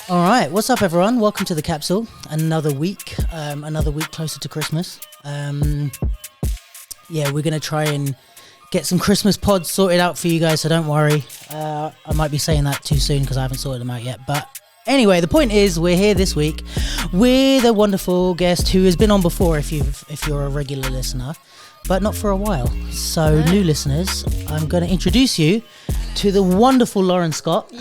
All right, what's up, everyone? Welcome to the capsule. Another week closer to Christmas. We're gonna try and get some Christmas pods sorted out for you guys, so don't worry. I might be saying that too soon because I haven't sorted them out yet. But anyway, the point is, we're here this week with a wonderful guest who has been on before, if you're a regular listener, but not for a while. So, new listeners, I'm going to introduce you to the wonderful Lauren Scott.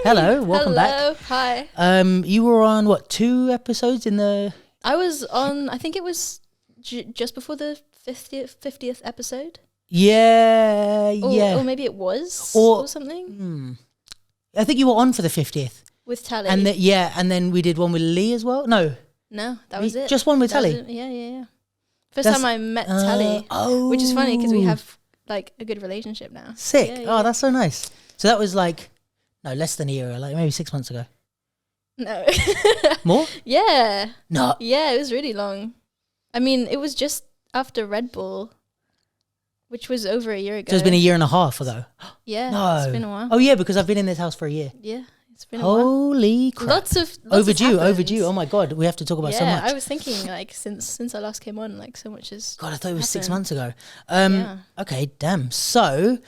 Hello, welcome back. Hello, hi. You were on, 2 episodes in the... I was on, I think it was just before the 50th episode. Or maybe it was, or something. I think you were on for the 50th. With Tally. And then we did one with Lee as well. No, that was it. Just one with Tally. Yeah. First time I met Tally, which is funny because we have like a good relationship now. Sick. Yeah. Oh, that's so nice. So that was less than a year, like maybe 6 months ago. No. More? Yeah. No. Yeah, it was really long. I mean, it was just after Red Bull, which was over a year ago. So it's been a year and a half ago. Yeah, no. It's been a while. Oh yeah, because I've been in this house for a year. Yeah, it's been a while. Holy crap. Lots overdue. happened. Oh my God, we have to talk about so much. Yeah, I was thinking since I last came on, so much has God, I thought it was happened. 6 months ago. Yeah. Okay, damn. So,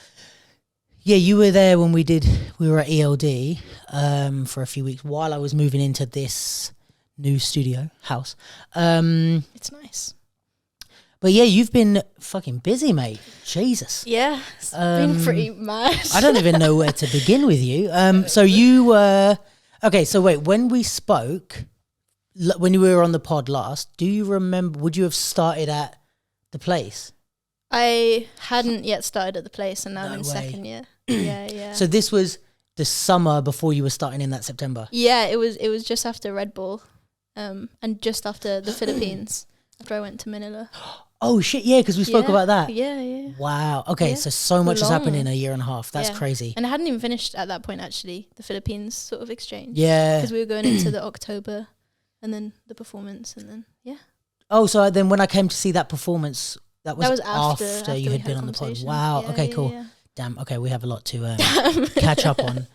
yeah, you were there when we were at ELD for a few weeks while I was moving into this new studio house. It's nice. But yeah, you've been fucking busy, mate. Jesus. Yeah, it's been pretty mad. I don't even know where to begin with you. So you were... Okay, so wait, when we spoke, when you were on the pod last, do you remember, would you have started at the place? I hadn't yet started at the place, and now I'm in way. second year. Yeah. So this was the summer before you were starting in that September? Yeah, it was just after Red Bull, and just after the Philippines, after I went to Manila. Oh shit, yeah, because we spoke about that. Yeah. Wow. Okay, Yeah. so much has happened Long. in a year and a half. That's crazy. And I hadn't even finished at that point, actually, the Philippines sort of exchange. Yeah. Because we were going into the October, and then the performance, and then, Oh, so then when I came to see that performance, that was after you we had been on the pod. conversation. Wow. Yeah, Okay, yeah, cool. yeah. Damn. Okay, we have a lot to catch up on.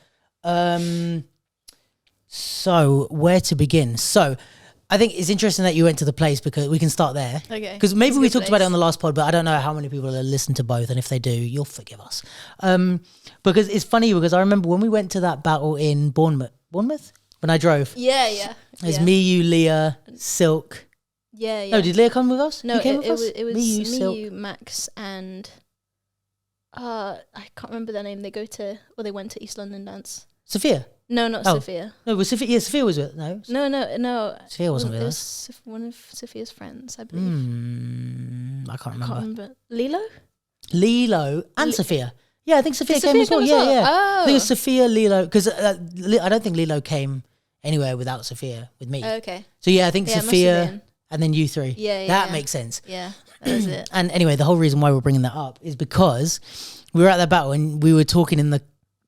So where to begin? So I think it's interesting that you went to the place because we can start there. Okay. Because maybe It's a we good talked about it place. on the last pod, but I don't know how many people have listened to both. And if they do, you'll forgive us. Because it's funny because I remember when we went to that battle in Bournemouth, when I drove. Yeah. It was me, you, Leah, Silk. Yeah. No, did Leah come with us? No, Who came it with us? was me, Silk. you, Max, and I can't remember their name. They went to East London Dance. Sophia. No, not Oh. Sophia. No, was Sophia? Yeah, Sophia was with no. No. Sophia wasn't with it us. was one of Sophia's friends, I believe. I can't I remember. can't remember. Lilo? Lilo and Sophia. Yeah, I think Sophia Did came as well. Sophia come as Yeah. well? I think it was Oh. Sophia, Lilo, because I don't think Lilo came anywhere without Sophia with me. Okay. So yeah, I think Yeah, it must have Sophia been. and then you three. Yeah, that yeah. makes sense. Yeah, that was it. And anyway, the whole reason why we're bringing that up is because we were at that battle and we were talking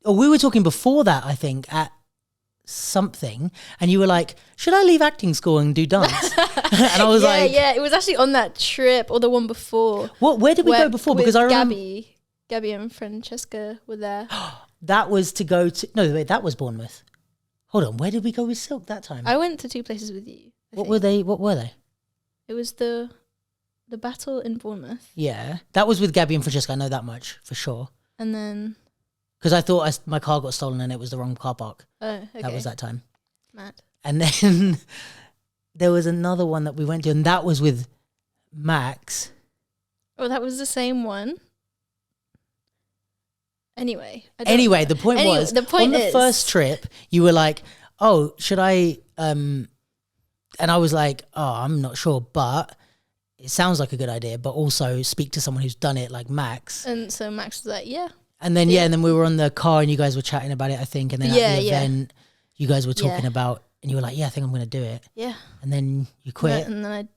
we were talking before that, I think, at something, and you were like, should I leave acting school and do dance? And I was Yeah, it was actually on that trip or the one before. where did we go before? Because I remember Gabby and Francesca were there. that was to go to, no wait, that was Bournemouth. Hold on, where did we go with Silk that time? I went to 2 places with you. What were they? It was the battle in Bournemouth, Yeah, that was with Gabby and Francesca. I know that much for sure. and then Because I thought my car got stolen and it was the wrong car park. okay, That was that time. Mad. And then there was another one that we went to, and that was with Max. Oh, that was the same one. Anyway, The point was, on the first trip, you were like, oh, should I, and I was like, oh, I'm not sure, but it sounds like a good idea, but also speak to someone who's done it, like Max. And so Max was like, yeah. And then, and then we were on the car and you guys were chatting about it, I think. And then at the event, you guys were talking about, and you were like, yeah, I think I'm going to do it. Yeah. And then you quit. And then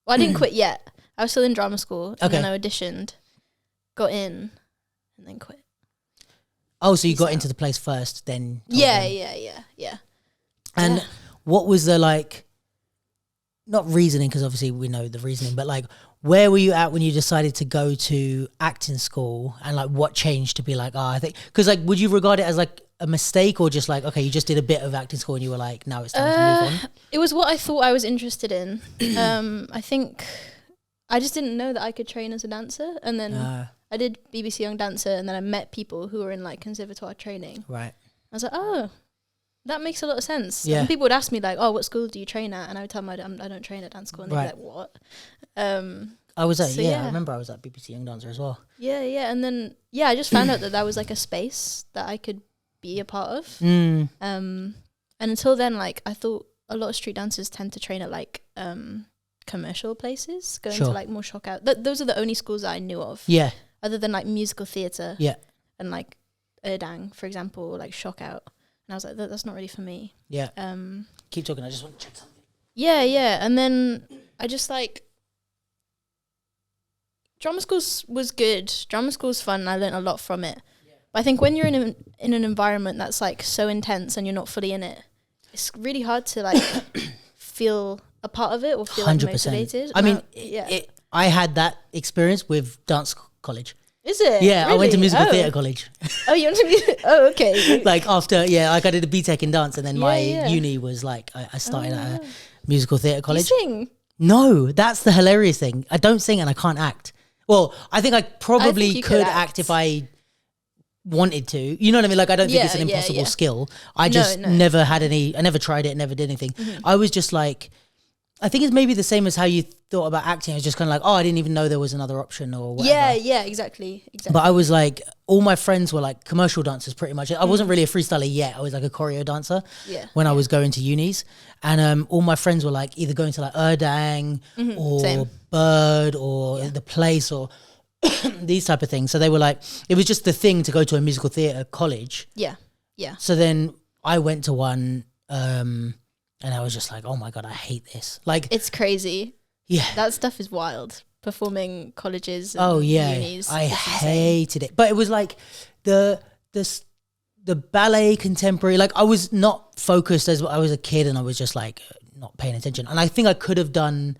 I didn't quit yet. I was still in drama school. And then I auditioned, got in, and then quit. Oh, so you got into the place first, then? Yeah. And what was the, like, not reasoning, because obviously we know the reasoning, but like, where were you at when you decided to go to acting school, and like what changed to be like, oh, I think, because like, would you regard it as like a mistake or just like, okay, you just did a bit of acting school and you were like, now it's time to move on? It was what I thought I was interested in. I think I just didn't know that I could train as a dancer. And then I did BBC Young Dancer, and then I met people who were in like conservatoire training. Right. I was like, oh, that makes a lot of sense. Yeah. And people would ask me like, oh, what school do you train at? And I would tell them I don't train at dance school. And they'd be like, what? I was at, so I remember I was at BBC Young Dancer as well. Yeah. And then, I just found out that was like a space that I could be a part of. And until then, like, I thought a lot of street dancers tend to train at like commercial places, going to like more shock out. Those are the only schools that I knew of. Yeah. Other than like musical theatre. Yeah. And like Erdang, for example, or like shock out. And I was like, that's not really for me. Yeah. Keep talking. I just want to check something. Yeah. And then I just like, drama school was good. Drama school's fun. I learned a lot from it. Yeah. But I think when you're in an environment that's like so intense and you're not fully in it, it's really hard to like feel a part of it or feel 100%. Like motivated. I mean, I had that experience with dance college. Is it? Yeah, really? I went to musical theatre college. Oh, you went to music? Oh, okay. Like after, like I did a BTEC in dance, and then my uni was like, I started at a musical theatre college. You sing? No, that's the hilarious thing. I don't sing and I can't act. Well, I think I probably could act if I wanted to. You know what I mean? Like, I don't think it's an impossible skill. I just never had any, I never tried it, never did anything. Mm-hmm. I was just like, I think it's maybe the same as how you thought about acting. I was just kind of like, oh, I didn't even know there was another option or whatever. Yeah, exactly. But I was like, all my friends were like commercial dancers pretty much. I wasn't really a freestyler yet. I was like a choreo dancer when I was going to unis. And all my friends were like either going to like Erdang or Bird or The Place or these type of things. So they were like, it was just the thing to go to a musical theatre college. Yeah. So then I went to one and I was just like, oh my God, I hate this. Like, it's crazy. Yeah. That stuff is wild. Performing colleges and unis. I hated it. But it was like the ballet contemporary, like I was not focused as I was a kid, and I was just like not paying attention. And I think I could have done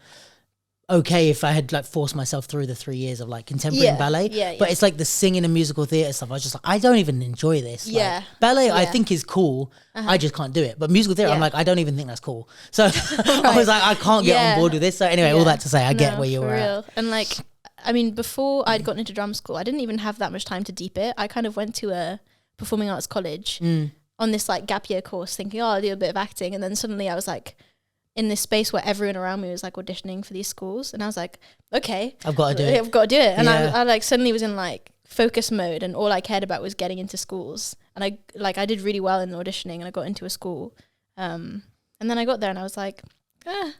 okay if I had like forced myself through the 3 years of like contemporary and ballet. But it's like the singing and musical theatre stuff. I was just like, I don't even enjoy this. Like, ballet I think is cool. I just can't do it. But musical theatre, I'm like, I don't even think that's cool. So I was like, I can't get on board with this. So anyway, all that to say, I get where you were at. And like, I mean, before I'd gotten into drama school, I didn't even have that much time to deep it. I kind of went to a performing arts college on this like gap year course thinking, oh, I'll do a bit of acting. And then suddenly I was like, in this space where everyone around me was like auditioning for these schools, and I was like, okay, I've got to do it. I've got to do it. And I like suddenly was in like focus mode, and all I cared about was getting into schools. And I did really well in auditioning, and I got into a school. And then I got there and I was like, I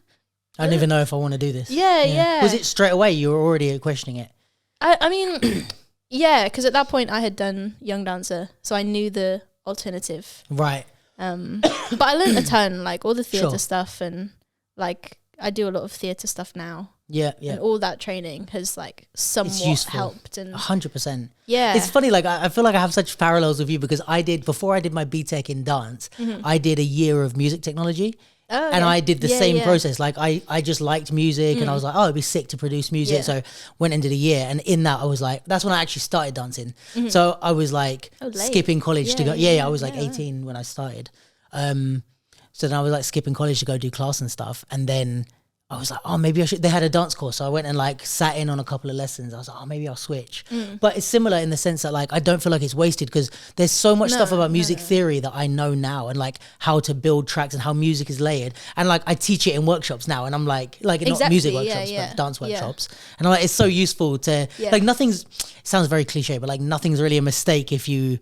don't even know if I want to do this. Yeah. Was it straight away you were already questioning it? I mean, yeah, because at that point I had done Young Dancer, so I knew the alternative. Right. But I learned a ton, like all the theatre stuff, and like I do a lot of theatre stuff now. Yeah. And all that training has like somewhat helped. And 100%. Yeah. It's funny, like I feel like I have such parallels with you, because before I did my BTEC in dance, I did a year of music technology. Oh, and I did the same process. Like I just liked music and I was like, oh, it'd be sick to produce music. So went into the year, and in that I was like, that's when I actually started dancing. So I was like skipping college to go. I was like 18 when I started. So then I was like skipping college to go do class and stuff. And then I was like, oh, maybe I should. They had a dance course, so I went and like sat in on a couple of lessons. I was like, oh, maybe I'll switch. But it's similar in the sense that like I don't feel like it's wasted, because there's so much stuff about music theory that I know now, and like how to build tracks and how music is layered. And like I teach it in workshops now, and I'm like not music workshops, but dance workshops. And I'm like, it's so useful to like it sounds very cliche, but like nothing's really a mistake if you.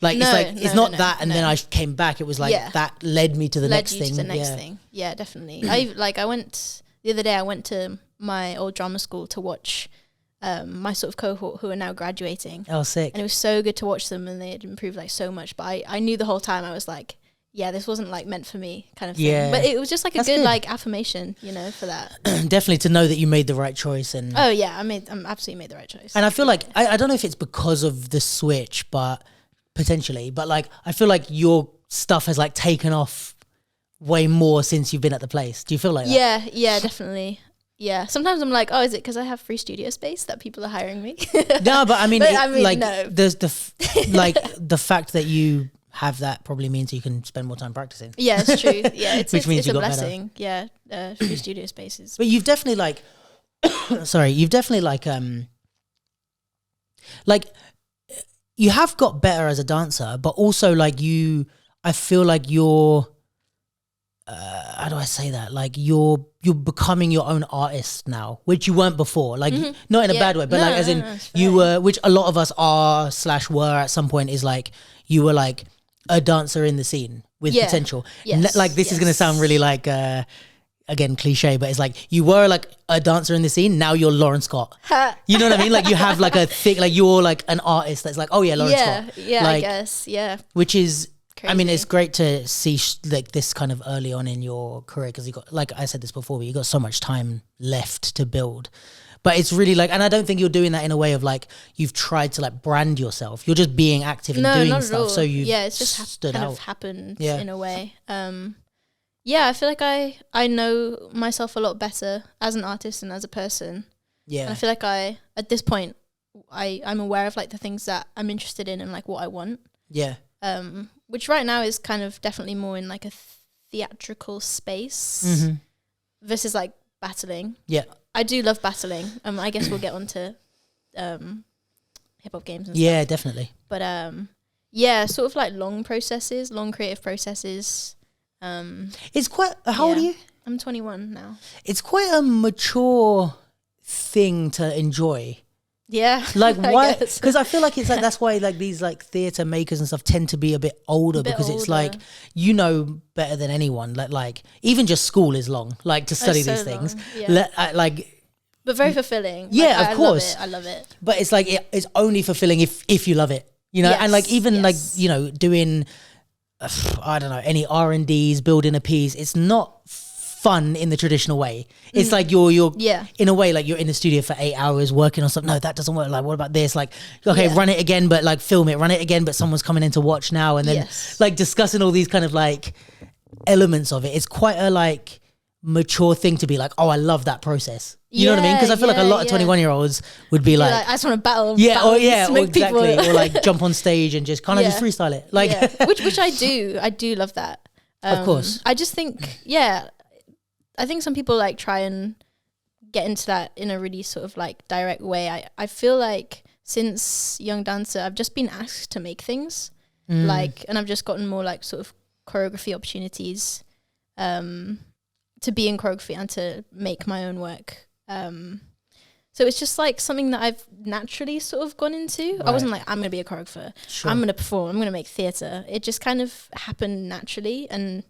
Like it's not that, and then I came back. It was like that led me to the next thing. Yeah, definitely. I went the other day. I went to my old drama school to watch my sort of cohort who are now graduating. Oh, sick! And it was so good to watch them, and they had improved like so much. But I knew the whole time I was like, yeah, this wasn't like meant for me, kind of thing. Yeah. But it was just like a good like affirmation, you know, for that. Definitely to know that you made the right choice. And oh yeah, I'm absolutely made the right choice. And I feel like I don't know if it's because of the switch, but. Potentially, but like I feel like your stuff has like taken off way more since you've been at the place. Do you feel like that? Yeah, definitely. Yeah, sometimes I'm like, oh, is it because I have free studio space that people are hiring me? No, but I mean, no. There's the fact that you have that probably means you can spend more time practicing. Yeah, it's true. Yeah, it's Which means it's you a got better. blessing. Yeah, free studio spaces. But you've definitely like you have got better as a dancer, but also like I feel like you're how do I say that? Like you're becoming your own artist now, which you weren't before. Like not in a bad way, but like as in you were, which a lot of us are / were at some point, is like you were like a dancer in the scene with potential. Yes. Like this is gonna sound really like again cliche, but it's like you were like a dancer in the scene. Now you're Lauren Scott. You know what I mean? Like you have like a thing, like you're like an artist that's like, oh yeah, Lauren Scott. Yeah, like, I guess. Yeah. Which is, Crazy. I mean, it's great to see like this kind of early on in your career, because you got, like I said this before, but you got so much time left to build. But it's really like, and I don't think you're doing that in a way of like you've tried to like brand yourself. You're just being active and doing not stuff. At all. So you it's just stood kind out. of happened in a way. I feel like I know myself a lot better as an artist and as a person. Yeah. And I feel like at this point I'm aware of like the things that I'm interested in and like what I want. Yeah. Which right now is kind of definitely more in like a theatrical space versus like battling. Yeah. I do love battling. I guess we'll get onto hip hop games and Yeah, stuff. definitely. But sort of like long creative processes. It's quite, how old are you? I'm 21 now. It's quite a mature thing to enjoy. Yeah. Like why? guess. Because I feel like it's like that's why like these like theatre makers and stuff tend to be a bit older, because it's like you know better than anyone. Like even just school is long. Like to study so these things. long, yeah. Like, but very fulfilling. Yeah, like, of course. I love it. but it's like it's only fulfilling if you love it. You know, and like even like you know doing I don't know any R&Ds, building a piece. It's not fun in the traditional way. It's like you're in a way like you're in the studio for 8 hours working on something. No, that doesn't work. Like what about this? Like okay, run it again, but like film it, run it again, but someone's coming in to watch now, and then like discussing all these kind of like elements of it. It's quite a like mature thing to be like, oh, I love that process. You know what I mean? Because I feel like a lot of 21-year-olds would be like, I just want to battle. Or exactly, or like jump on stage and just kind of just freestyle it. Like, which I do. I do love that. Of course. I just think, I think some people like try and get into that in a really sort of like direct way. I feel like since Young Dancer, I've just been asked to make things like, and I've just gotten more like sort of choreography opportunities to be in choreography and to make my own work. So it's just like something that I've naturally sort of gone into. I wasn't like, I'm going to be a choreographer. Sure. I'm going to perform. I'm going to make theatre. It just kind of happened naturally. And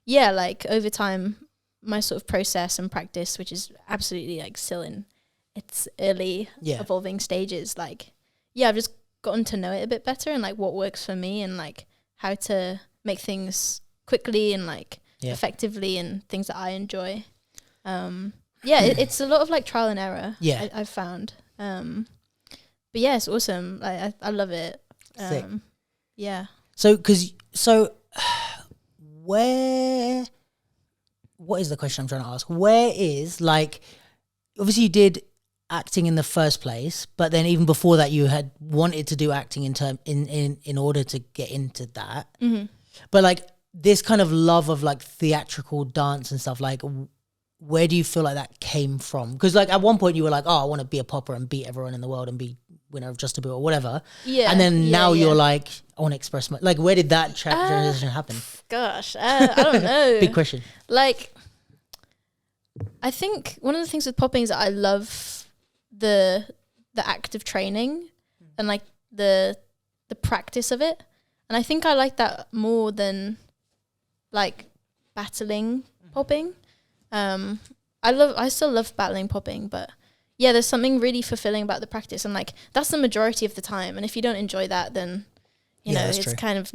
like over time, my sort of process and practice, which is absolutely like still in its early evolving stages, like, I've just gotten to know it a bit better and like what works for me and like how to make things quickly and like effectively and things that I enjoy. It's a lot of like trial and error. I've found. But it's awesome. I love it. So what is the question I'm trying to ask? Where is like, obviously you did acting in the first place, but then even before that you had wanted to do acting in order to get into that. But like this kind of love of like theatrical dance and stuff, like where do you feel like that came from? Because like at one point you were like, oh, I want to be a popper and beat everyone in the world and be winner of Just a Bit or whatever. And then now you're like, I want to express my, like, where did that transition happen? Gosh, I don't know. Big question. Like, I think one of the things with popping is that I love the act of training and like the practice of it. And I think I like that more than like battling popping. I still love battling popping, but there's something really fulfilling about the practice, and like that's the majority of the time. And if you don't enjoy that, then you know it's true. Kind of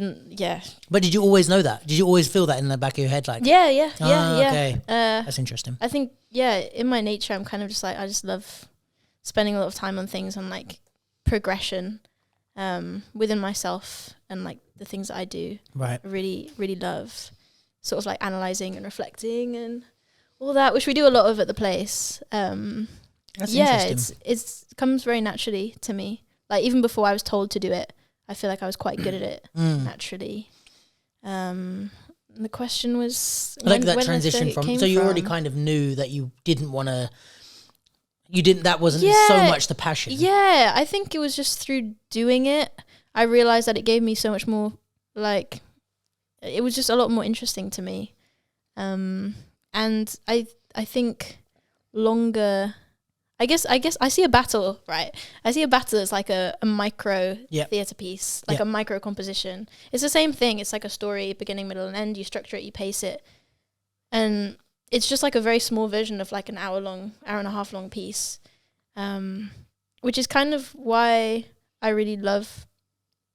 But did you always know that? Did you always feel that in the back of your head? Like Okay, that's interesting. I think in my nature, I'm kind of just like I just love spending a lot of time on things and like progression within myself and like the things that I do. Right. I really, really love sort of like analysing and reflecting and all that, which we do a lot of at the place. That's interesting. It comes very naturally to me. Like even before I was told to do it, I feel like I was quite good at it naturally. The question was, I like that transition from. So you already kind of knew that you didn't want to. You didn't. That wasn't so much the passion. Yeah, I think it was just through doing it, I realized that it gave me so much more. Like, it was just a lot more interesting to me, and I think longer. I guess I see a battle, right? I see a battle as like a micro theatre piece, like a micro composition. It's the same thing. It's like a story, beginning, middle, and end. You structure it, you pace it. And it's just like a very small version of like an hour and a half long piece, which is kind of why I really love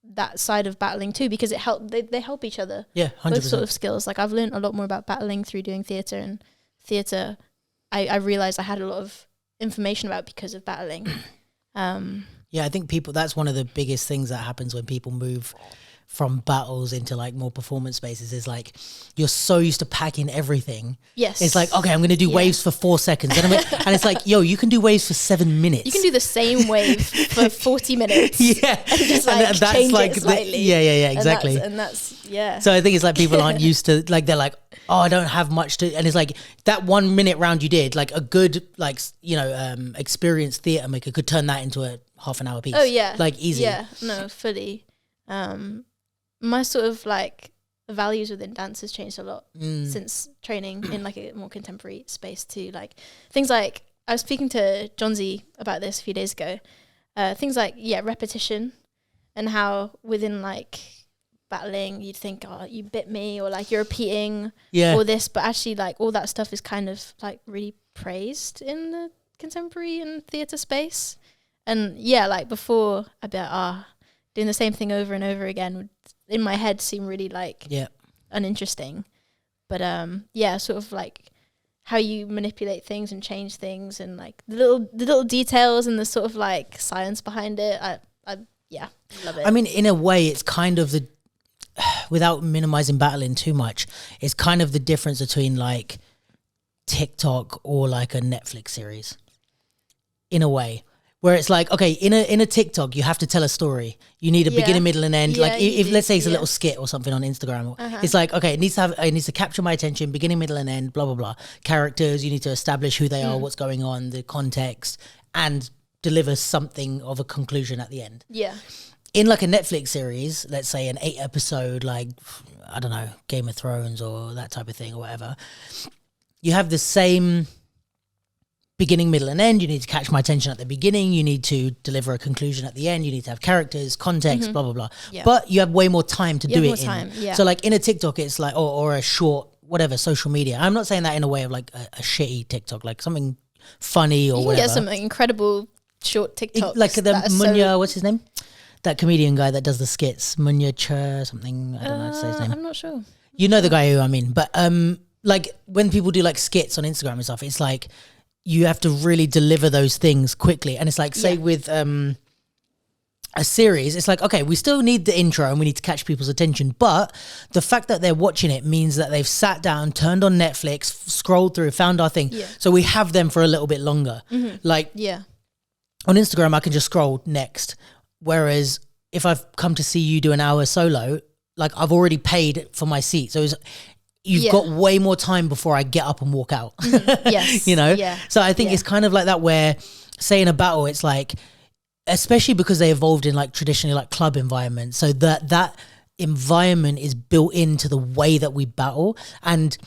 that side of battling too, because they help each other. Yeah, 100%. Both sort of skills. Like I've learned a lot more about battling through doing theatre, and theatre, I realised I had a lot of information about because of battling. I think that's one of the biggest things that happens when people move from battles into like more performance spaces, is like you're so used to packing everything. Yes. It's like, okay, I'm going to do waves for 4 seconds. And it's like, yo, you can do waves for 7 minutes. You can do the same wave for 40 minutes. Yeah. And just like that's change like it slightly. Yeah, exactly. And that's So I think it's like people aren't used to, like, they're like, oh, I don't have much to, and it's like that 1 minute round you did, like a good, like, experienced theatre maker could turn that into a half an hour piece. Oh yeah. Like easy. Yeah, no, fully. My sort of like values within dance has changed a lot since training in like a more contemporary space too. Like things like, I was speaking to John Z about this a few days ago. Things like, repetition, and how within like battling you'd think, oh, you bit me, or like you're repeating all this, but actually like all that stuff is kind of like really praised in the contemporary and theatre space. And like before I'd be like, doing the same thing over and over again would in my head seem really like uninteresting. But sort of like how you manipulate things and change things, and like the little details and the sort of like science behind it. I love it. I mean, in a way, it's kind of the, without minimizing battling too much, it's kind of the difference between like TikTok or like a Netflix series, in a way. Where it's like, okay, in a TikTok, you have to tell a story. You need a beginning, middle, and end. Like if let's say it's a little skit or something on Instagram, it's like, okay, it needs to capture my attention, beginning, middle, and end, blah, blah, blah. Characters, you need to establish who they are, what's going on, the context, and deliver something of a conclusion at the end. Yeah. In like a Netflix series, let's say an 8 episode, like, I don't know, Game of Thrones or that type of thing or whatever, you have the same beginning, middle, and end. You need to catch my attention at the beginning. You need to deliver a conclusion at the end. You need to have characters, context, blah, blah, blah. Yeah. But you have way more time to do it in. So like in a TikTok, it's like, or a short, whatever, social media. I'm not saying that in a way of like a shitty TikTok, like something funny or whatever. You can get some incredible short TikToks. Like the Munya, what's his name? That comedian guy that does the skits. Munya Cha something. I don't know how to say his name. I'm not sure. You know the guy who I mean. But like when people do like skits on Instagram and stuff, it's like, you have to really deliver those things quickly. And it's like, say with a series, it's like, okay, we still need the intro and we need to catch people's attention. But the fact that they're watching it means that they've sat down, turned on Netflix, scrolled through, found our thing. Yeah. So we have them for a little bit longer. Like on Instagram, I can just scroll next. Whereas if I've come to see you do an hour solo, like I've already paid for my seat. So you've got way more time before I get up and walk out. Yes. So I think it's kind of like that, where say in a battle, it's like, especially because they evolved in like traditionally like club environments. So that environment is built into the way that we battle, and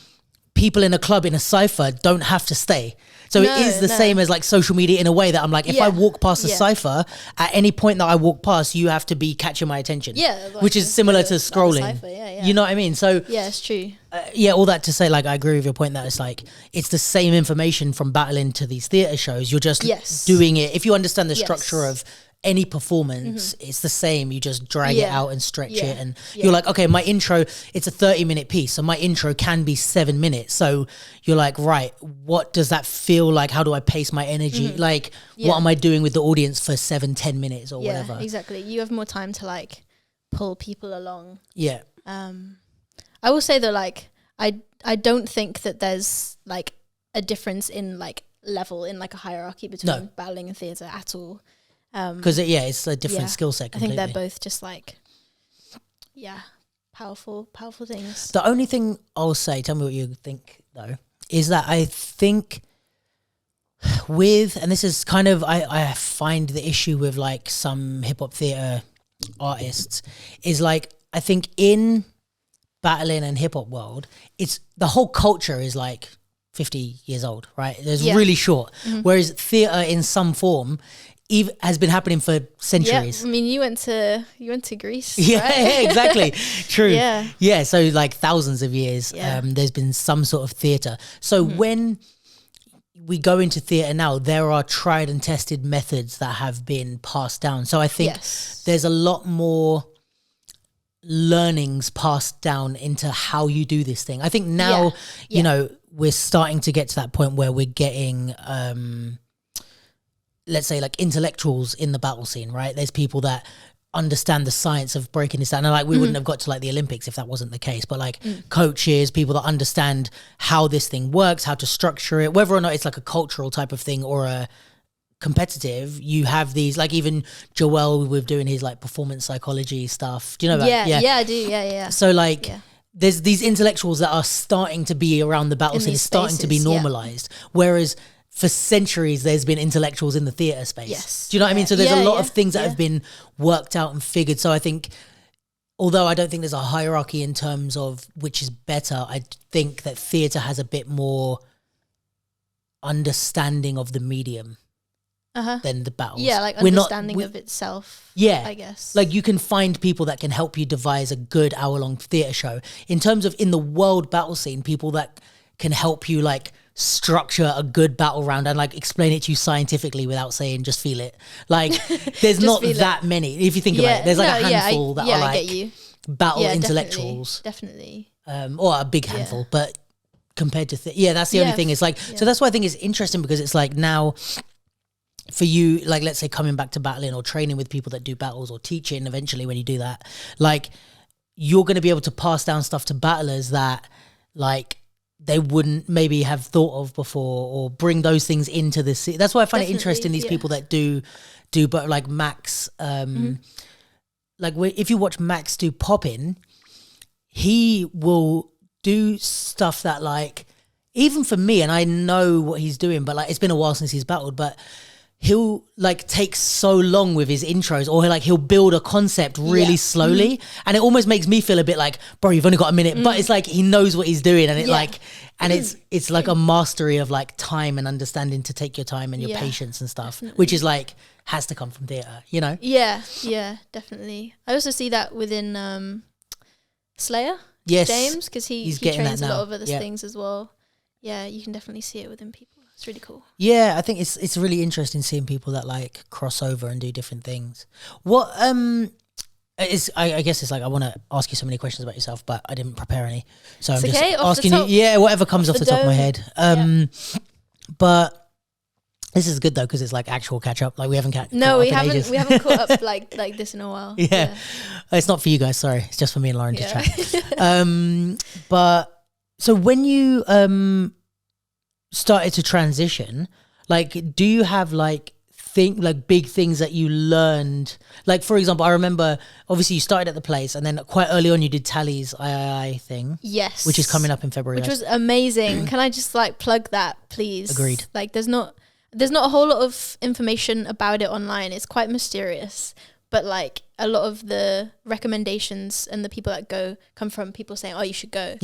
people in a club in a cypher don't have to stay. So it is the same as like social media in a way that I'm like, if I walk past a cypher, at any point that I walk past, you have to be catching my attention. Yeah. Like, which is similar to scrolling. Like cypher, You know what I mean? So yeah, it's true. All that to say, like, I agree with your point that it's like, it's the same information from battling to these theatre shows. You're just doing it. If you understand the structure of any performance, it's the same. You just drag it out and stretch it, and you're like, okay, my intro, it's a 30-minute piece, so my intro can be 7 minutes. So you're like, right, what does that feel like? How do I pace my energy? Like, what am I doing with the audience for 7-10 minutes or whatever? Exactly. You have more time to like pull people along. I will say though, like, I don't think that there's like a difference in like level in like a hierarchy between battling and theatre at all. Because it's a different skill set completely. I think they're both just like, powerful things. The only thing I'll say, tell me what you think though, is that I think and this is kind of, I find the issue with like some hip hop theatre artists is like, I think in battling and hip hop world, it's the whole culture is like 50 years old, right? It's really short. Whereas theatre in some form has been happening for centuries. Yeah, I mean, you went to Greece. Yeah, right? exactly. True. Yeah. So like thousands of years, there's been some sort of theatre. So when we go into theatre now, there are tried and tested methods that have been passed down. So I think there's a lot more learnings passed down into how you do this thing. I think now, you know, we're starting to get to that point where we're getting, let's say like intellectuals in the battle scene, right? There's people that understand the science of breaking this down. And like, we wouldn't have got to like the Olympics if that wasn't the case, but like coaches, people that understand how this thing works, how to structure it, whether or not it's like a cultural type of thing or a competitive, you have these, like even Joel with doing his like performance psychology stuff. Do you know that? Yeah, I do. Yeah. So like, there's these intellectuals that are starting to be around the battle scene, it's starting to be normalized. Whereas for centuries, there's been intellectuals in the theatre space. Yes. Do you know what I mean? So there's a lot of things that have been worked out and figured. So I think, although I don't think there's a hierarchy in terms of which is better, I think that theatre has a bit more understanding of the medium than the battles. Yeah, like understanding of itself. Yeah. I guess. Like you can find people that can help you devise a good hour-long theatre show. In terms of in the world battle scene, people that can help you like structure a good battle round and like explain it to you scientifically without saying just feel it. Like there's not that many. If you think about it, there's like a handful that are like battle intellectuals. Definitely. Or a big handful, but compared to that's the only thing. It's like so that's why I think it's interesting, because it's like now for you, like let's say coming back to battling or training with people that do battles or teaching eventually when you do that, like you're going to be able to pass down stuff to battlers that like they wouldn't maybe have thought of before, or bring those things into the scene. That's why I find it interesting, these people that do but like Max, like if you watch Max do popping, he will do stuff that like, even for me, and I know what he's doing, but like it's been a while since he's battled, but he'll like take so long with his intros, or he'll build a concept really slowly, and it almost makes me feel a bit like, bro, you've only got a minute, but it's like he knows what he's doing, and it like, and it's like a mastery of like time and understanding to take your time and your patience and stuff, which is like has to come from theatre, you know? Yeah, definitely. I also see that within Slayer, James, because he trains a lot of other things as well. Yeah, you can definitely see it within people. It's really cool. Yeah, I think it's really interesting seeing people that like cross over and do different things. What I guess it's like I want to ask you so many questions about yourself, but I didn't prepare any, so I'm just asking you. Yeah, whatever comes off the top of my head. But this is good though, because it's like actual catch up. Like we haven't caught up in ages. We haven't caught up like this in a while. Yeah, it's not for you guys. Sorry, it's just for me and Lauren to chat. But so when you started to transition, like do you have like big things that you learned? Like for example, I remember obviously you started at the place, and then quite early on you did Tally's III thing, which is coming up in February, which was amazing. Can I just like plug that, please? Agreed. Like there's not a whole lot of information about it online. It's quite mysterious, but like a lot of the recommendations and the people that go come from people saying, oh, you should go.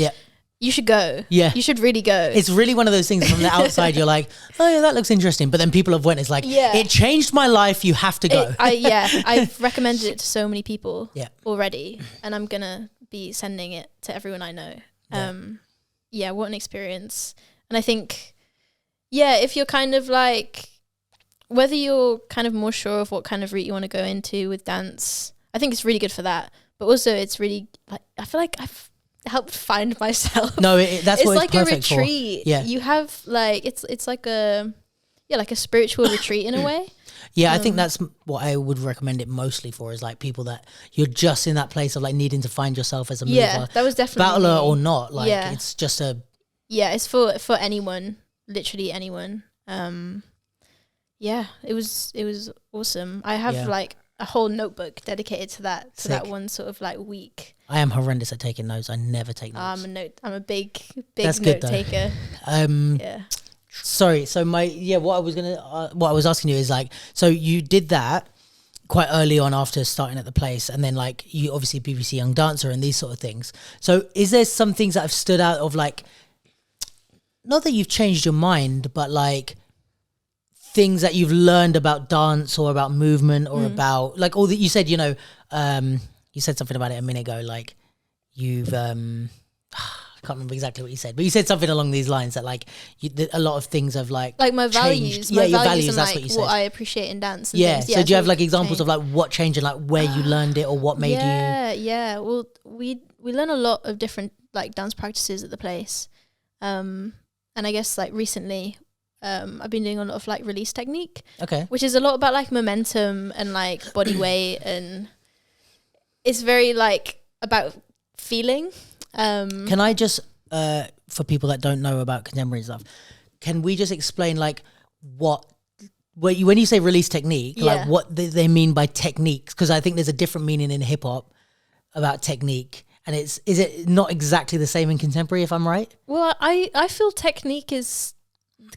You should go. Yeah. You should really go. It's really one of those things from the outside, you're like, oh yeah, that looks interesting. But then people have went, it's like, it changed my life, you have to go. I've recommended it to so many people already, and I'm going to be sending it to everyone I know. What an experience. And I think, if you're kind of like, whether you're kind of more sure of what kind of route you want to go into with dance, I think it's really good for that. But also it's really, like, I feel like I've helped find myself. No, that's what it's like a perfect retreat. For. Yeah, you have like it's like a spiritual retreat in a way. Yeah, I think that's what I would recommend it mostly for, is like people that you're just in that place of like needing to find yourself as a mover. Yeah, that was definitely battler or not. Like it's just a it's for anyone, literally anyone. Yeah, it was awesome. I have like a whole notebook dedicated to that one sort of like week. I am horrendous at taking notes. I never take notes. I'm a big That's note good, taker. Yeah. Sorry. So what I was asking you is like, so you did that quite early on after starting at the place, and then like you obviously BBC Young Dancer and these sort of things. So is there some things that have stood out of like, not that you've changed your mind, but like things that you've learned about dance or about movement or about like all that you said, you said something about it a minute ago, like you've I can't remember exactly what you said, but you said something along these lines that like a lot of things have like my values, your values and that's like what you said. What I appreciate in dance. And yeah. things. So do you have like examples of like what changed and like where you learned it or what made you? Yeah. Well, we learn a lot of different like dance practices at the place, and I guess like recently, I've been doing a lot of like release technique. Okay. Which is a lot about like momentum and like body weight, and it's very like about feeling. Can I just, for people that don't know about contemporary stuff, can we just explain like when you say release technique, like what they mean by techniques? Because I think there's a different meaning in hip hop about technique, and is it not exactly the same in contemporary, if I'm right? Well, I feel technique is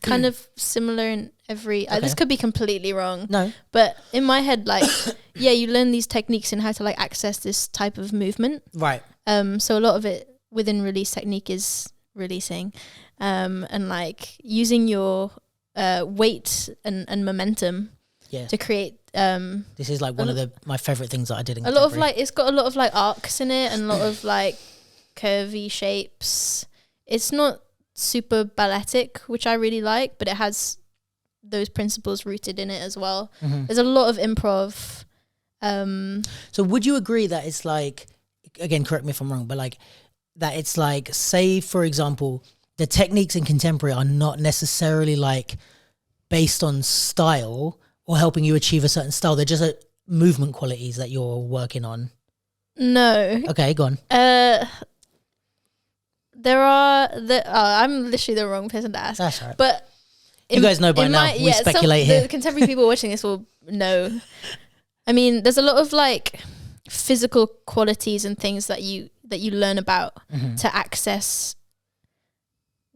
kind of similar in every. This could be completely wrong. No, but in my head, like you learn these techniques and how to like access this type of movement, right? So a lot of it within release technique is releasing, and like using your weight and momentum to create. This is like one of my favorite things that I did in a lot of like it's got a lot of like arcs in it and a lot of like curvy shapes. It's not super balletic, which I really like, but it has those principles rooted in it as well. There's a lot of improv. So would you agree that it's like, again, correct me if I'm wrong, but like that it's like, say for example, the techniques in contemporary are not necessarily like based on style or helping you achieve a certain style. They're just movement qualities that you're working on. No. Okay, go on. I'm literally the wrong person to ask. That's right. But you guys know by now. We speculate here. The contemporary people watching this will know. I mean, there's a lot of like physical qualities and things that you learn about to access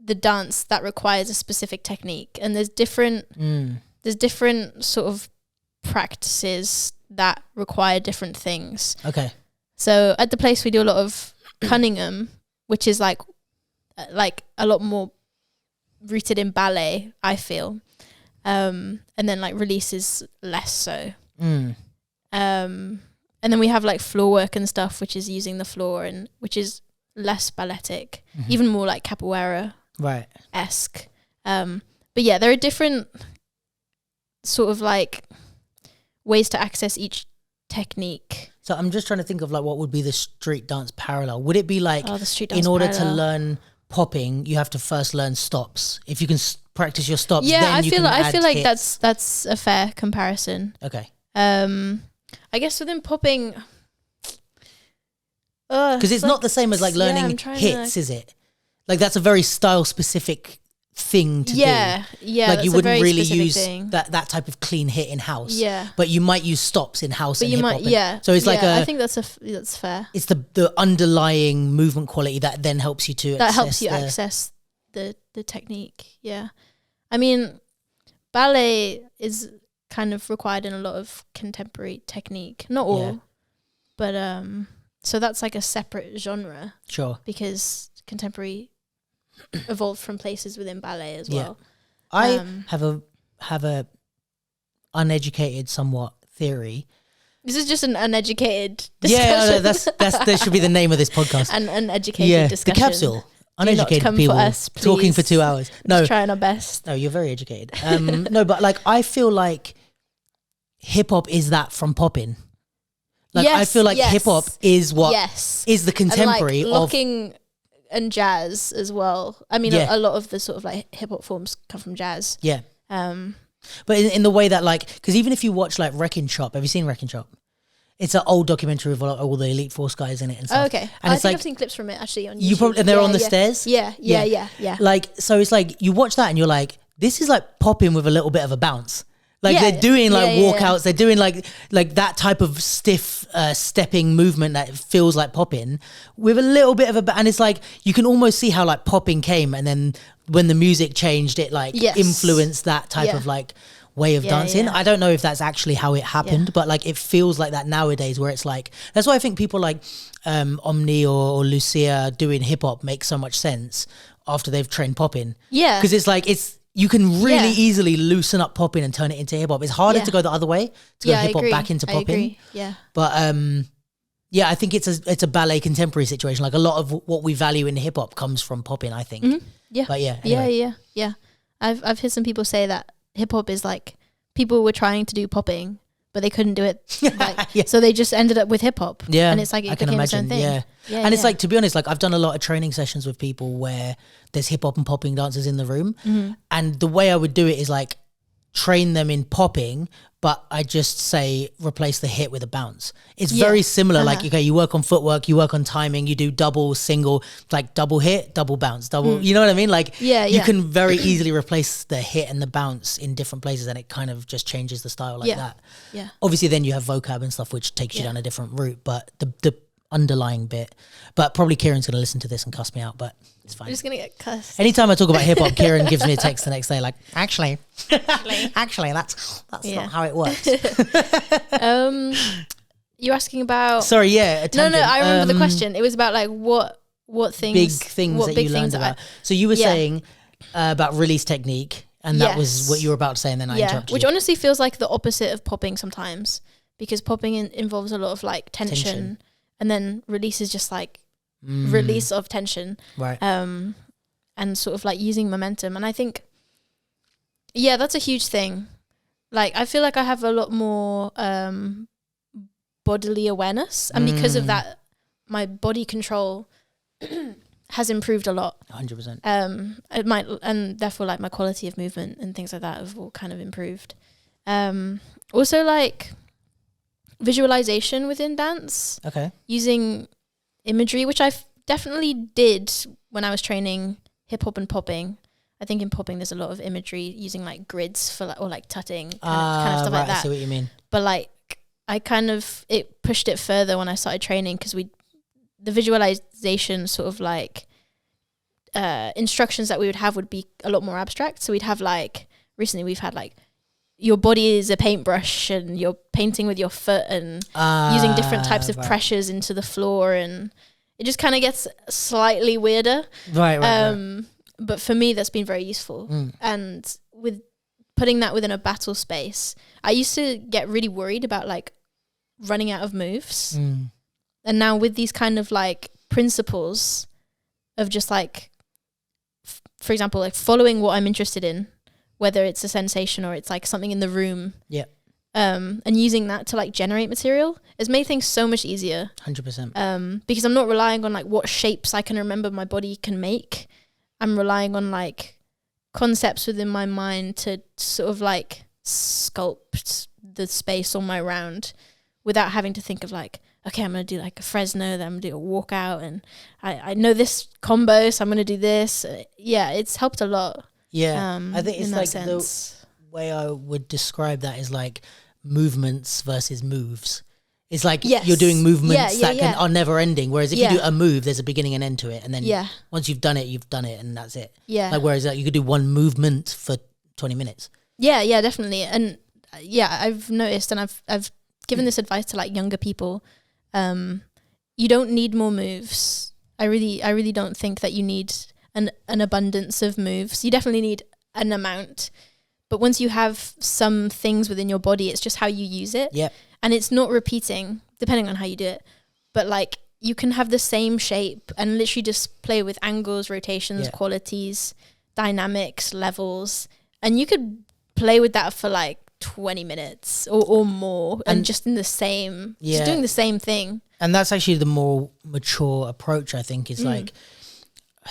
the dance that requires a specific technique, and there's different sort of practices that require different things. Okay. So at the place we do a lot of Cunningham, which is like a lot more rooted in ballet, I feel, and then like release is less so. And then we have like floor work and stuff, which is using the floor and which is less balletic, even more like capoeira esque. But yeah, there are different sort of like ways to access each technique. So I'm just trying to think of like what would be the street dance parallel. Would it be like the street dance in order parallel. to learn popping, you have to first learn stops? If you can practice your stops, yeah, then I feel like hits. that's a fair comparison. Okay. I guess within popping, because it's not the same as like learning hits, is it? Like that's a very style specific thing to do. Yeah, like you wouldn't really use that type of clean hit in house. Yeah, but you might use stops in house. But and you might, So it's like I think that's fair. It's the underlying movement quality that then helps you to access the technique. Yeah, I mean, ballet is kind of required in a lot of contemporary technique, not all, but so that's like a separate genre. Sure, because contemporary evolved from places within ballet as well. I have a uneducated somewhat theory. This is just an uneducated discussion. Yeah, no, that's that should be the name of this podcast. An uneducated discussion. The capsule. Uneducated people talking for 2 hours. No, just trying our best. No, you're very educated. No, but like I feel like hip hop is that from popping. Like I feel like hip hop is what is the contemporary and like locking and jazz as well. I mean, a lot of the sort of like hip hop forms come from jazz. Yeah. But in the way that like, because even if you watch like Wrecking Shop, have you seen Wrecking Shop? It's an old documentary with all the Elite Force guys in it and stuff. Oh, okay. And I think I've seen clips from it actually on YouTube. You probably, and they're on the stairs? Yeah. Like, so it's like, you watch that and you're like, this is like popping with a little bit of a bounce. Like they're doing like walkouts, yeah. they're doing like that type of stiff stepping movement that feels like popping with a little bit of and it's like you can almost see how like popping came and then when the music changed it like influenced that type of like way of dancing. I don't know if that's actually how it happened, but like it feels like that nowadays where it's like that's why I think people like Omni or Lucia doing hip hop makes so much sense after they've trained popping. Yeah. Because it's like you can really easily loosen up popping and turn it into hip hop. It's harder to go the other way, to go hip hop back into popping. Yeah. But I think it's a ballet contemporary situation. Like a lot of what we value in hip hop comes from popping, I think. Mm-hmm. Yeah. But anyway. Yeah. I've heard some people say that hip hop is like people were trying to do popping, but they couldn't do it. Like, so they just ended up with hip hop. Yeah. And it's like it became its own thing. Yeah. And it's like, to be honest, like I've done a lot of training sessions with people where there's hip hop and popping dancers in the room. Mm-hmm. And the way I would do it is like train them in popping, but I just say replace the hit with a bounce. It's very similar. Like, okay, you work on footwork, you work on timing, you do double, single, like double hit, double bounce, double, you know what I mean? Like you can very easily replace the hit and the bounce in different places and it kind of just changes the style like that. Yeah. Obviously then you have vocab and stuff, which takes you down a different route, but the underlying bit, but probably Kieran's going to listen to this and cuss me out, but it's fine. I'm just going to get cussed. Anytime I talk about hip hop, Kieran gives me a text the next day like, actually, that's not how it works. You're asking about... Sorry, yeah. No, I remember the question. It was about like what things... Big things that you learned about. So you were saying about release technique and that was what you were about to say and then I interrupted you. Which honestly feels like the opposite of popping sometimes because popping involves a lot of like tension. And then release is just like release of tension. Right. And sort of like using momentum. And I think, that's a huge thing. Like, I feel like I have a lot more bodily awareness. And because of that, my body control has improved a lot. 100%. And therefore like my quality of movement and things like that have all kind of improved. Also like visualization within dance. Okay. Using imagery, which I definitely did when I was training hip hop and popping. I think in popping there's a lot of imagery using like grids for like, or like tutting kind of stuff like that. I see what you mean. But like it pushed it further when I started training because the visualization sort of like instructions that we would have would be a lot more abstract. So we'd have like recently we've had like your body is a paintbrush and you're painting with your foot and using different types of pressures into the floor and it just kind of gets slightly weirder. Right. But for me, that's been very useful. And with putting that within a battle space, I used to get really worried about like running out of moves. And now with these kind of like principles of just like, for example, like following what I'm interested in, whether it's a sensation or it's like something in the room. Yeah. And using that to like generate material has made things so much easier. 100%. Because I'm not relying on like what shapes I can remember my body can make. I'm relying on like concepts within my mind to sort of like sculpt the space on my round without having to think of like, okay, I'm going to do like a Fresno, then I'm going to do a walkout and I know this combo, so I'm going to do this. It's helped a lot. Yeah, I think it's like the way I would describe that is like movements versus moves. It's like you're doing movements that are never ending. Whereas if you do a move, there's a beginning and end to it. And then once you've done it and that's it. Yeah. Like whereas you could do one movement for 20 minutes. Yeah, definitely. And I've noticed and I've given this advice to like younger people. You don't need more moves. I really don't think that you need an abundance of moves. You definitely need an amount. But once you have some things within your body, it's just how you use it. Yeah. And it's not repeating, depending on how you do it. But like you can have the same shape and literally just play with angles, rotations, qualities, dynamics, levels. And you could play with that for like 20 minutes or more and just in the same, just doing the same thing. And that's actually the more mature approach, I think, is like,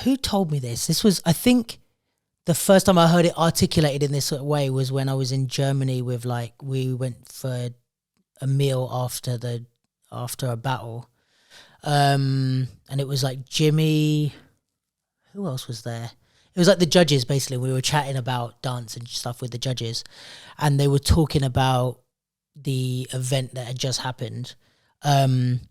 who told me this? This was, I think, the first time I heard it articulated in this sort of way was when I was in Germany with like, we went for a meal after a battle. And it was like Jimmy, who else was there? it was like the judges, basically. We were chatting about dance and stuff with the judges, and they were talking about the event that had just happened. And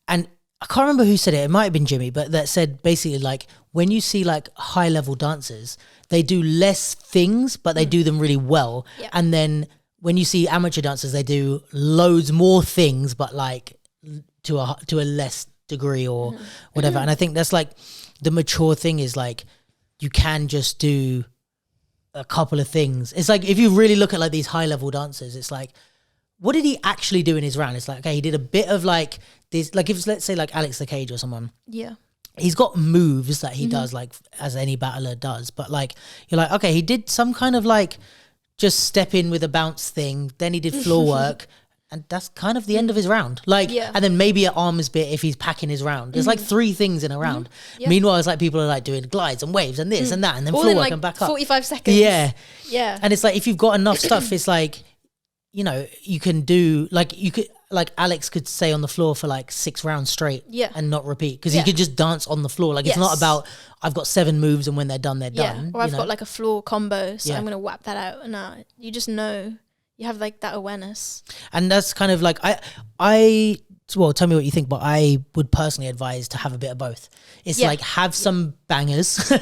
I can't remember who said it. It might have been Jimmy, but that said basically like when you see like high level dancers, they do less things, but they do them really well. Yeah. And then when you see amateur dancers, they do loads more things, but like to a less degree or whatever. And I think that's like the mature thing is like you can just do a couple of things. It's like if you really look at like these high level dancers, it's like, what did he actually do in his round? It's like, okay, he did a bit of like this, like if it's, let's say like Alex the Cage or someone. Yeah. He's got moves that he does like as any battler does. But like, you're like, okay, he did some kind of like just step in with a bounce thing. Then he did floor work. And that's kind of the end of his round. Like, and then maybe an arms bit if he's packing his round. There's like 3 things in a round. Yeah. Meanwhile, it's like people are like doing glides and waves and this and that and then all floor in work like and back up. 45 seconds. Yeah. Yeah. And it's like, if you've got enough stuff, it's like, you know, you can do, like, you could, like Alex could stay on the floor for like 6 rounds straight and not repeat. Because he could just dance on the floor. Like, it's not about, I've got 7 moves and when they're done, they're done. Or I've got like a floor combo, so I'm going to whap that out. No, you just know. You have like that awareness. And that's kind of like, well, tell me what you think, but I would personally advise to have a bit of both. It's like have some bangers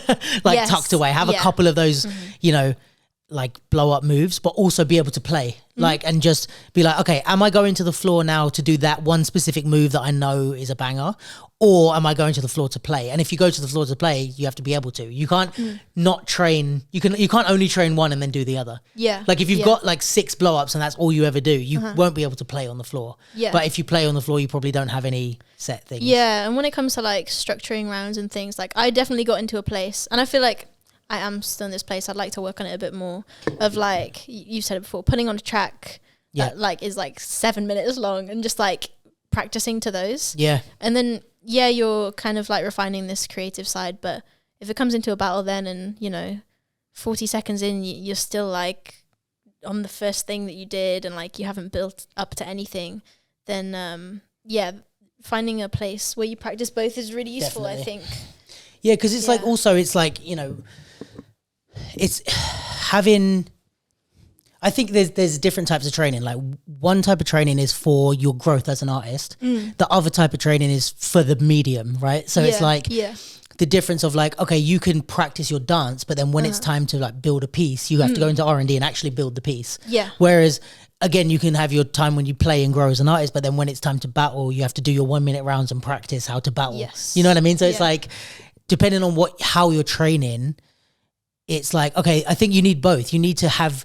like tucked away, have a couple of those, you know, like blow up moves, but also be able to play like, and just be like, okay, am I going to the floor now to do that one specific move that I know is a banger, or am I going to the floor to play? And if you go to the floor to play, you have to be able to. You can't not train. You can't only train one and then do the other. Yeah. Like if you've got like 6 blow ups and that's all you ever do, you won't be able to play on the floor. Yeah. But if you play on the floor, you probably don't have any set things. Yeah. And when it comes to like structuring rounds and things, like I definitely got into a place, and I feel like I am still in this place. I'd like to work on it a bit more of like, you said it before, putting on a track that like is like 7 minutes long and just like practicing to those. Yeah. And then, you're kind of like refining this creative side, but if it comes into a battle then and, you know, 40 seconds in, you're still like on the first thing that you did and like you haven't built up to anything, then finding a place where you practice both is really useful. Definitely. I think. Yeah, because it's like also it's like, you know, it's having, I think there's different types of training. Like one type of training is for your growth as an artist. The other type of training is for the medium, right? So it's like the difference of like, okay, you can practice your dance, but then when it's time to like build a piece, you have to go into R&D and actually build the piece. Yeah. Whereas again, you can have your time when you play and grow as an artist, but then when it's time to battle, you have to do your 1 minute rounds and practice how to battle. Yes. You know what I mean? So it's like, depending on how you're training, it's like, okay, I think you need both. You need to have,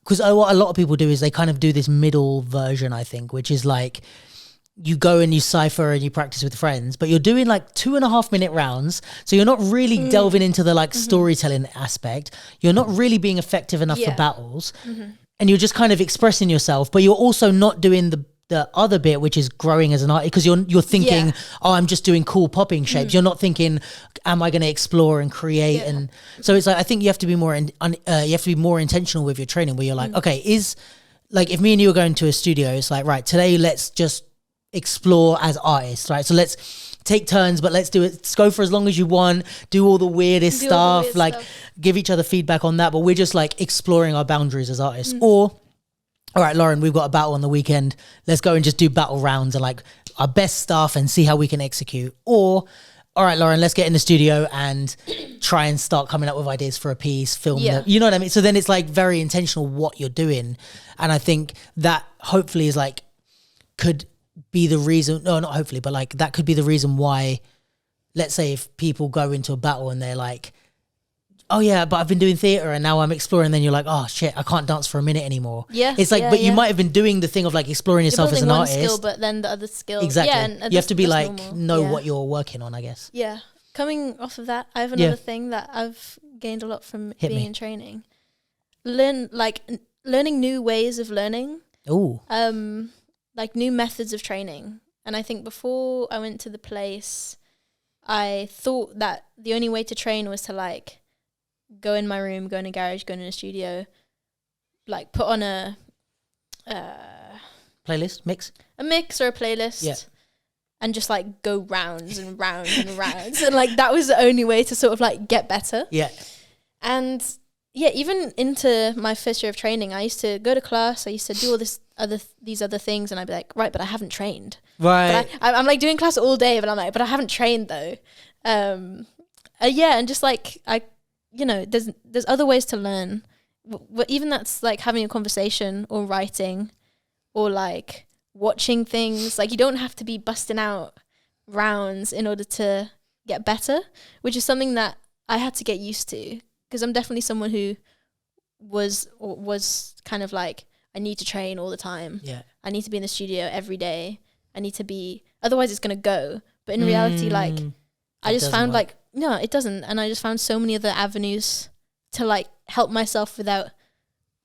because what a lot of people do is they kind of do this middle version, I think, which is like you go and you cypher and you practice with friends, but you're doing like 2.5 minute rounds. So you're not really delving into the like storytelling aspect. You're not really being effective enough for battles. And you're just kind of expressing yourself, but you're also not doing the other bit, which is growing as an artist, because you're thinking, oh, I'm just doing cool popping shapes. You're not thinking, am I going to explore and create? And so it's like, I think you have to be more intentional with your training, where you're like, okay, is like, if me and you are going to a studio, it's like, right, today let's just explore as artists, right? So let's take turns, but let's do it. Let's go for as long as you want, do all the weirdest stuff, give each other feedback on that, but we're just like exploring our boundaries as artists. Or, all right, Lauren, we've got a battle on the weekend. Let's go and just do battle rounds and like our best stuff and see how we can execute. Or, all right, Lauren, let's get in the studio and try and start coming up with ideas for a piece, film them. You know what I mean? So then it's like very intentional what you're doing. And I think that hopefully is like, could be the reason, no, not hopefully, but like that could be the reason why, let's say if people go into a battle and they're like, oh yeah, but I've been doing theatre and now I'm exploring. And then you're like, oh shit, I can't dance for a minute anymore. Yeah, it's like, but you might have been doing the thing of like exploring yourself as an artist. Skill, but then the other skill. Exactly. Yeah, and you have to be like, know what you're working on, I guess. Yeah. Coming off of that, I have another thing that I've gained a lot from being in training. Learning new ways of learning. Ooh. Like new methods of training. And I think before I went to the place, I thought that the only way to train was to like go in my room, go in a garage, go in a studio, like put on a playlist, mix or a playlist, and just like go rounds and rounds and rounds. And like that was the only way to sort of like get better. Yeah. And yeah, even into my first year of training, I used to go to class. I used to do all these other things, and I'd be like, right, but I haven't trained. Right. But I'm like doing class all day, but I'm like, but I haven't trained though. Yeah, and just like there's other ways to learn. Even that's like having a conversation or writing, or like watching things. Like you don't have to be busting out rounds in order to get better, which is something that I had to get used to. Because I'm definitely someone who was kind of like, I need to train all the time. Yeah. I need to be in the studio every day. I need to be, otherwise it's going to go. But in reality, like, I just found like, no, it doesn't. And I just found so many other avenues to like help myself without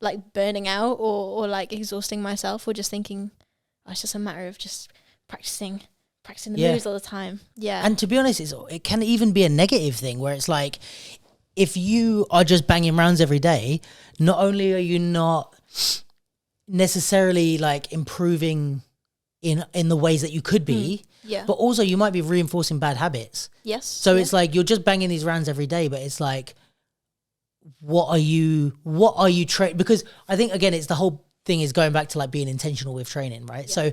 like burning out or like exhausting myself, or just thinking, oh, it's just a matter of just practicing the moves all the time. Yeah. And to be honest, it can even be a negative thing where it's like, if you are just banging rounds every day, not only are you not necessarily like improving in the ways that you could be, but also you might be reinforcing bad habits. Yes. So it's like you're just banging these rounds every day, but it's like, what are you because I think again, it's the whole thing is going back to like being intentional with training, right? Yeah. So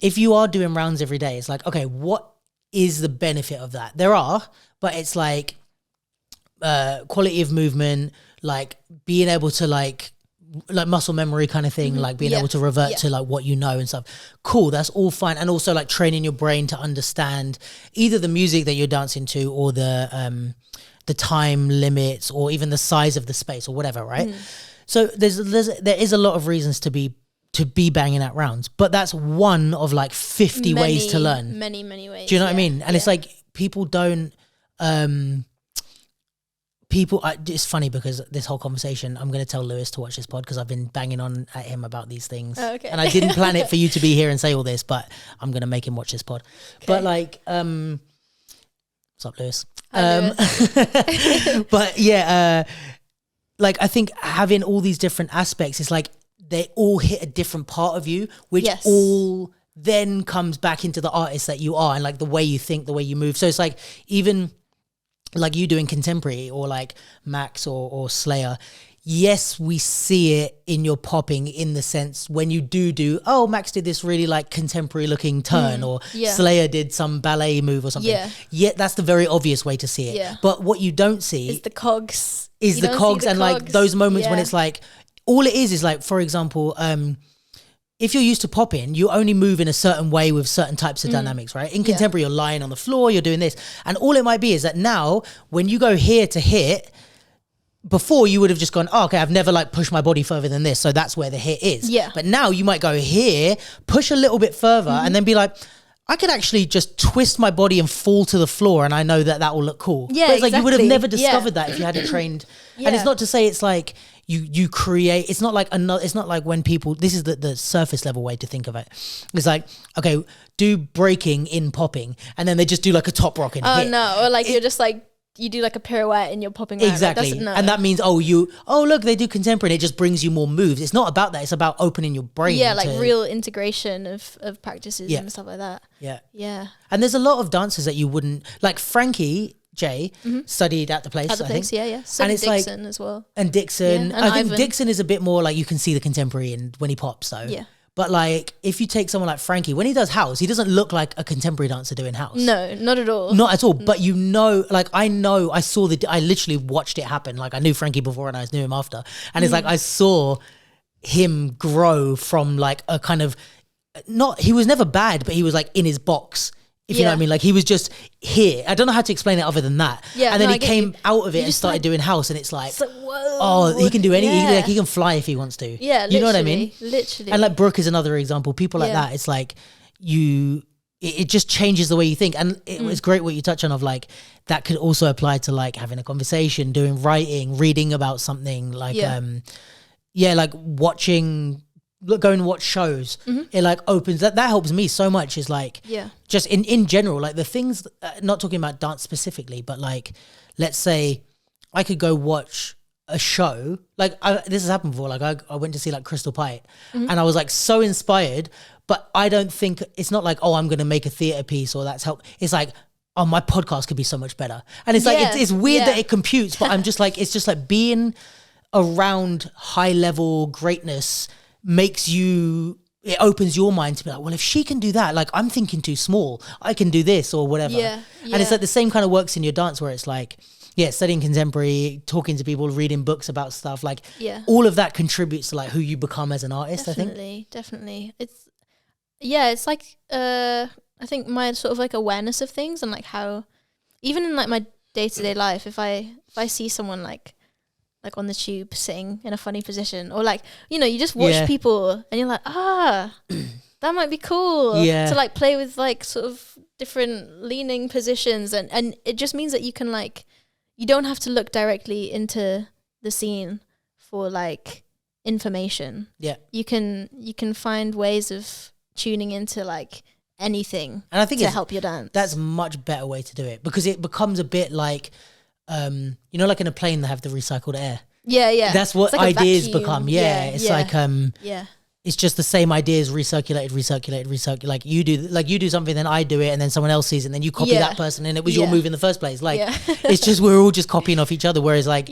if you are doing rounds every day, it's like, okay, what is the benefit of that? There are, but it's like, quality of movement, like being able to like muscle memory kind of thing, like being able to revert to like what you know and stuff. Cool, that's all fine. And also like training your brain to understand either the music that you're dancing to, or the time limits, or even the size of the space or whatever, right? So there is a lot of reasons to be banging out rounds, but that's one of like 50 ways to learn. Many ways. Do you know what I mean? And it's like people don't it's funny because this whole conversation, I'm going to tell Lewis to watch this pod because I've been banging on at him about these things. Oh, okay. And I didn't plan it for you to be here and say all this, but I'm going to make him watch this pod. Okay. But like, what's up, Lewis? Lewis. But yeah, like I think having all these different aspects is like, they all hit a different part of you, which all then comes back into the artist that you are, and like the way you think, the way you move. So it's like, even like you doing contemporary, or like Max or Slayer, yes, we see it in your popping, in the sense when you do oh, Max did this really like contemporary looking turn, or Slayer did some ballet move or something. Yeah, that's the very obvious way to see it. Yeah. But what you don't see is the cogs. And like those moments when it's like, all it is like, for example, if you're used to popping, you only move in a certain way with certain types of dynamics, right? In contemporary, you're lying on the floor, you're doing this. And all it might be is that now, when you go here to hit, before you would have just gone, oh, okay, I've never like pushed my body further than this, so that's where the hit is. Yeah. But now you might go here, push a little bit further, and then be like, I could actually just twist my body and fall to the floor, and I know that will look cool. Yeah, but it's like you would have never discovered that if you hadn't trained. And it's not to say it's like you create. It's not like it's not like when people. This is the surface level way to think of it. It's like, okay, do breaking in popping, and then they just do like a top rock and hit. Oh no, or like you're just like, you do like a pirouette and you're popping around. Exactly. Like, and that means, look, they do contemporary, and it just brings you more moves. It's not about that. It's about opening your brain. Yeah, like real integration of practices and stuff like that. Yeah. Yeah. And there's a lot of dancers that you wouldn't, like Frankie J studied at the place. At the place, yeah. So and it's Dixon like, as well. And Dixon. Yeah, and I think Ivan. Dixon is a bit more like, you can see the contemporary when he pops though. Yeah. But like, if you take someone like Frankie, when he does house, he doesn't look like a contemporary dancer doing house. No, not at all. Not at all. But I literally watched it happen. Like I knew Frankie before and I knew him after. And it's like, I saw him grow from like a kind of, he was never bad, but he was like in his box. If you know what I mean, like he was just here. I don't know how to explain it other than that. Yeah, and then he came out of it and started doing house, and it's like whoa. Oh, he can do anything. He can fly if he wants to. Yeah, you know what I mean. Literally. And like Brooke is another example. People like that. It's like it just changes the way you think, and it was great what you touch on of like that could also apply to like having a conversation, doing writing, reading about something like like watching. Go and watch shows. It like opens that helps me so much. Is like just in general, like the things, not talking about dance specifically, but like let's say I could go watch a show, like this has happened before, like I went to see like Crystal Pite and I was like so inspired, but I don't think it's not like, oh, I'm gonna make a theatre piece or that's help. It's like, oh, my podcast could be so much better. And it's like it's weird that it computes, but I'm just like, it's just like being around high level greatness makes you, it opens your mind to be like, well, if she can do that, like I'm thinking too small, I can do this or whatever. And it's like the same kind of works in your dance where it's like, studying contemporary, talking to people, reading books about stuff, like all of that contributes to like who you become as an artist. Definitely. It's like I think my sort of like awareness of things and like how even in like my day-to-day life, if I see someone like on the tube sitting in a funny position, or like, you know, you just watch people and you're like, that might be cool to like play with like sort of different leaning positions, and it just means that you can like, you don't have to look directly into the scene for like information. You can find ways of tuning into like anything, and I think to help your dance. That's a much better way to do it, because it becomes a bit like you know, like in a plane they have the recycled air. That's what like ideas become. It's like it's just the same ideas recirculated. Like you do something, then I do it, and then someone else sees it, and then you copy that person, and it was your move in the first place. Like it's just, we're all just copying off each other. Whereas like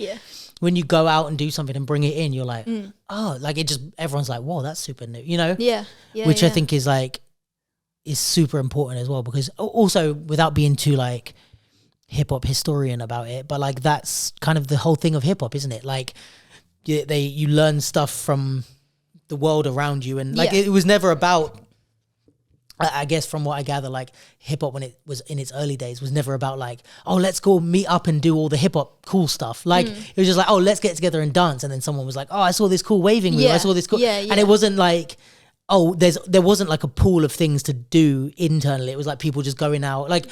when you go out and do something and bring it in, you're like, oh, like it just, everyone's like, whoa, that's super new, you know? Which I think is like, is super important as well, because also, without being too like hip hop historian about it, but like that's kind of the whole thing of hip hop, isn't it? Like you learn stuff from the world around you, and like it was never about, I guess from what I gather, like hip hop when it was in its early days was never about like, oh, let's go meet up and do all the hip hop cool stuff. Like it was just like, oh, let's get together and dance, and then someone was like, oh, I saw this cool waving move, I saw this cool, and it wasn't like, oh, there wasn't like a pool of things to do internally. It was like people just going out, like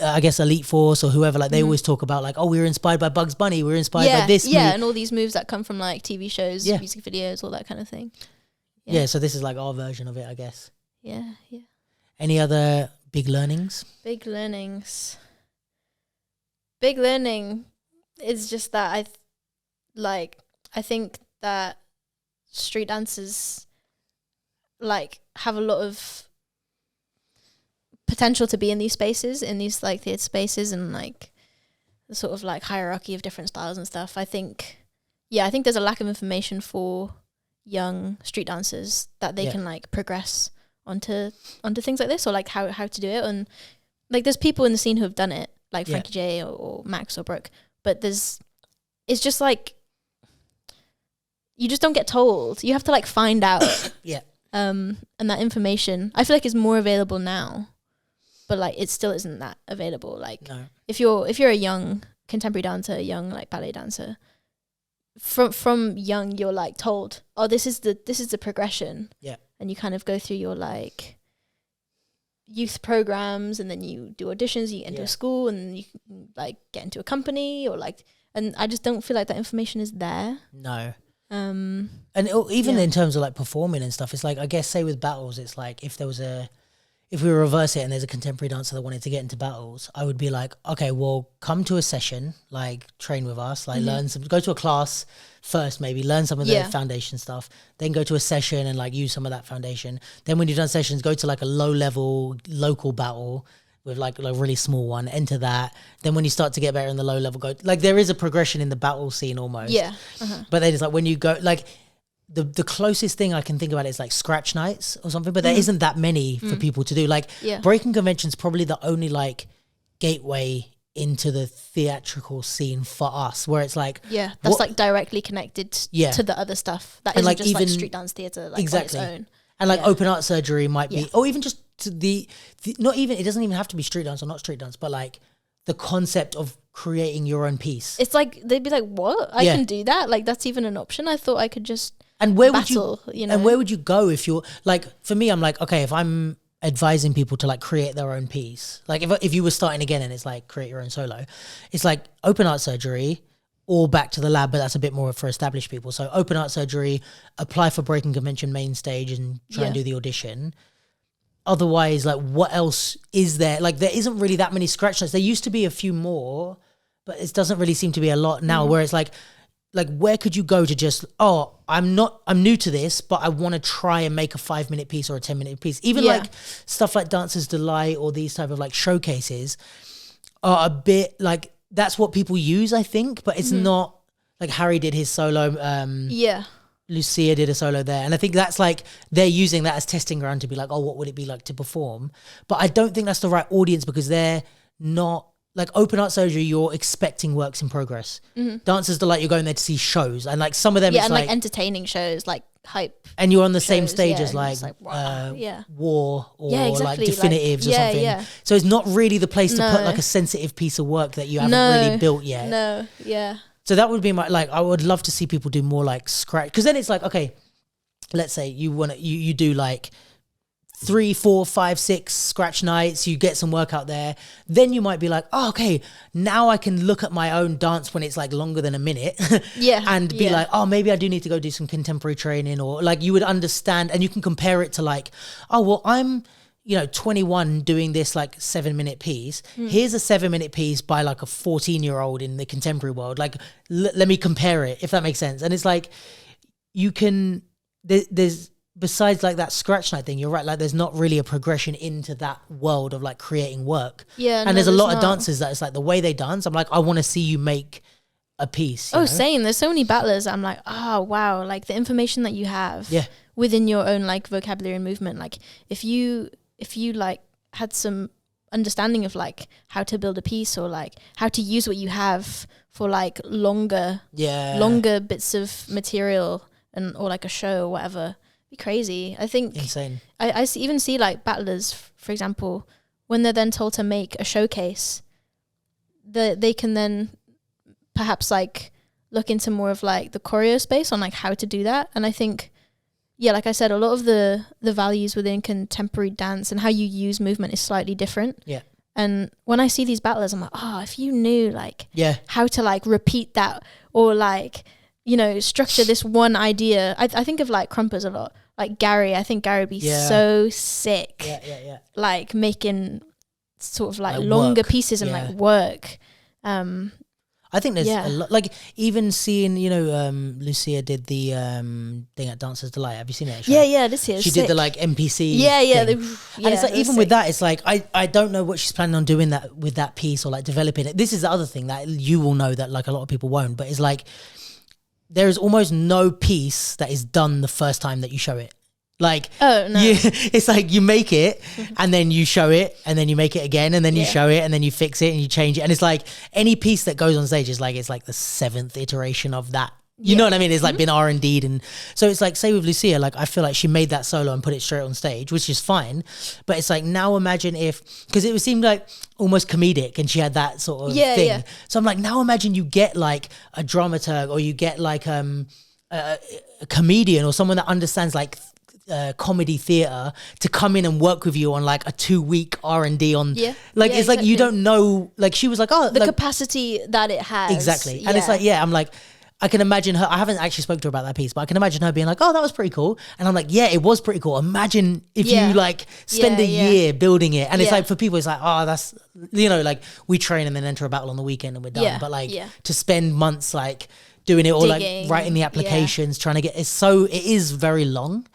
I guess Elite Force or whoever, like they always talk about like, oh, we were inspired by Bugs Bunny, we were inspired by this move. And all these moves that come from like TV shows, music videos, all that kind of thing. So this is like our version of it, I guess. Yeah. Any other big learnings? Big learning is just that I think that street dancers like have a lot of potential to be in these spaces, in these like theatre spaces, and like the sort of like hierarchy of different styles and stuff. I think there's a lack of information for young street dancers that they can like progress onto things like this, or like how to do it. And like there's people in the scene who have done it, like Frankie J or Max or Brooke, but it's just like you just don't get told. You have to like find out. And that information I feel like is more available now, but like it still isn't that available. Like if you're a young contemporary dancer, a young like ballet dancer, from young you're like told, oh, this is the progression, and you kind of go through your like youth programs, and then you do auditions, you get into a school, and you can like get into a company, or like, and I just don't feel like that information is there. And even in terms of like performing and stuff, it's like, I guess say with battles, it's like if we reverse it and there's a contemporary dancer that wanted to get into battles, I would be like, okay, well, come to a session, like train with us, like go to a class first, maybe learn some of the foundation stuff, then go to a session and like use some of that foundation. Then when you've done sessions, go to like a low level local battle with like a really small one, enter that. Then when you start to get better in the low level, go like, there is a progression in the battle scene almost. But then it's like when you go like, the closest thing I can think about is like scratch nights or something, but there isn't that many for people to do. Like breaking convention's probably the only like gateway into the theatrical scene for us, where it's like that's like directly connected to the other stuff that isn't like just even, like street dance theatre like on its own. And like open art surgery might be, or even just to the not even, it doesn't even have to be street dance or not street dance, but like the concept of creating your own piece. It's like they'd be like, what? I can do that? Like that's even an option? I thought I could just and where battle, would you know? And where would you go if you're like, for me, I'm like, okay, if I'm advising people to like create their own piece, like if you were starting again and it's like create your own solo, it's like open art surgery or back to the lab, but that's a bit more for established people. So open art surgery, apply for breaking convention main stage and try and do the audition. Otherwise, like what else is there? Like there isn't really that many scratch notes. There used to be a few more, but it doesn't really seem to be a lot now, where it's like like, where could you go to just, I'm new to this, but I want to try and make a 5-minute piece or a 10-minute piece. Even like stuff like Dancers Delight or these type of like showcases are a bit like, that's what people use, I think, but it's not like Harry did his solo. Lucia did a solo there. And I think that's like, they're using that as testing ground to be like, what would it be like to perform? But I don't think that's the right audience because they're not, like open art surgery, you're expecting works in progress. Dancers Delight, you're going there to see shows. And like some of them, it's and like entertaining shows, like hype. And you're on the same stage as like, wow. War or exactly. like Definitives or something. Yeah. So it's not really the place to put like a sensitive piece of work that you haven't really built yet. So that would be my, like, I would love to see people do more like scratch. Because then it's like, okay, let's say you do like 3, 4, 5, 6 scratch nights, you get some work out there. Then you might be like, okay, now I can look at my own dance when it's like longer than a minute. And be like, maybe I do need to go do some contemporary training, or like you would understand and you can compare it to like, I'm 21 doing this like 7-minute piece. Here's a 7-minute piece by like a 14-year-old in the contemporary world. Like, let me compare it, if that makes sense. And it's like, you can, there's, besides like that scratch night thing, you're right. Like, there's not really a progression into that world of like creating work. And there's a lot of dancers that it's like the way they dance. I'm like, I want to see you make a piece. You know? Same. There's so many battlers. I'm like, wow. Like the information that you have within your own like vocabulary and movement. Like if you like had some understanding of like how to build a piece or like how to use what you have for like longer bits of material or like a show or whatever, be crazy. I think insane. I even see like battlers, for example, when they're then told to make a showcase, they can then perhaps like look into more of like the choreo space on like how to do that. And I think, like I said, a lot of the values within contemporary dance and how you use movement is slightly different. And when I see these battlers, I'm like, if you knew like how to like repeat that or like, structure this one idea. I think of like crumpers a lot. Like Gary, I think Gary would be so sick. Like making sort of like longer pieces and like work. I think there's a lot, like even seeing, Lucia did the thing at Dancers Delight. Have you seen it? This year. She did the like NPC thing. And it's like, even with that, it's like, I don't know what she's planning on doing that with that piece or like developing it. This is the other thing that you will know that like a lot of people won't, but it's like, there is almost no piece that is done the first time that you show it. Like, it's like you make it and then you show it and then you make it again and then you show it and then you fix it and you change it. And it's like any piece that goes on stage is like, it's like the 7th iteration of that. You know what I mean? It's like been R&D'd. And so it's like, say with Lucia, like I feel like she made that solo and put it straight on stage, which is fine. But it's like, now imagine if, because it seemed like almost comedic and she had that sort of thing. So I'm like, now imagine you get like a dramaturg or you get like a comedian or someone that understands like comedy theater to come in and work with you on like a 2-week R&D on like it's like you don't know, like she was like, the like, capacity that it has. Exactly. And it's like, I'm like, I can imagine her, I haven't actually spoke to her about that piece, but I can imagine her being like, that was pretty cool. And I'm like, it was pretty cool. Imagine if you like spend a year building it. And it's like, for people, it's like, that's, like we train and then enter a battle on the weekend and we're done. But like to spend months like doing it or like writing the applications, trying to get, it is very long,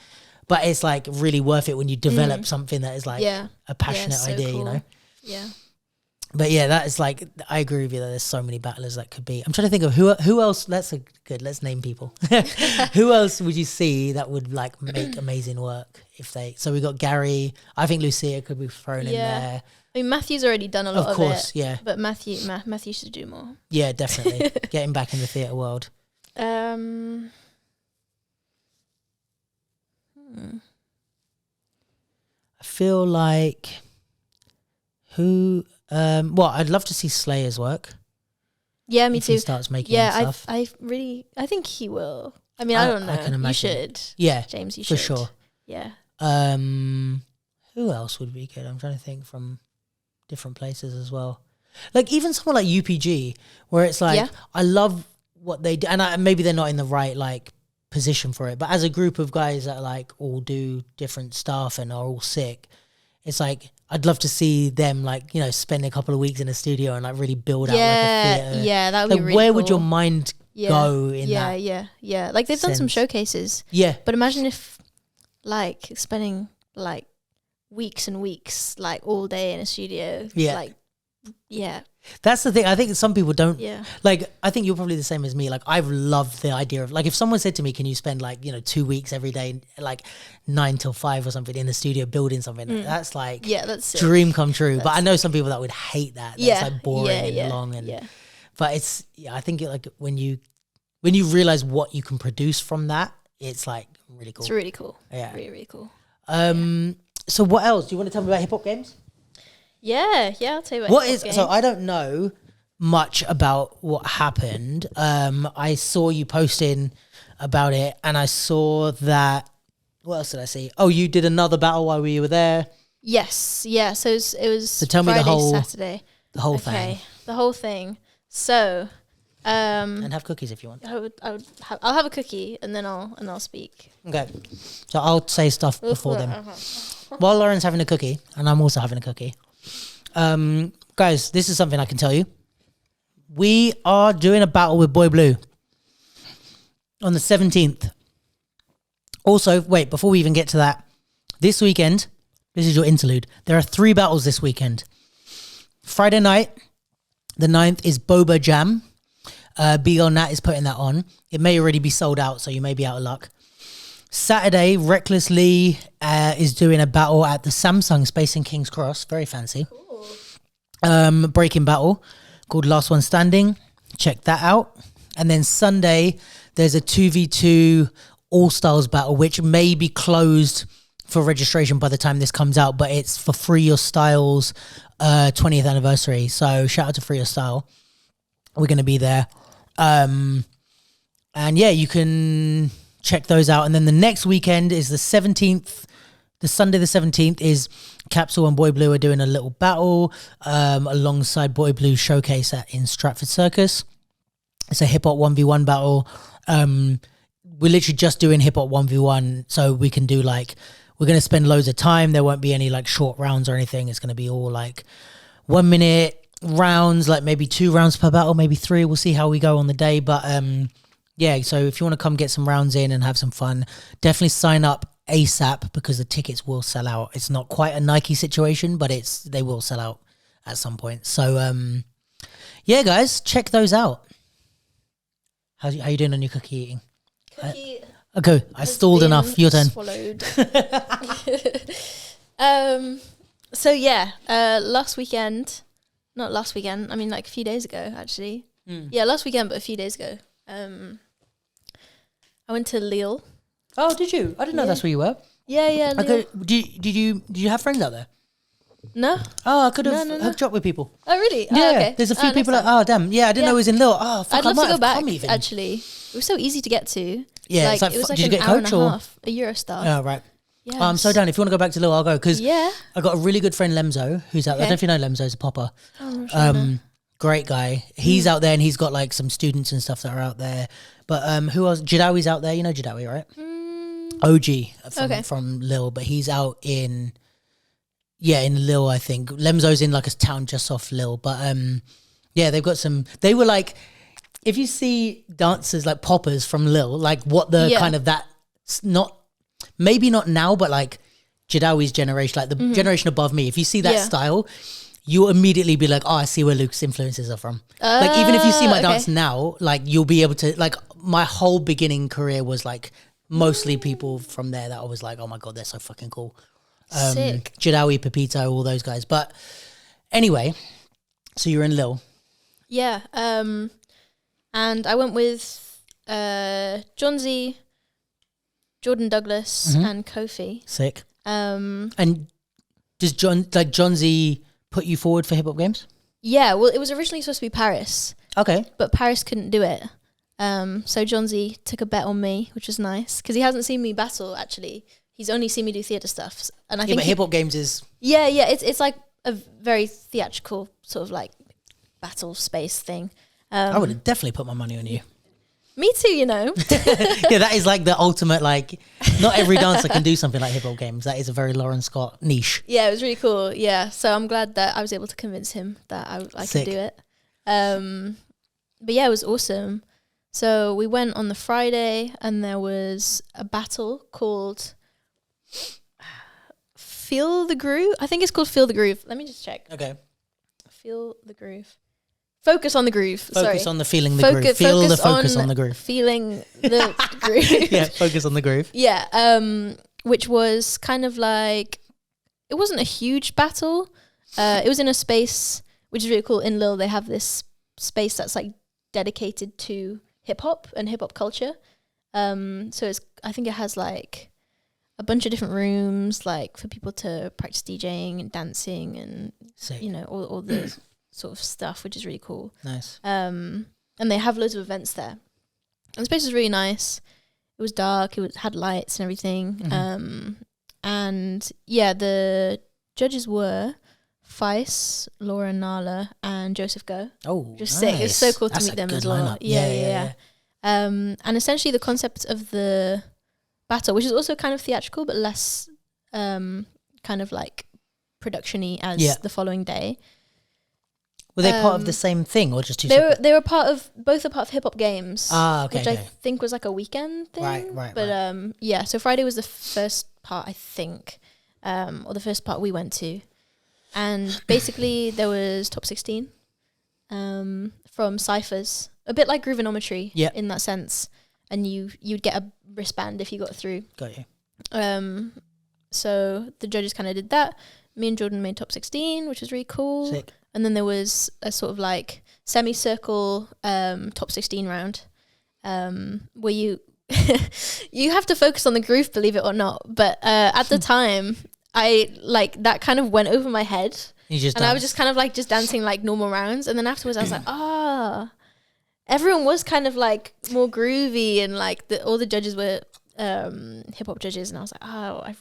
but it's like really worth it when you develop something that is like a passionate idea, cool. Yeah. But that is like, I agree with you that there's so many battlers that could be. I'm trying to think of who else. Let's name people. Who else would you see that would like make amazing work if they? So we got Gary. I think Lucia could be thrown in there. I mean, Matthew's already done a lot of it. Of course, yeah. But Matthew should do more. Yeah, definitely. Getting back in the theatre world. I feel like I'd love to see Slayer's work. Yeah, me too. He starts making stuff. I think he will. I mean, I don't know. I can imagine. You should. Yeah, James, you should. For sure. Yeah. Who else would be good? I'm trying to think from different places as well. Like even someone like UPG, where it's like, I love what they do. And maybe they're not in the right like position for it, but as a group of guys that like all do different stuff and are all sick, it's like, I'd love to see them like, spend a couple of weeks in a studio and like really build out like a theatre. Yeah, that would be really where cool. would your mind go in that. Yeah. Like they've done some showcases. Yeah. But imagine if like spending like weeks and weeks, like all day in a studio. Yeah. Like, yeah. That's the thing. I think some people don't. Yeah. Like, I think you're probably the same as me. Like, I've loved the idea of, like, if someone said to me, can you spend, like, 2 weeks every day, like 9 till 5 or something in the studio building something, that's like, that's sick. dream come true. But I know some people that would hate that. That's like boring and long. But it's, I think like when you realize what you can produce from that, it's like really cool. It's really cool. Yeah. Really, really cool. So what else? Do you want to tell me about hip hop games? Yeah, I'll tell you what is games. So I don't know much about what happened. I saw you posting about it, and I saw that. What else did I see? Oh, you did another battle while we were there. Yes, yeah. So it was. So tell Friday, me Saturday. The whole thing. The whole thing. So. And have cookies if you want. I'll have a cookie and then I'll speak. Okay. So I'll say stuff before them. While Lauren's having a cookie, and I'm also having a cookie. Guys, this is something I can tell you. We are doing a battle with Boy Blue on the 17th. Also, wait, before we even get to that, this weekend, this is your interlude. There are 3 battles this weekend. Friday night, the 9th, is Boba Jam. BL Nat is putting that on. It may already be sold out, so you may be out of luck. Saturday, Reckless Lee is doing a battle at the Samsung Space in King's Cross. Very fancy. Cool. Breaking battle called Last One Standing. Check that out. And then Sunday, there's a 2v2 All-Stars battle, which may be closed for registration by the time this comes out, but it's for Free Your Style's 20th anniversary. So shout out to Free Your Style. We're going to be there. And yeah, you can check those out. And then the next weekend is the 17th. The Sunday the 17th is Capsule and Boy Blue are doing a little battle alongside Boy Blue Showcase in Stratford Circus. It's a hip-hop 1v1 battle. We're literally just doing hip-hop 1v1, so we can do like, we're going to spend loads of time. There won't be any like short rounds or anything. It's going to be all like 1 minute rounds, like maybe 2 rounds per battle, maybe 3. We'll see how we go on the day. But yeah, so if you want to come get some rounds in and have some fun, definitely sign up ASAP because the tickets will sell out. It's not quite a Nike situation, but they will sell out at some point. So yeah, guys, check those out. How you doing on your cookie eating? Okay, I stalled enough. Your turn. Swallowed. So yeah, not last weekend. I mean, like a few days ago, actually. Yeah, last weekend, but a few days ago. I went to Lille. Oh, did you? I didn't know that's where you were. Yeah. Okay. Did you have friends out there? No. Oh, I could have hooked you up with people. Oh, really? Yeah. Oh, okay. There's a few people. Damn. Yeah, I didn't know it was in Lille. Oh, fuck. I'd love to go back. Even. Actually, it was so easy to get to. Yeah, like, it was like did you an get hour coach and a or half, a Eurostar. Oh, right. Yeah. I'm so down. If you want to go back to Lille, I'll go because I got a really good friend Lemzo who's out there. I don't know if you know Lemzo's a popper. Oh, sure Great guy. He's out there and he's got like some students and stuff that are out there. But who else? Jadawi's out there. You know Jadawi, right? OG from Lille, but he's out in Lille, I think. Lemzo's in like a town just off Lille. But yeah, they've got some. They were like, if you see dancers like poppers from Lille, like what the kind of that, not maybe not now, but like Jadawi's generation, like the generation above me. If you see that style, you'll immediately be like, oh, I see where Luke's influences are from. Like even if you see my dance now, like you'll be able to, like my whole beginning career was like mostly people from there that I was like, oh my God, they're so fucking cool. Sick. Jadawi, Pepito, all those guys. But anyway, so you're in Lille. Yeah. And I went with John Z, Jordan Douglas, and Kofi. Sick. And does John Z put you forward for hip hop games? Yeah, well, it was originally supposed to be Paris. Okay. But Paris couldn't do it. So John Z took a bet on me, which was nice because he hasn't seen me battle. Actually, he's only seen me do theatre stuff, and I think but hip hop games is it's like a very theatrical sort of like battle space thing. I would have definitely put my money on you. Me too, you know. Yeah, that is like the ultimate, like, not every dancer can do something like hip hop games. That is a very Lauren Scott niche. Yeah, it was really cool. Yeah, so I'm glad that I was able to convince him that I could do it. But yeah, it was awesome. So we went on the Friday, and there was a battle called Feel the Groove. I think it's called Feel the Groove. Let me just check. Okay. Feel the Groove. Focus on the groove. Focus on the feeling the groove. Feel the focus on the groove. Feeling the groove. Yeah, focus on the groove. Yeah. Which was kind of like, it wasn't a huge battle. It was in a space which is really cool. In Lille, they have this space that's like dedicated to hip hop and hip hop culture. So I think it has like a bunch of different rooms, like for people to practice DJing and dancing and Sick. all the sort of stuff, which is really cool. Nice. And they have loads of events there. And the space was really nice. It was dark. It had lights and everything. Mm-hmm. And yeah, the judges were Feis, Laura Nala, and Joseph Go. Oh, just sick. It's so cool to meet them as well. Lineup. Yeah. And essentially the concept of the battle, which is also kind of theatrical, but less kind of like production-y as the following day. Were they part of the same thing or just two They separate? were both are part of Hip Hop Games. Okay. Which I think was like a weekend thing. Right. But yeah, so Friday was the first part, I think, or the first part we went to. And basically there was top 16 from ciphers, a bit like Groovenometry in that sense. And you'd get a wristband if you got through. Got you. So the judges kind of did that. Me and Jordan made top 16, which was really cool. Sick. And then there was a sort of like semicircle top 16 round where you you have to focus on the groove, believe it or not. But at the time, I like that kind of went over my head. I was just kind of like just dancing like normal rounds. And then afterwards I was like, everyone was kind of like more groovy and like all the judges were hip hop judges. And I was like, I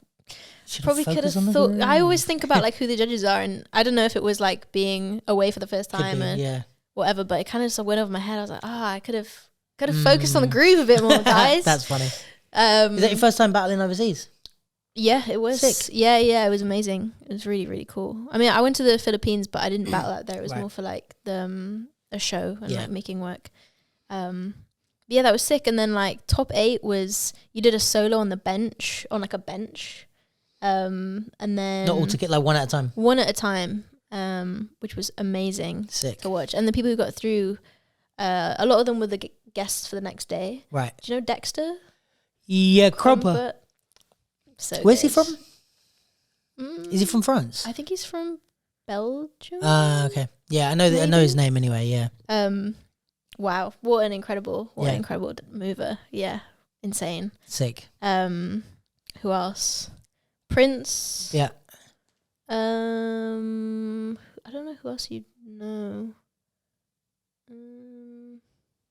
probably could have thought. I always think about like who the judges are, and I don't know if it was like being away for the first time and whatever, but it kind of just went over my head. I was like, I could have focused on the groove a bit more, guys. That's funny. Is that your first time battling overseas? Yeah, it was. Sick. Yeah, it was amazing. It was really, really cool. I mean, I went to the Philippines, but I didn't battle out there. It was more for like the a show and like making work. Yeah, that was sick. And then like top 8 was you did a solo on a bench. And then not all together, like one at a time, which was amazing. Sick. To watch. And the people who got through, a lot of them were the guests for the next day. Right. Do you know Dexter? Yeah, Cropper. So where's he from? Is he from France? I think he's from Belgium. Okay. Yeah, I know I know his name anyway. Yeah. Wow, what an incredible mover. Yeah, insane. Sick. Who else? Prince. Yeah. I don't know who else you know.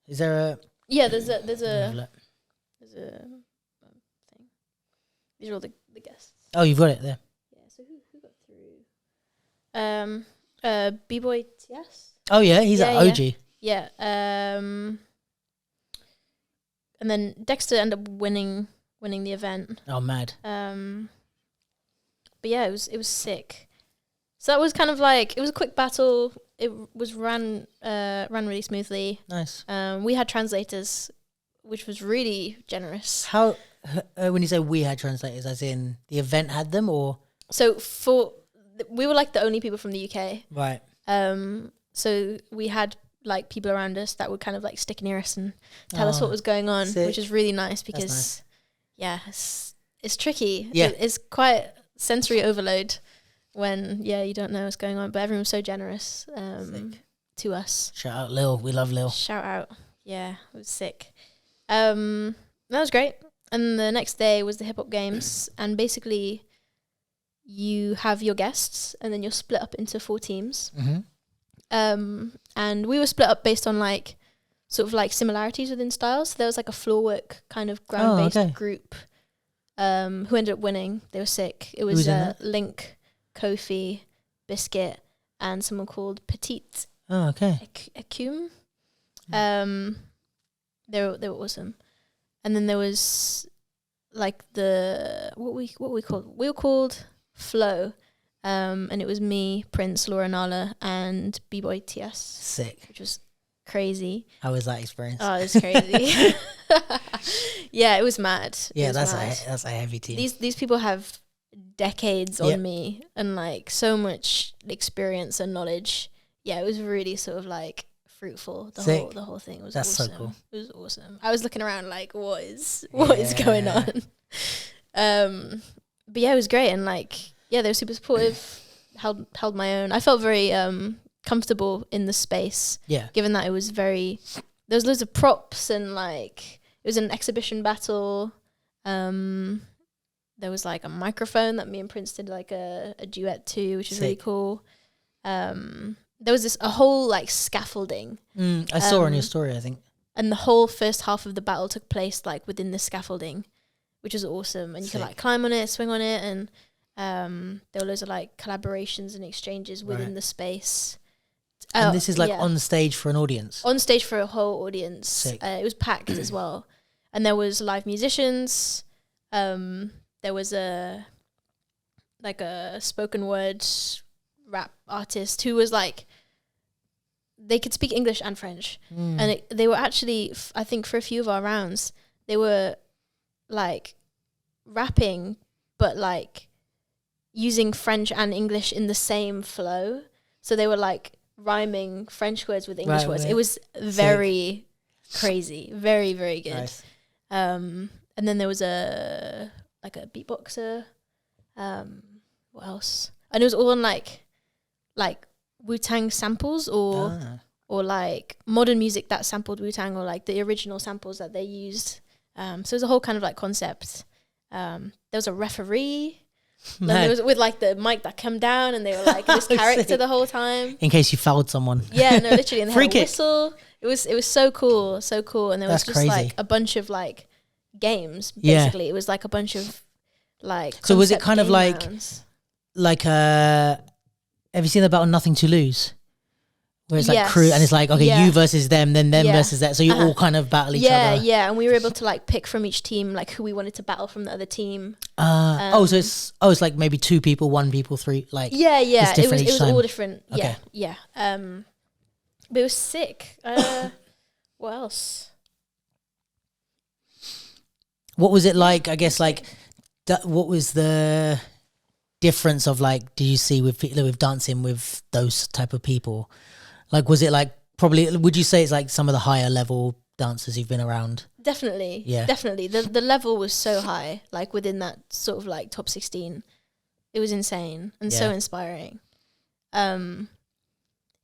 Is there a? Yeah, there's a thing. These are all the guests. Oh, you've got it there. Yeah. So who got through? B-Boy TS. Oh yeah, he's an OG. Yeah. And then Dexter ended up winning the event. Oh, mad. But yeah, it was sick. So that was kind of like, it was a quick battle. It was ran really smoothly. Nice. We had translators, which was really generous. How when you say we had translators, as in the event had them, or? So we were like the only people from the UK. Right. So we had like people around us that would kind of like stick near us and tell us what was going on, sick. Which is really nice because it's tricky. Yeah. It's quite sensory overload when you don't know what's going on, but everyone was so generous to us. Shout out Lille. We love Lille. Shout out. Yeah, it was sick. That was great. And the next day was the hip hop games, and basically you have your guests and then you're split up into 4 teams. Mm-hmm. And we were split up based on like sort of like similarities within styles. So there was like a floor work kind of ground-based group who ended up winning. They were sick. It was Link, Kofi, Biscuit, and someone called Petite. Oh, okay. Akum. They were awesome. And then there was like what we called? We were called Flow. And it was me, Prince, Laura Nala, and B-Boy TS. Sick. Which was crazy. How was that experience? Oh, it was crazy. Yeah, it was mad. Yeah, that's a heavy team. These people have decades on me and like so much experience and knowledge. Yeah, it was really sort of like fruitful. The whole thing was awesome. So cool. It was awesome. I was looking around like, what is going on? But yeah, it was great, and like, yeah, they were super supportive. held my own. I felt very comfortable in the space. Yeah. Given that it was there was loads of props, and like it was an exhibition battle. There was like a microphone that me and Prince did like a duet to, which is really cool. There was a whole like scaffolding. I saw on your story, I think. And the whole first half of the battle took place like within the scaffolding, which was awesome. And you could like climb on it, swing on it, and there were loads of like collaborations and exchanges within the space. And this is like on stage for an audience? On stage for a whole audience. It was packed as well. And there was live musicians. There was a spoken word rap artist who was like, they could speak English and French. And they were actually, I think for a few of our rounds, they were like rapping, but like using French and English in the same flow. So they were like rhyming French words with English words. It was very crazy. Very, very good. Nice. And then there was a beatboxer. What else? And it was all on like Wu-Tang samples or like modern music that sampled Wu-Tang, or like the original samples that they used. So it was a whole kind of like concept. There was a referee. And there was with like the mic that came down, and they were like this character the whole time. In case you fouled someone. Yeah, no, literally. And they had a whistle. It was so cool. And there was just like a bunch of like games, basically. It was like a bunch of like. So was it kind of like rounds. Have you seen the battle Nothing to Lose? Where it's like crew, and it's like, okay, you versus them, then them versus that. So you all kind of battle each other. Yeah, and we were able to like pick from each team like who we wanted to battle from the other team. So it's like maybe 2 people, 1 people, 3, like it was all different. Okay. Yeah. But it was sick. What else? What was it like? I guess like what was the difference of like, did you see with dancing with those type of people? Like, was it like, probably, would you say it's like some of the higher level dancers you've been around? Definitely. Yeah. Definitely. The level was so high, like within that sort of like top 16. It was insane and so inspiring.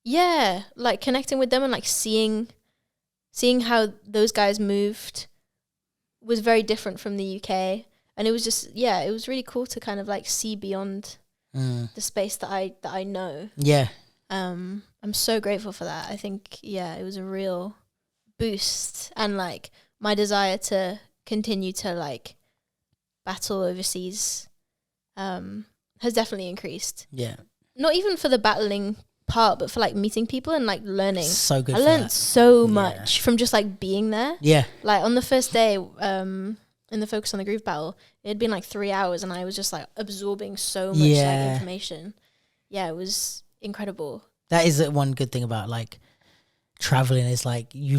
Yeah, like connecting with them and like seeing how those guys moved was very different from the UK. And it was just, it was really cool to kind of like see beyond the space that I know. Yeah. I'm so grateful for that. I think, it was a real boost, and like my desire to continue to like battle overseas has definitely increased. Yeah. Not even for the battling part, but for like meeting people and like learning. So good. I learned so much from just like being there. Yeah. Like on the first day, in the Focus on the Groove battle, it had been like 3 hours, and I was just like absorbing so much like information. Yeah, it was incredible. That is one good thing about like traveling, is like you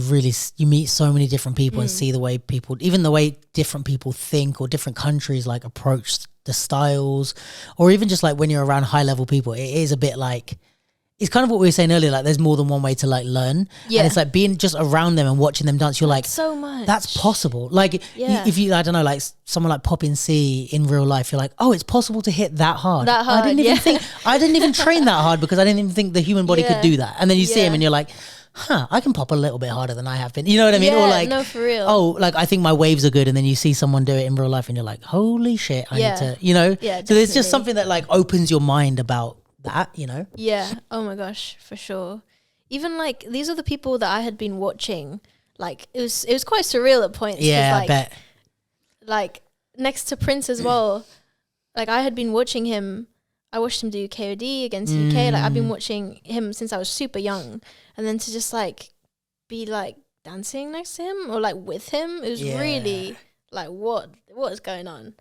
meet so many different people and see the way people, even the way different people think, or different countries like approach the styles, or even just like when you're around high level people, it is a bit like, it's kind of what we were saying earlier, like there's more than one way to like learn. Yeah. And it's like being just around them and watching them dance, you're like, so much. That's possible. Like if you, I don't know, like someone like Poppin' C in real life, you're like, oh, it's possible to hit that hard. I didn't even train that hard, because I didn't even think the human body could do that. And then you see him and you're like, I can pop a little bit harder than I have been. You know what I mean? Yeah, or like, no, for real. Oh, like I think my waves are good, and then you see someone do it in real life and you're like, holy shit, I need to, you know? Yeah, so there's just something that like opens your mind about that, you know? Yeah. Oh my gosh, for sure. Even like these are the people that I had been watching. Like it was quite surreal at points. Yeah, like, I bet. Like next to Prince as well. Like I had been watching him. I watched him do KOD against UK. Like I've been watching him since I was super young, and then to just like be like dancing next to him or like with him, it was really like what is going on.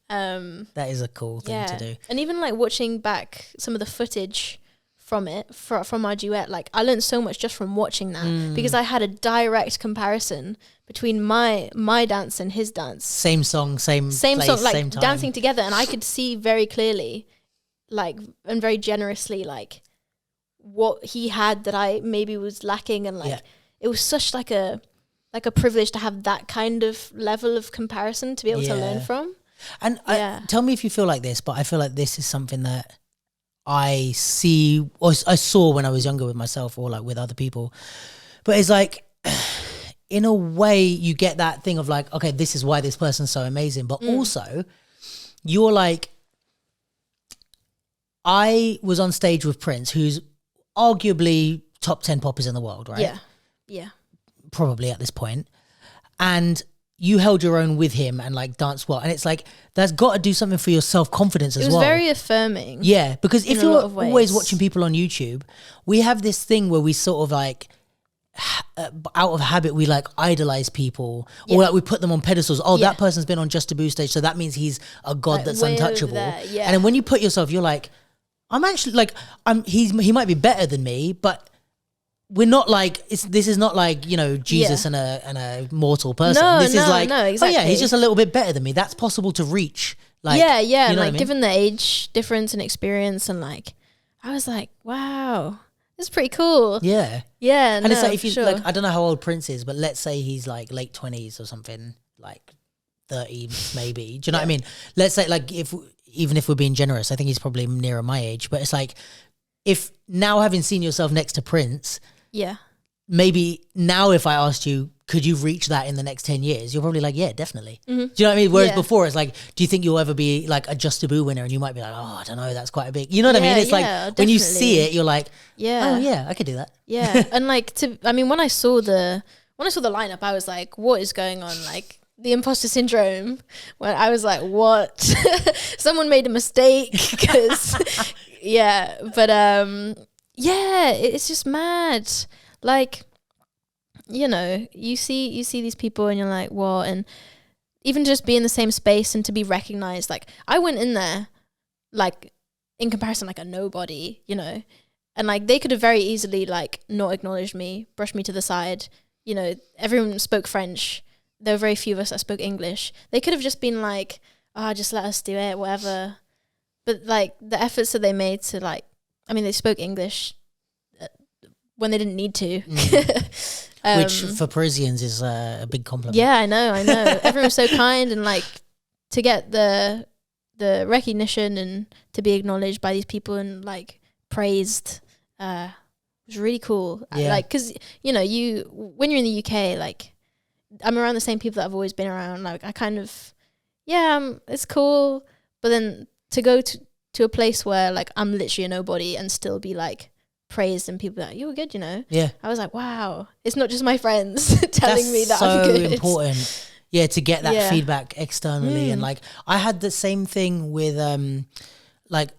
That is a cool thing to do. And even like watching back some of the footage from it, from our duet. Like I learned so much just from watching that, because I had a direct comparison between my dance and his dance. Same song, same place, song, like same time. dancing together, and I could see very clearly, like, and very generously, like what he had that I maybe was lacking, and like it was such like a privilege to have that kind of level of comparison to be able to learn from. And tell me if you feel like this, but I feel like this is something that I see, or I saw when I was younger with myself or like with other people. But it's like, in a way, you get that thing of like, okay, this is why this person's so amazing. But also, you're like, I was on stage with Prince, who's arguably top 10 poppers in the world, right? Yeah. Probably at this point. And you held your own with him and like danced well. And it's like, that's got to do something for your self-confidence as well. It was very affirming. Yeah, because if you're always watching people on YouTube, we have this thing where we sort of like, out of habit, we like idolize people, or like we put them on pedestals. Oh, that person's been on Just Taboo stage, so that means he's a god like that's untouchable. And then when you put yourself, you're like, I'm actually like, he might be better than me, but we're not like, this is not like, you know, Jesus and a mortal person. This is like, exactly. Oh yeah, he's just a little bit better than me. That's possible to reach. Like, you know like I mean? Given the age difference and experience, and like, I was like, wow, this is pretty cool. Yeah. And it's like, if you like, I don't know how old Prince is, but let's say he's like late 20s or something, like 30 maybe. Do you know what I mean? Let's say like, even if we're being generous, I think he's probably nearer my age, but it's like, if now having seen yourself next to Prince, maybe now if I asked you, could you reach that in the next 10 years? You're probably like, yeah, definitely. Do you know what I mean? Whereas before it's like, do you think you'll ever be like a Just Taboo winner? And you might be like, oh, I don't know, that's quite a big, you know what I mean? It's like, definitely. When you see it, you're like, oh yeah, I could do that. Yeah. And like, when I saw the lineup, I was like, what is going on? Like the imposter syndrome, when I was like, what? Someone made a mistake, because it's just mad. Like, you know, you see these people and you're like, what? And even just be in the same space and to be recognized. Like, I went in there, like, in comparison, like a nobody, you know, and like they could have very easily like not acknowledged me, brushed me to the side. You know, everyone spoke French. There were very few of us that spoke English. They could have just been like, just let us do it, whatever. But like the efforts that they made to like, they spoke English when they didn't need to. Which for Parisians is a big compliment. Yeah, I know. Everyone was so kind, and like to get the recognition and to be acknowledged by these people and like praised was really cool. Like, because you know, when you're in the UK, like I'm around the same people that I've always been around. Like I kind of, it's cool. But then to go to a place where like I'm literally a nobody and still be like praised and people are like, you were good, you know? Yeah. I was like, wow, it's not just my friends telling me that I'm good. That's so important. Yeah, to get that feedback externally. And like, I had the same thing with, like,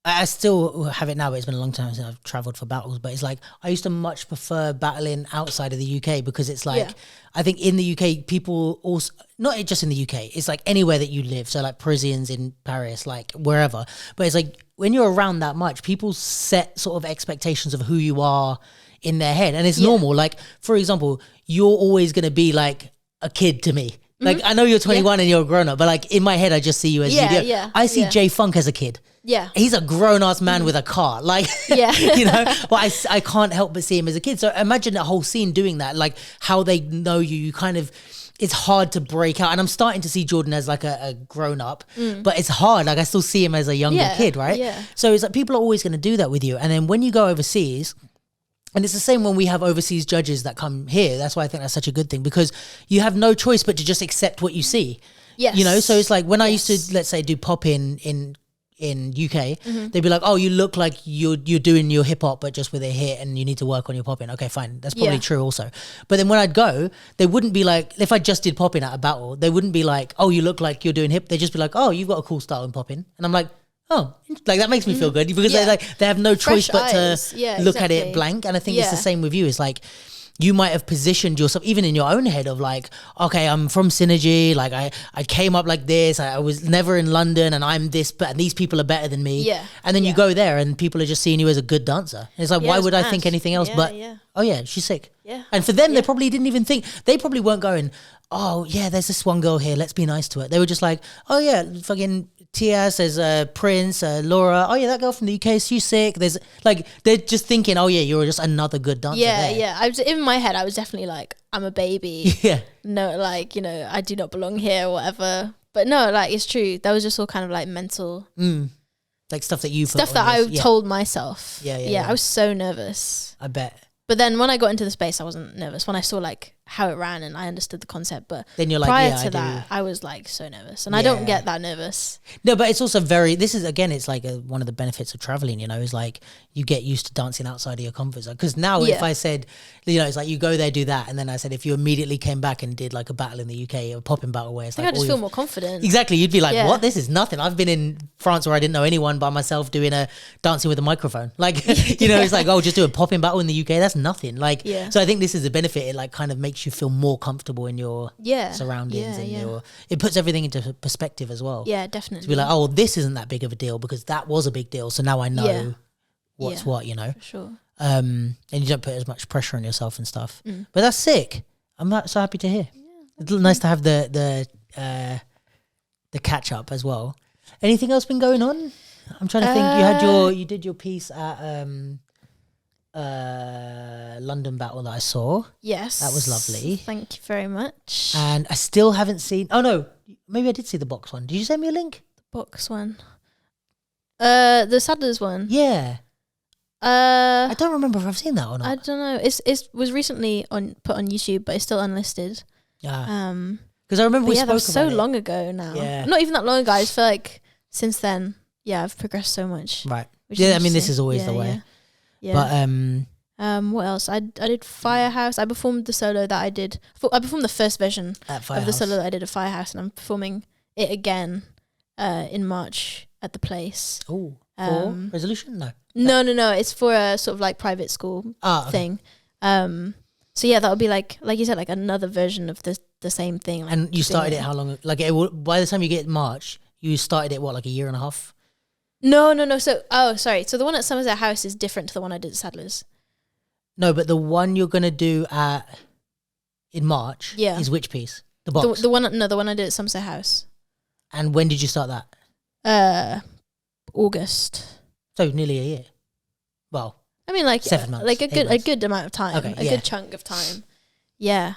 I still have it now, but it's been a long time since I've traveled for battles. But it's like, I used to much prefer battling outside of the UK, because it's like, I think in the UK, people also, not just in the UK, it's like anywhere that you live. So like Parisians in Paris, like wherever. But it's like, when you're around that much, people set sort of expectations of who you are in their head. And it's normal. Like, for example, you're always going to be like a kid to me. Like, I know you're 21 and you're a grown up, but like in my head, I just see you as I see Jay Funk as a kid. Yeah. He's a grown ass man with a car. Like, you know, but I can't help but see him as a kid. So imagine that whole scene doing that, like how they know you kind of, it's hard to break out. And I'm starting to see Jordan as like a grown up, but it's hard. Like I still see him as a younger kid, right? Yeah. So it's like people are always going to do that with you. And then when you go overseas, and it's the same when we have overseas judges that come here. That's why I think that's such a good thing, because you have no choice but to just accept what you see. Yes. You know, so it's like when I used to, let's say, do pop in UK, they'd be like, oh, you look like you're doing your hip hop, but just with a hit, and you need to work on your popping. Okay, fine. That's probably true also. But then when I'd go, they wouldn't be like, if I just did popping at a battle, they wouldn't be like, oh, you look like you're doing hip. They'd just be like, oh, you've got a cool style in popping. And I'm like, oh, like that makes me feel good, because they have no choice but to look at it blank. And I think it's the same with you. It's like, you might have positioned yourself even in your own head of like, okay, I'm from Synergy, like I came up like this, I was never in London, and I'm this, but and these people are better than me. Yeah. And then you go there and people are just seeing you as a good dancer. And it's like, why would I think anything else but, oh yeah, she's sick. Yeah. And for them, they probably didn't even think, they probably weren't going, oh yeah, there's this one girl here, let's be nice to her. They were just like, oh yeah, fucking Tias, there's Prince, Laura. Oh yeah, that girl from the UK, she's sick. There's like, they're just thinking, oh yeah, you're just another good dancer. Yeah, there. yeah. I was in my head. I was definitely like, I'm a baby. Yeah. No, like, you know, I do not belong here or whatever. But no, like, it's true. That was just all kind of like mental like stuff that you stuff that I told myself. Yeah. I was so nervous. I bet. But then when I got into the space, I wasn't nervous. When I saw like how it ran and I understood the concept, but then you're like, prior yeah, to that, I was like so nervous, and I don't get that nervous. No, but it's also this is again, it's like one of the benefits of traveling, you know, is like you get used to dancing outside of your comfort zone. Because now if I said, you know, it's like you go there, do that, and then I said if you immediately came back and did like a battle in the UK, a popping battle where it's I like, think I just feel more confident. Exactly, you'd be like, what? This is nothing. I've been in France where I didn't know anyone by myself doing a dancing with a microphone. Like, you know, it's like, oh, just do a popping battle in the UK. That's nothing. Like, so I think this is a benefit. It like kind of makes you feel more comfortable in your surroundings and your. It puts everything into perspective as well. Yeah, definitely. To be like, oh, well, this isn't that big of a deal because that was a big deal. So now I know what's what, you know. For sure. And you don't put as much pressure on yourself and stuff. But that's sick. I'm so happy to hear. It's nice to have the catch up as well. Anything else been going on? I'm trying to think. You did your piece at London Battle that I saw. Yes, that was lovely. Thank you very much. And I still haven't seen. Oh no, maybe I did see the box one. Did you send me a link? The box one. The Sadler's one. Yeah. I don't remember if I've seen that or not. I don't know. It was recently put on YouTube, but it's still unlisted. Yeah. Because I remember we spoke about it. So long ago now. Yeah. Not even that long ago. I just feel like since then, I've progressed so much. Right. Yeah, I mean, this is always the way. Yeah. But what else? I did Firehouse. I performed the solo that I did. I performed the first version of the solo that I did at Firehouse, and I'm performing it again in March at the place. Oh, for Resolution? No. It's for a sort of like private school thing. So yeah, that would be like you said, like another version of the same thing. Like, and you started it how long? Like by the time you get March, you started it like a year and a half? No. So sorry. So the one at Somerset House is different to the one I did at Sadler's. No, but the one you're gonna do in March is which piece? The box. The one I did at Somerset House. And when did you start that? August. So nearly a year. Well, I mean, like 7 months, like a good amount of time, okay, good chunk of time. Yeah.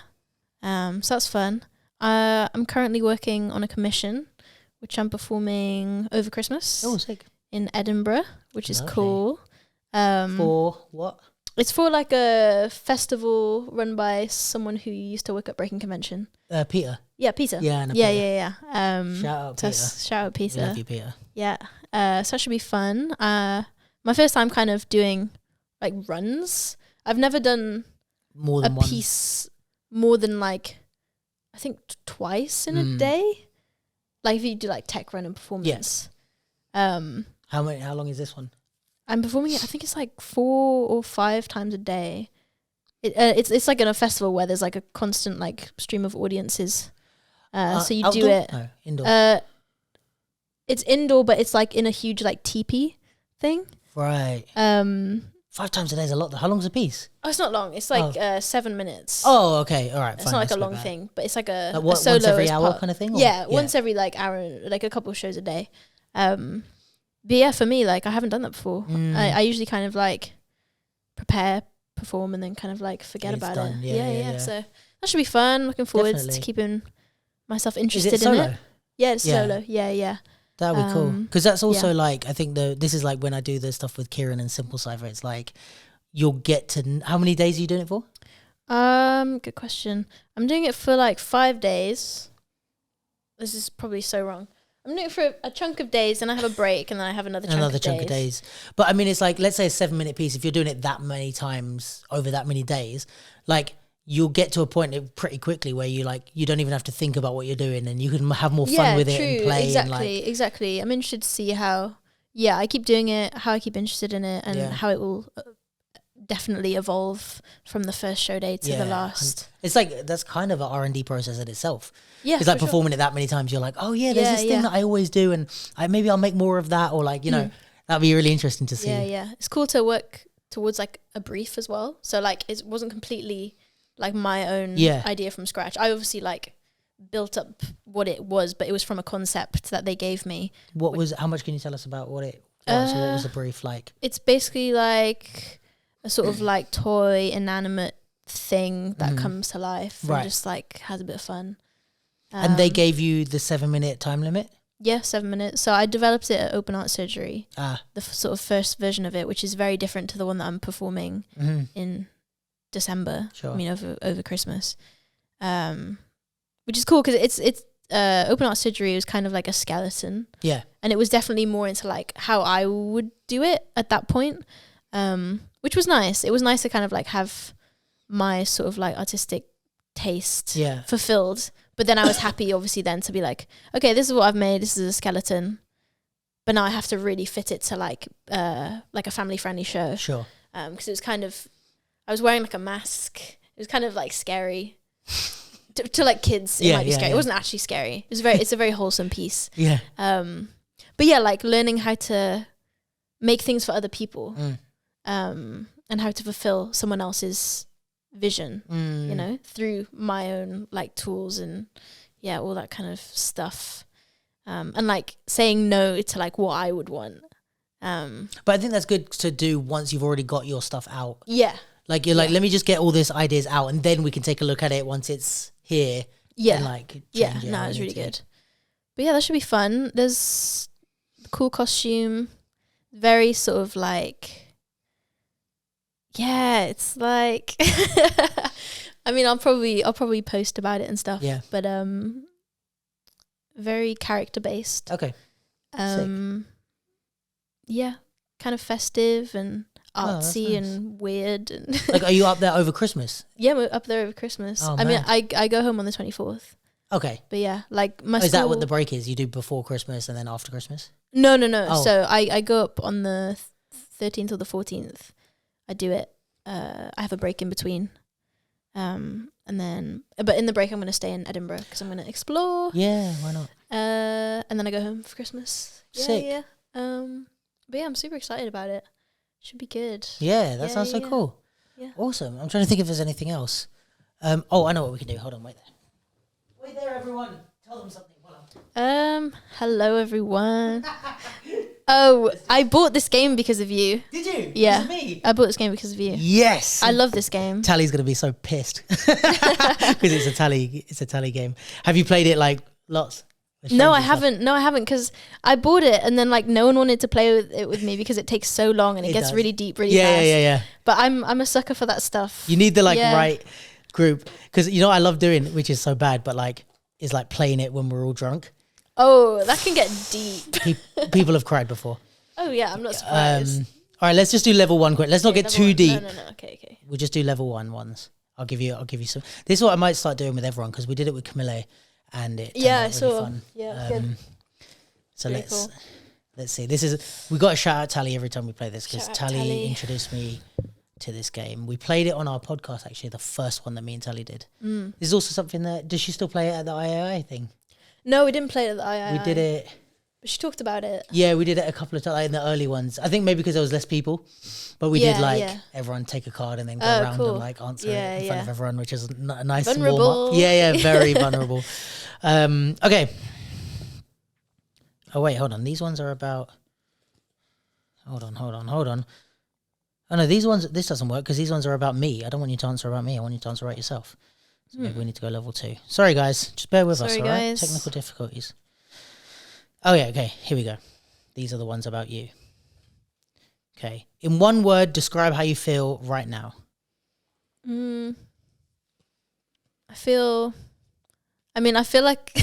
So that's fun. I'm currently working on a commission, which I'm performing over Christmas. Oh, sick. In Edinburgh, which is cool. For what? It's for like a festival run by someone who used to work at Breaking Convention. Peter. Yeah, Peter. Yeah, yeah. Shout out Peter. Shout out Peter. We love you, Peter. Yeah. So that should be fun. My first time kind of doing like runs. I've never done more than a piece more than like I think twice in a day. Like if you do like tech run and performance. How long is this one? I'm performing it. I think it's like 4 or 5 times a day. It's like in a festival where there's like a constant like stream of audiences. So you outdoor? do it. No, indoor. It's indoor, but it's like in a huge like teepee thing. Right. 5 times a day is a lot. How long's a piece? Oh, it's not long. It's like 7 minutes. Oh, okay. All right. It's fine. not like a long thing, but it's like a solo once every hour kind of thing? Yeah, once every like hour, like a couple of shows a day. But yeah, for me, like I haven't done that before. I usually kind of like prepare, perform, and then kind of like forget about it. Yeah. So that should be fun. Looking forward to keeping myself interested in it. Yeah, it's solo. Yeah. That'd be cool. Because that's also like, I think this is like when I do the stuff with Kieran and Simple Cypher, it's like you'll get to, how many days are you doing it for? Good question. I'm doing it for like 5 days. This is probably so wrong. I'm doing it for a chunk of days, then I have a break, and then I have another chunk of days. But I mean, it's like, let's say a 7-minute piece. If you're doing it that many times over that many days, like you'll get to a point pretty quickly where you don't even have to think about what you're doing, and you can have more fun with it and play. Exactly. I'm interested to see how I keep doing it, how I keep interested in it, and how it will definitely evolve from the first show day to the last. It's like, that's kind of an R&D process in itself. Yeah, it's like performing it that many times. You're like, oh yeah, there's this thing that I always do, and maybe I'll make more of that, or like, you know, that'd be really interesting to see. Yeah. It's cool to work towards like a brief as well. So like it wasn't completely like my own idea from scratch. I obviously like built up what it was, but it was from a concept that they gave me. How much can you tell us about what it was? What was the brief like? It's basically like a sort of like toy inanimate thing that comes to life and just like has a bit of fun. And they gave you the 7-minute time limit? Yeah, 7 minutes. So I developed it at Open Art Surgery, the sort of first version of it, which is very different to the one that I'm performing in December. Sure. I mean, over Christmas, which is cool because it's Open Art Surgery was kind of like a skeleton. Yeah. And it was definitely more into like how I would do it at that point, which was nice. It was nice to kind of like have my sort of like artistic taste fulfilled. But then I was happy, obviously, then to be like, okay, this is what I've made. This is a skeleton, but now I have to really fit it to like a family-friendly show. Sure. Because it was kind of, I was wearing like a mask. It was kind of like scary to like kids. It might be scary. It wasn't actually scary. It's a very wholesome piece. Yeah. But yeah, like learning how to make things for other people, and how to fulfill someone else's vision, you know, through my own like tools and all that kind of stuff, and like saying no to like what I would want. But I think that's good to do once you've already got your stuff out. Yeah. Like you're like, let me just get all these ideas out, and then we can take a look at it once it's here. Yeah. And like change it. No, it's really good. But yeah, that should be fun. There's a cool costume, very sort of like. Yeah, it's like I mean I'll probably post about it and stuff. Yeah. But very character based. Okay. Sick. Yeah. Kind of festive and artsy nice. And weird and like, are you up there over Christmas? Yeah, we're up there over Christmas. Oh, I mean I go home on the 24th. Okay. But yeah, like my is that what the break is? You do before Christmas and then after Christmas? No. Oh. So I go up on the 13th or the 14th. I do it. I have a break in between, and then, but in the break I'm going to stay in Edinburgh because I'm going to explore. Yeah, why not? And then I go home for Christmas. Sick. Yeah. But yeah, I'm super excited about it. Should be good. Yeah, that sounds so cool. Yeah. Awesome. I'm trying to think if there's anything else. Oh, I know what we can do. Hold on, wait there. Wait there, everyone. Tell them something. Hello everyone. Oh, I bought this game because of you. Did you? Yeah. Because of me? I bought this game because of you. Yes. I love this game. Tally's gonna be so pissed because it's a tally game. Have you played it like lots? No, I haven't. Because I bought it and then like no one wanted to play with it with me because it takes so long and it gets really deep really fast. Yeah. But I'm a sucker for that stuff. You need the right group because you know what I love doing, which is so bad, but like is like playing it when we're all drunk. Oh, that can get deep. People have cried before. Oh yeah, I'm not surprised. All right, let's just do level 1 quick. Let's not get too deep. No. Okay. We'll just do level 1 ones. I'll give you some. This is what I might start doing with everyone because we did it with Camille, and it turned out really fun. Yeah, good. So really cool. let's see. We got to shout out Tally every time we play this because Tally introduced me to this game. We played it on our podcast actually, the first one that me and Tally did. This is also something that does she still play it at the IAI thing? No, we didn't play it at the III. We did it. But she talked about it. Yeah, we did it a couple of times like in the early ones. I think maybe because there was less people. But we did everyone take a card and then go around and like answer it in front of everyone, which is a nice vulnerable. warm up. Yeah, very vulnerable. Okay. Oh wait, hold on. These ones are about. Hold on. Oh no, this doesn't work because these ones are about me. I don't want you to answer about me. I want you to answer about yourself. So maybe we need to go level 2. Sorry, guys. Just bear with us, all right? Technical difficulties. Oh, yeah, okay. Here we go. These are the ones about you. Okay. In one word, describe how you feel right now. I feel like...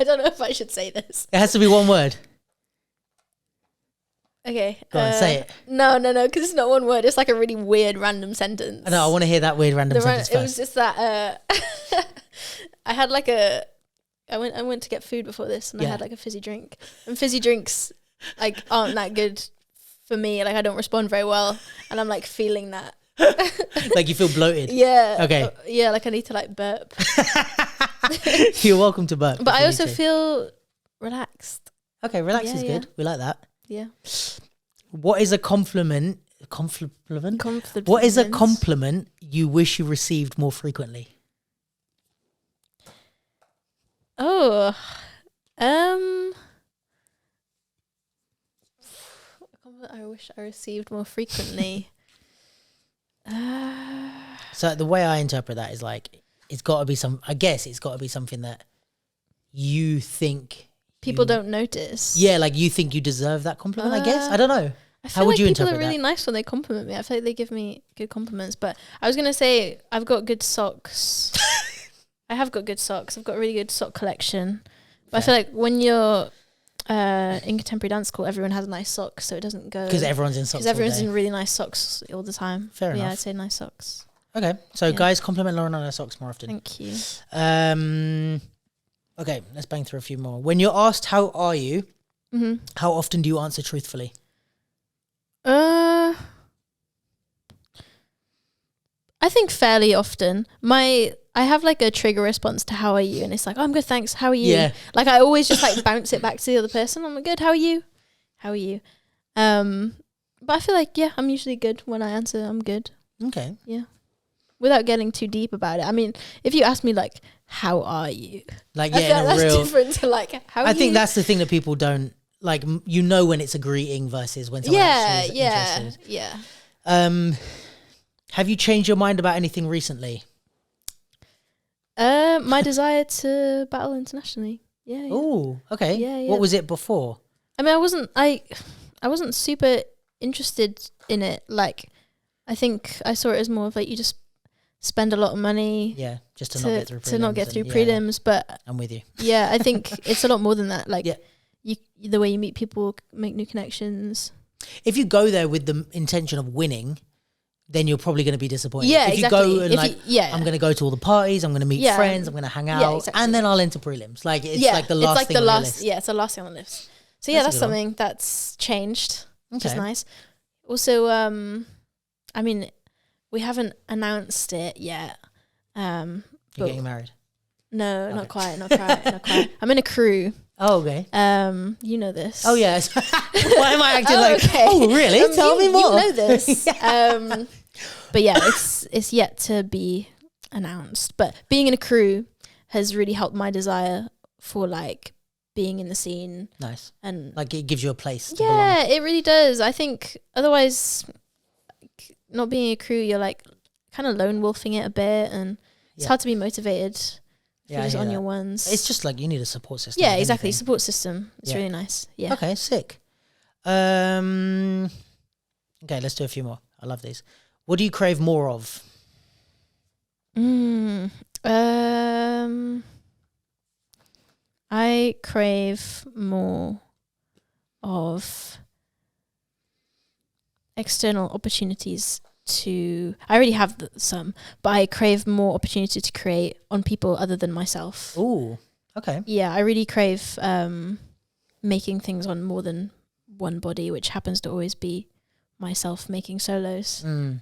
I don't know if I should say this. It has to be one word. Okay. Go on, say it. No, because it's not one word. It's like a really weird random sentence. I know, I want to hear that weird random sentence first. It was just that I had like I went to get food before this and I had like a fizzy drink. And fizzy drinks like aren't that good for me. Like I don't respond very well, and I'm like feeling that. Like you feel bloated. Yeah. Okay. Yeah, like I need to like burp. You're welcome to burp. But I also feel relaxed. Okay, relax is good. We like that. Yeah. What is a compliment? What is a compliment you wish you received more frequently? Oh, a compliment I wish I received more frequently. So the way I interpret that is like, it's got to be something that you think people don't notice. Yeah, like you think you deserve that compliment, I guess. I don't know. I feel like people are really nice when they compliment me. I feel like they give me good compliments. But I was going to say, I've got good socks. I have got good socks. I've got a really good sock collection. But I feel like when you're in contemporary dance school, everyone has nice socks, so it doesn't go... Because everyone's in socks Because everyone's in really nice socks all the time. Fair enough. Yeah, I'd say nice socks. Okay, so guys, compliment Lauren on her socks more often. Thank you. Okay, let's bang through a few more. When you're asked, how are you? Mm-hmm. How often do you answer truthfully? I think fairly often. I have like a trigger response to how are you, and it's like, oh, I'm good, thanks. How are you? Yeah. Like I always just like bounce it back to the other person. I'm like, good. How are you? How are you? But I feel like I'm usually good when I answer. I'm good. Okay. Yeah. Without getting too deep about it. I mean, if you ask me like, how are you? Like I feel like that's different to like how. Are I think you? that's the thing that people don't like. You know when it's a greeting versus when someone actually is interested. Yeah. Have you changed your mind about anything recently? My desire to battle internationally. Yeah. Oh, okay. Yeah. What was it before? I mean, I wasn't super interested in it. Like, I think I saw it as more of like you just spend a lot of money. Yeah, just to not get through prelims. To not get through prelims, but I'm with you. Yeah, I think it's a lot more than that. Like, the way you meet people, make new connections. If you go there with the intention of winning, then you're probably going to be disappointed. Yeah, if exactly. you go and I'm going to go to all the parties, I'm going to meet friends, I'm going to hang out, exactly. and then I'll enter prelims. Like it's like the last thing on the list. Yeah, it's the last thing on the list. So that's something that's changed, which is nice. Also, I mean, we haven't announced it yet. You're getting married? No, not quite. I'm in a crew. Oh, okay. You know this. Oh, yes. Why am I acting like? Okay. Oh, really? Tell me more. You know this. But yeah, it's yet to be announced. But being in a crew has really helped my desire for like being in the scene. Nice. And like it gives you a place. To belong. It really does. I think otherwise, not being a crew, you're like kind of lone wolfing it a bit, and it's hard to be motivated. You're just on your ones. It's just like you need a support system. Yeah, exactly. Support system. It's really nice. Yeah. Okay, sick. Okay, let's do a few more. I love these. What do you crave more of? I crave more of external opportunities I already have some, but I crave more opportunity to create on people other than myself. Ooh, okay. Yeah, I really crave making things on more than one body, which happens to always be myself making solos. Do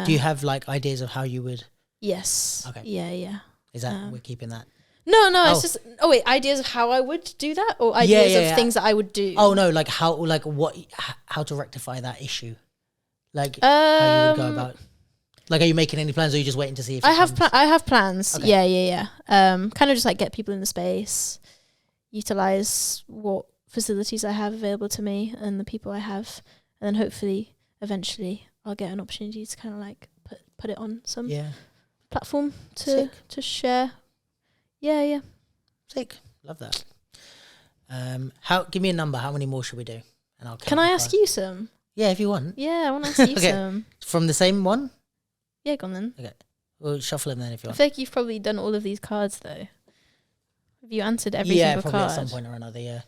you have like ideas of how you would? Yes. Okay. Yeah. Is that we're keeping that? No, it's just ideas of how I would do that, or ideas of things that I would do. Oh no, like how to rectify that issue. Like how you would go about. Like, are you making any plans, or are you just waiting to see if I have plans? Okay. Yeah. Kind of just like get people in the space, utilize what facilities I have available to me and the people I have, and then hopefully, eventually, I'll get an opportunity to kind of like put it on some platform to share. Yeah. Sick. Love that. Give me a number. How many more should we do? And I'll. Can I ask you some? Yeah, if you want. Yeah, I want to ask you some. From the same one? Yeah, go on then. Okay. We'll shuffle them then if you want. I feel like you've probably done all of these cards though. Have you answered every single card? Yeah, probably at some point or another, yeah.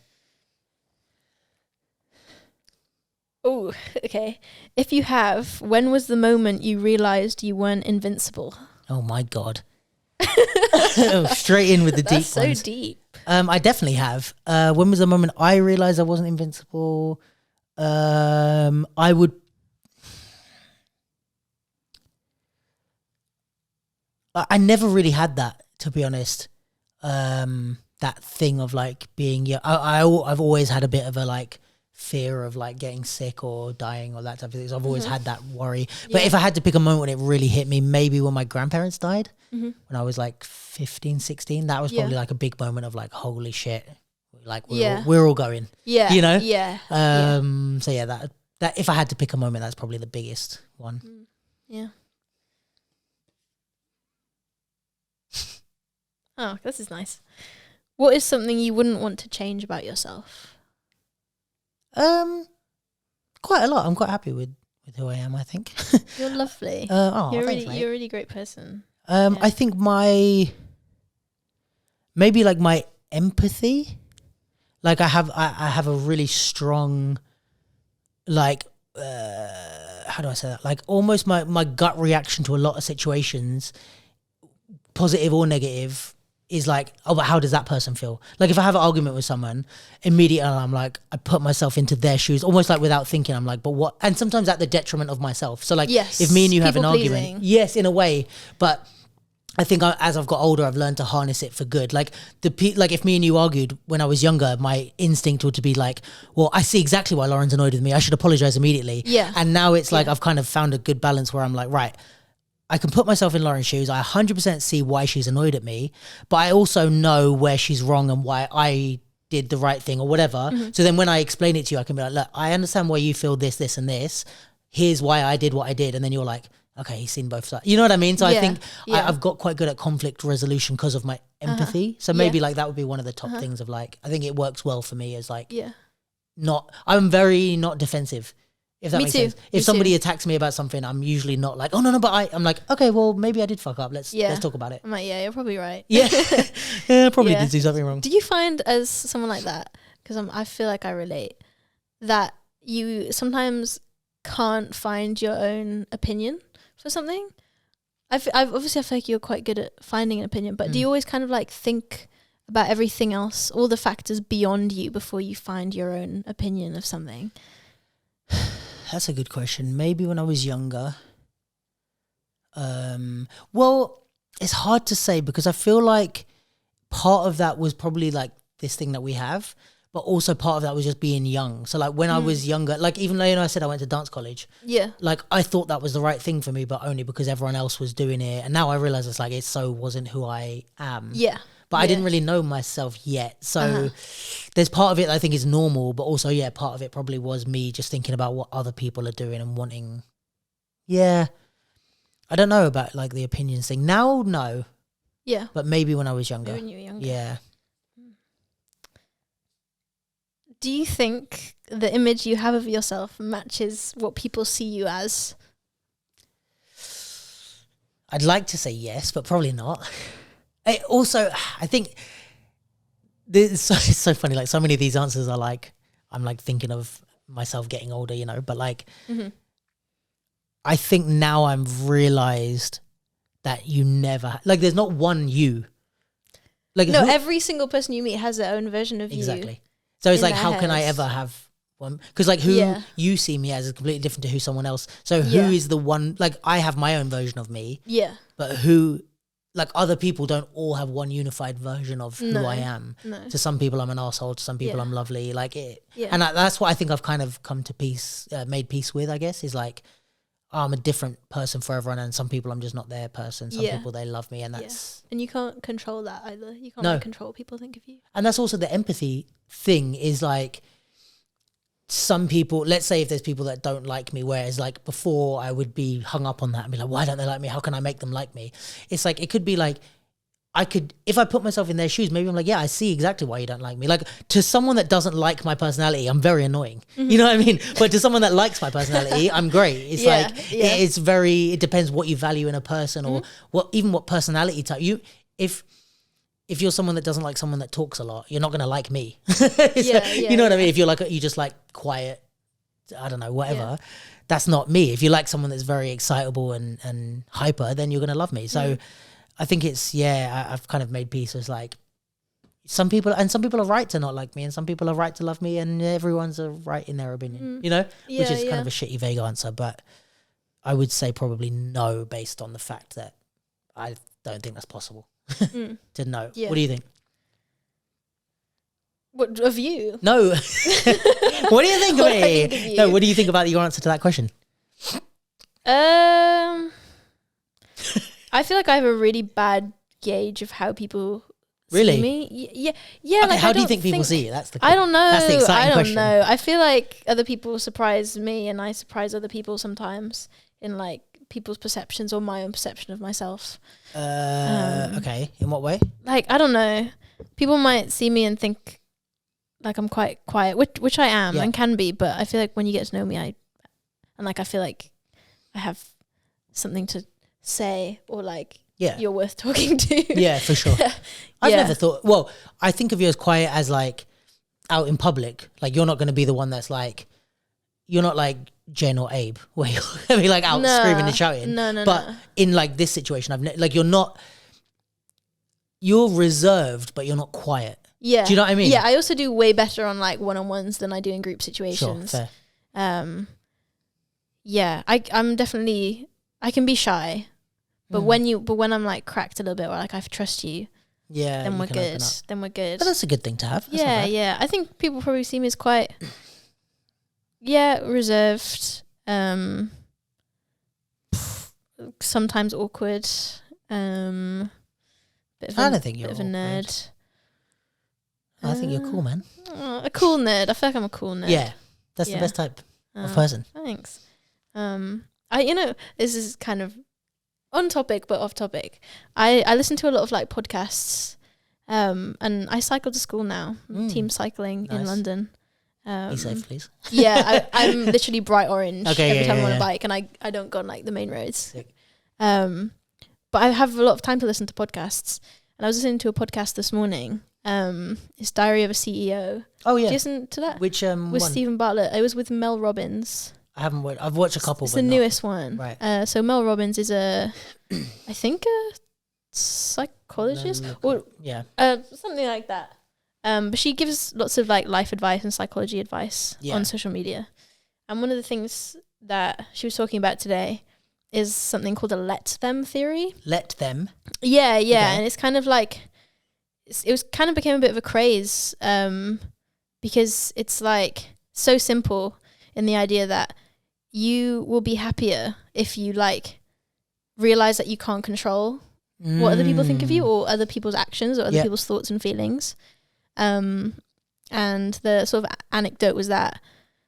Oh, okay. If you have, when was the moment you realised you weren't invincible? Oh my God. Straight in with the deep ones. That's so deep. I definitely have. When was the moment I realised I wasn't invincible? I would. I never really had that, to be honest. That thing of like being, yeah, I've always had a bit of a like fear of like getting sick or dying or that type of thing. So I've always had that worry. But if I had to pick a moment when it really hit me, maybe when my grandparents died, when I was like 15, 16, that was probably like a big moment of like, holy shit, like we're all going, you know? So yeah, that if I had to pick a moment, that's probably the biggest one. Yeah. Oh, this is nice. What is something you wouldn't want to change about yourself? Quite a lot. I'm quite happy with who I am, I think. You're lovely. You're you're a really great person. I think maybe like my empathy, like I have a really strong, like, how do I say that? Like almost my gut reaction to a lot of situations, positive or negative, is like, oh, but how does that person feel? Like if I have an argument with someone, immediately I'm like, I put myself into their shoes, almost like without thinking. I'm like, but what? And sometimes at the detriment of myself. So like, if me and you have an argument, yes, in a way, but I think as I've got older, I've learned to harness it for good. Like like if me and you argued when I was younger, my instinct would to be like, well, I see exactly why Lauren's annoyed with me. I should apologize immediately. Yeah. And now it's like I've kind of found a good balance where I'm like, right, I can put myself in Lauren's shoes. I 100% see why she's annoyed at me, but I also know where she's wrong and why I did the right thing or whatever. So then when I explain it to you, I can be like, look, I understand why you feel this, this, and this. Here's why I did what I did. And then you're like, okay, he's seen both sides. You know what I mean? So I think I've got quite good at conflict resolution because of my empathy. So maybe like that would be one of the top things of like, I think it works well for me as like, I'm very not defensive. If that makes sense. If somebody attacks me about something, I'm usually not like, oh no, but I'm like, okay, well maybe I did fuck up. Let's talk about it. I'm like, yeah, you're probably right. Yeah, probably did do something wrong. Do you find as someone like that, because I feel like I relate, that you sometimes can't find your own opinion for something? I feel like you're quite good at finding an opinion, but do you always kind of like think about everything else, all the factors beyond you before you find your own opinion of something? That's a good question. Maybe when I was younger. Well, it's hard to say because I feel like part of that was probably like this thing that we have, but also part of that was just being young. So like when I was younger, like even though I said I went to dance college, like I thought that was the right thing for me, but only because everyone else was doing it. And now I realize it's like it wasn't who I am. Yeah. But I didn't really know myself yet. So there's part of it that I think is normal, but also, part of it probably was me just thinking about what other people are doing and wanting. Yeah. I don't know about like the opinions thing. Now, no. Yeah. But maybe when I was younger. When you were younger. Yeah. Do you think the image you have of yourself matches what people see you as? I'd like to say yes, but probably not. I think it's so funny. Like so many of these answers are like, I'm like thinking of myself getting older, but like, I think now I've realized that you never, like there's not one you. Like no, every single person you meet has their own version of you. Exactly. So it's like, how can I ever have one? Because like who you see me as is completely different to who someone else. So who is the one, like I have my own version of me. Yeah. But who, like other people don't all have one unified version of who I am. No. To some people I'm an asshole, to some people I'm lovely, like it. Yeah. And that's what I think I've kind of come to peace, made peace with, I guess, is like, I'm a different person for everyone and some people I'm just not their person. Some people, they love me and that's... And you can't control that either. You can't control what people think of you. And that's also the empathy thing is like, some people, let's say if there's people that don't like me, whereas like before I would be hung up on that and be like, why don't they like me? How can I make them like me? It's like, it could be like, if I put myself in their shoes, maybe I'm like, yeah, I see exactly why you don't like me. Like to someone that doesn't like my personality, I'm very annoying. You know what I mean? But to someone that likes my personality, I'm great. It's it's it depends what you value in a person or what personality type if you're someone that doesn't like someone that talks a lot, you're not going to like me. You know what I mean? If you're like, you just like quiet, I don't know, whatever, that's not me. If you like someone that's very excitable and hyper, then you're going to love me. So I think it's, I've kind of made peace as like, some people are right to not like me, and some people are right to love me, and everyone's right in their opinion, you know, which is kind of a shitty vague answer, but I would say probably no, based on the fact that I don't think that's possible to know. Yeah. What do you think? What of you? No. What do you think of me? No, what do you think about your answer to that question? I feel like I have a really bad gauge of how people Really? see me. Yeah. Okay, Like, how do you think people see you? That's the question. I don't know. That's the exciting question. I don't know. I feel like other people surprise me, and I surprise other people sometimes in like people's perceptions or my own perception of myself. Okay. In what way? Like, I don't know. People might see me and think like I'm quite quiet, which I am and can be, but I feel like when you get to know me, I feel like I have something to say, or like you're worth talking to. Yeah, for sure. I've never thought, well, I think of you as quiet as like out in public. Like you're not going to be the one that's like, you're not like Jen or Abe where you're going to be like out screaming and shouting. No. But in like this situation, like you're reserved, but you're not quiet. Yeah. Do you know what I mean? Yeah, I also do way better on like one-on-ones than I do in group situations. Sure, fair. Yeah, I'm definitely, I can be shy, but when I'm like cracked a little bit, or like I trust you, then we're good. Then we're good. But that's a good thing to have. That's Yeah. I think people probably see me as quite, reserved. Sometimes awkward. I don't think you're a bit of a nerd. I think you're cool, man. A cool nerd. I feel like I'm a cool nerd. Yeah, that's the best type of person. Thanks. This is kind of on topic but off topic. I listen to a lot of like podcasts, and I cycle to school now. Team cycling in London. Be safe, please. Yeah, I'm literally bright orange every time I'm on a bike, and I don't go on like the main roads. Sick. But I have a lot of time to listen to podcasts, and I was listening to a podcast this morning. It's Diary of a CEO. Oh yeah. Did you listen to that? Which with Stephen Bartlett. It was with Mel Robbins. I haven't watched. I've watched a couple. It's the newest one. Right. So Mel Robbins is I think a psychologist or something like that. But she gives lots of like life advice and psychology advice on social media. And one of the things that she was talking about today is something called a let them theory. Let them. Yeah, okay. And it's kind of like became a bit of a craze because it's like so simple in the idea that you will be happier if you like realize that you can't control what other people think of you, or other people's actions, or other people's thoughts and feelings. And the sort of anecdote was that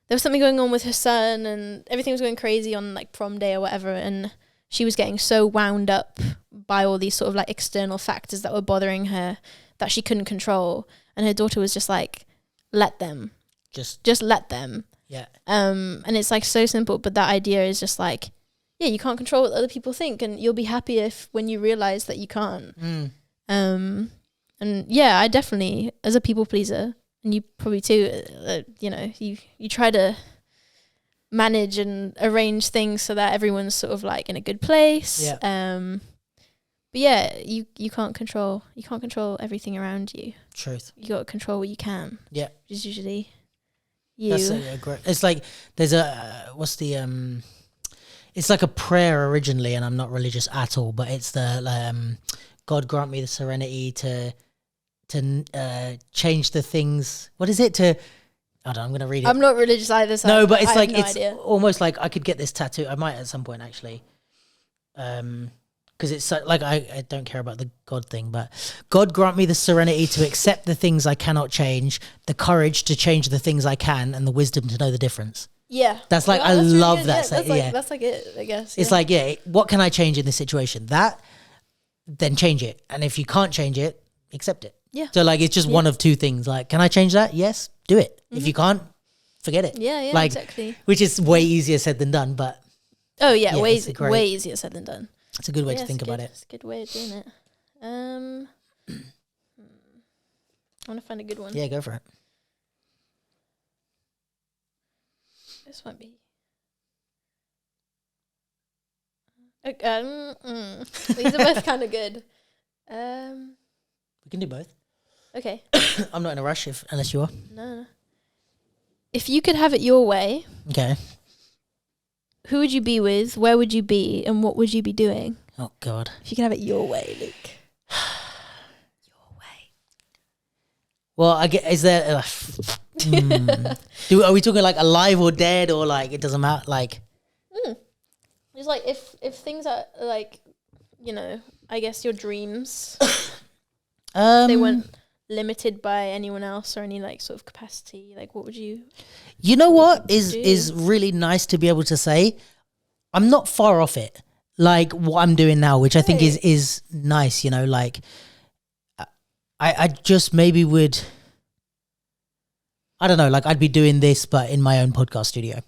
there was something going on with her son, and everything was going crazy on like prom day or whatever, and she was getting so wound up by all these sort of like external factors that were bothering her that she couldn't control. And her daughter was just like, let them. Just let them. Yeah. And it's like so simple, but that idea is just like, yeah, you can't control what other people think, and you'll be happier when you realize that you can't. And yeah, I definitely, as a people pleaser, and you probably too, you try to manage and arrange things so that everyone's sort of like in a good place. Yeah. But yeah, you can't control everything around you. Truth. You got to control what you can. Yeah. Which is usually you. That's great. It's like there's it's like a prayer originally, and I'm not religious at all, but it's the God grant me the serenity to change the things. What is it? Hold on, I'm going to read it. I'm not religious either. So no, but it's like, it's idea. Almost like I could get this tattoo. I might at some point actually. Because it's like, I don't care about the God thing, but God grant me the serenity to accept the things I cannot change, the courage to change the things I can, and the wisdom to know the difference. Yeah. That's like, I love really that. That's like it, I guess. It's like, what can I change in this situation? That, then change it. And if you can't change it, accept it. Yeah. So like, it's just one of two things. Like, can I change that? Yes, do it. Mm-hmm. If you can't, forget it. Yeah, like, exactly. Which is way easier said than done, but. Oh yeah, way easier said than done. It's a good way to think about it. It's a good way of doing it. I want to find a good one. Yeah, go for it. This might be. Okay, these are both kind of good. We can do both. Okay. I'm not in a rush unless you are. No. If you could have it your way, Okay. who would you be with? Where would you be? And what would you be doing? Oh God. If you could have it your way, Luke. Your way. Well, I get. Is there? Are we talking like alive or dead, or like it doesn't matter? Like, Just like if things are like, you know, I guess your dreams, they weren't limited by anyone else or any like sort of capacity. Like, what would you? You know what is really nice to be able to say? I'm not far off it. Like what I'm doing now, which I think is nice. You know, like I just maybe would. I don't know. Like I'd be doing this, but in my own podcast studio.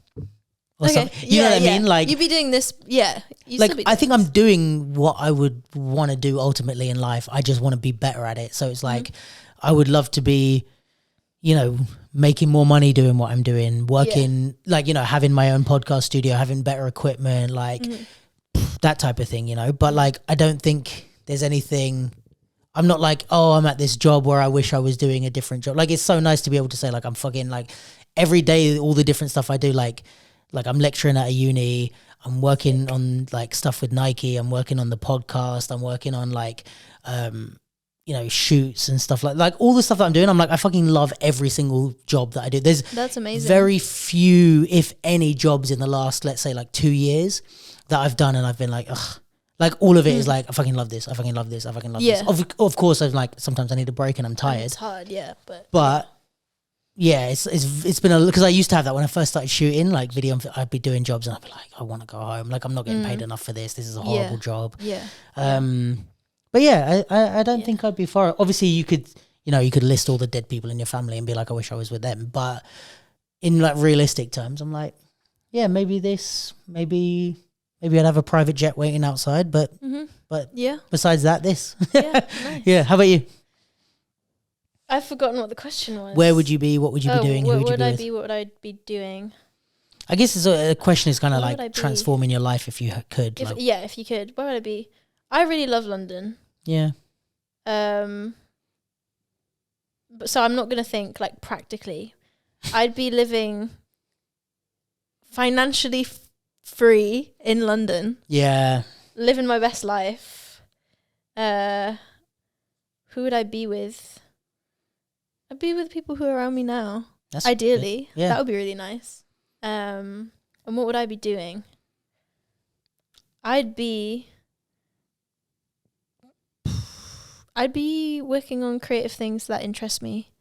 Or something. You know what I mean? Like you'd be doing this. Yeah. Like I think I'm doing what I would want to do ultimately in life. I just want to be better at it. So it's like I would love to be, you know, making more money doing what I'm doing, working like, you know, having my own podcast studio, having better equipment, like that type of thing, you know. But like I don't think there's anything. I'm not like, oh, I'm at this job where I wish I was doing a different job. Like it's so nice to be able to say like I'm fucking like every day all the different stuff I do, like I'm lecturing at a uni, I'm working on like stuff with Nike, I'm working on the podcast, I'm working on like you know, shoots and stuff like all the stuff that I'm doing. I'm like, I fucking love every single job that I do. That's amazing. Very few, if any, jobs in the last, let's say like 2 years that I've done and I've been like, ugh. Like all of it is like, I fucking love this. I fucking love this. I fucking love this. Of course, I'm like, sometimes I need a break and I'm tired. It's hard, yeah. But yeah, it's been because I used to have that when I first started shooting like video. I'd be doing jobs and I'd be like, I want to go home. Like I'm not getting paid enough for this. This is a horrible job. Yeah. But yeah, I don't think I'd be far. Obviously, you could list all the dead people in your family and be like, I wish I was with them. But in like realistic terms, I'm like, yeah, maybe this, maybe I'd have a private jet waiting outside, but yeah. Besides that, this. Yeah, nice. Yeah. How about you? I've forgotten what the question was. Where would you be? What would you be doing? Who would you be with? What would I be doing? I guess a question is kind of like transforming your life if you could. If you could. Where would I be? I really love London. Yeah. But so I'm not gonna think like practically. I'd be living financially free in London. Yeah. Living my best life. Who would I be with? I'd be with people who are around me now. Ideally. Yeah. That would be really nice. And what would I be doing? I'd be working on creative things that interest me.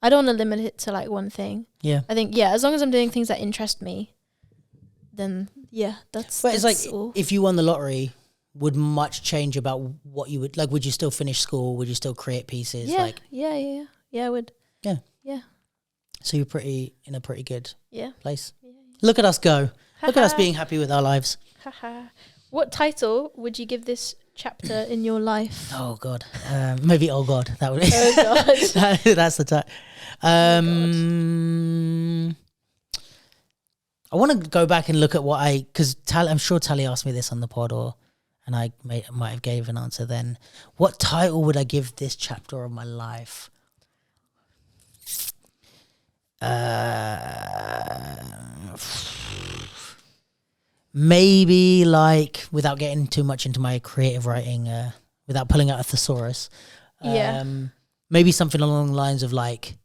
I don't want to limit it to like one thing. Yeah. I think, as long as I'm doing things that interest me, then that's But it's like, all. if you won the lottery, would much change about what you would, like, would you still finish school? Would you still create pieces? Yeah, like, I would. Yeah. Yeah. So you're in a pretty good place. Yeah. Look at us go. Look at us being happy with our lives. What title would you give this chapter in your life? Oh God, maybe oh God. That would. Oh God. That's the title. I want to go back and look at because I'm sure Tally asked me this on the pod, and I might have gave an answer then. What title would I give this chapter of my life? Maybe like, without getting too much into my creative writing, without pulling out a thesaurus, maybe something along the lines of like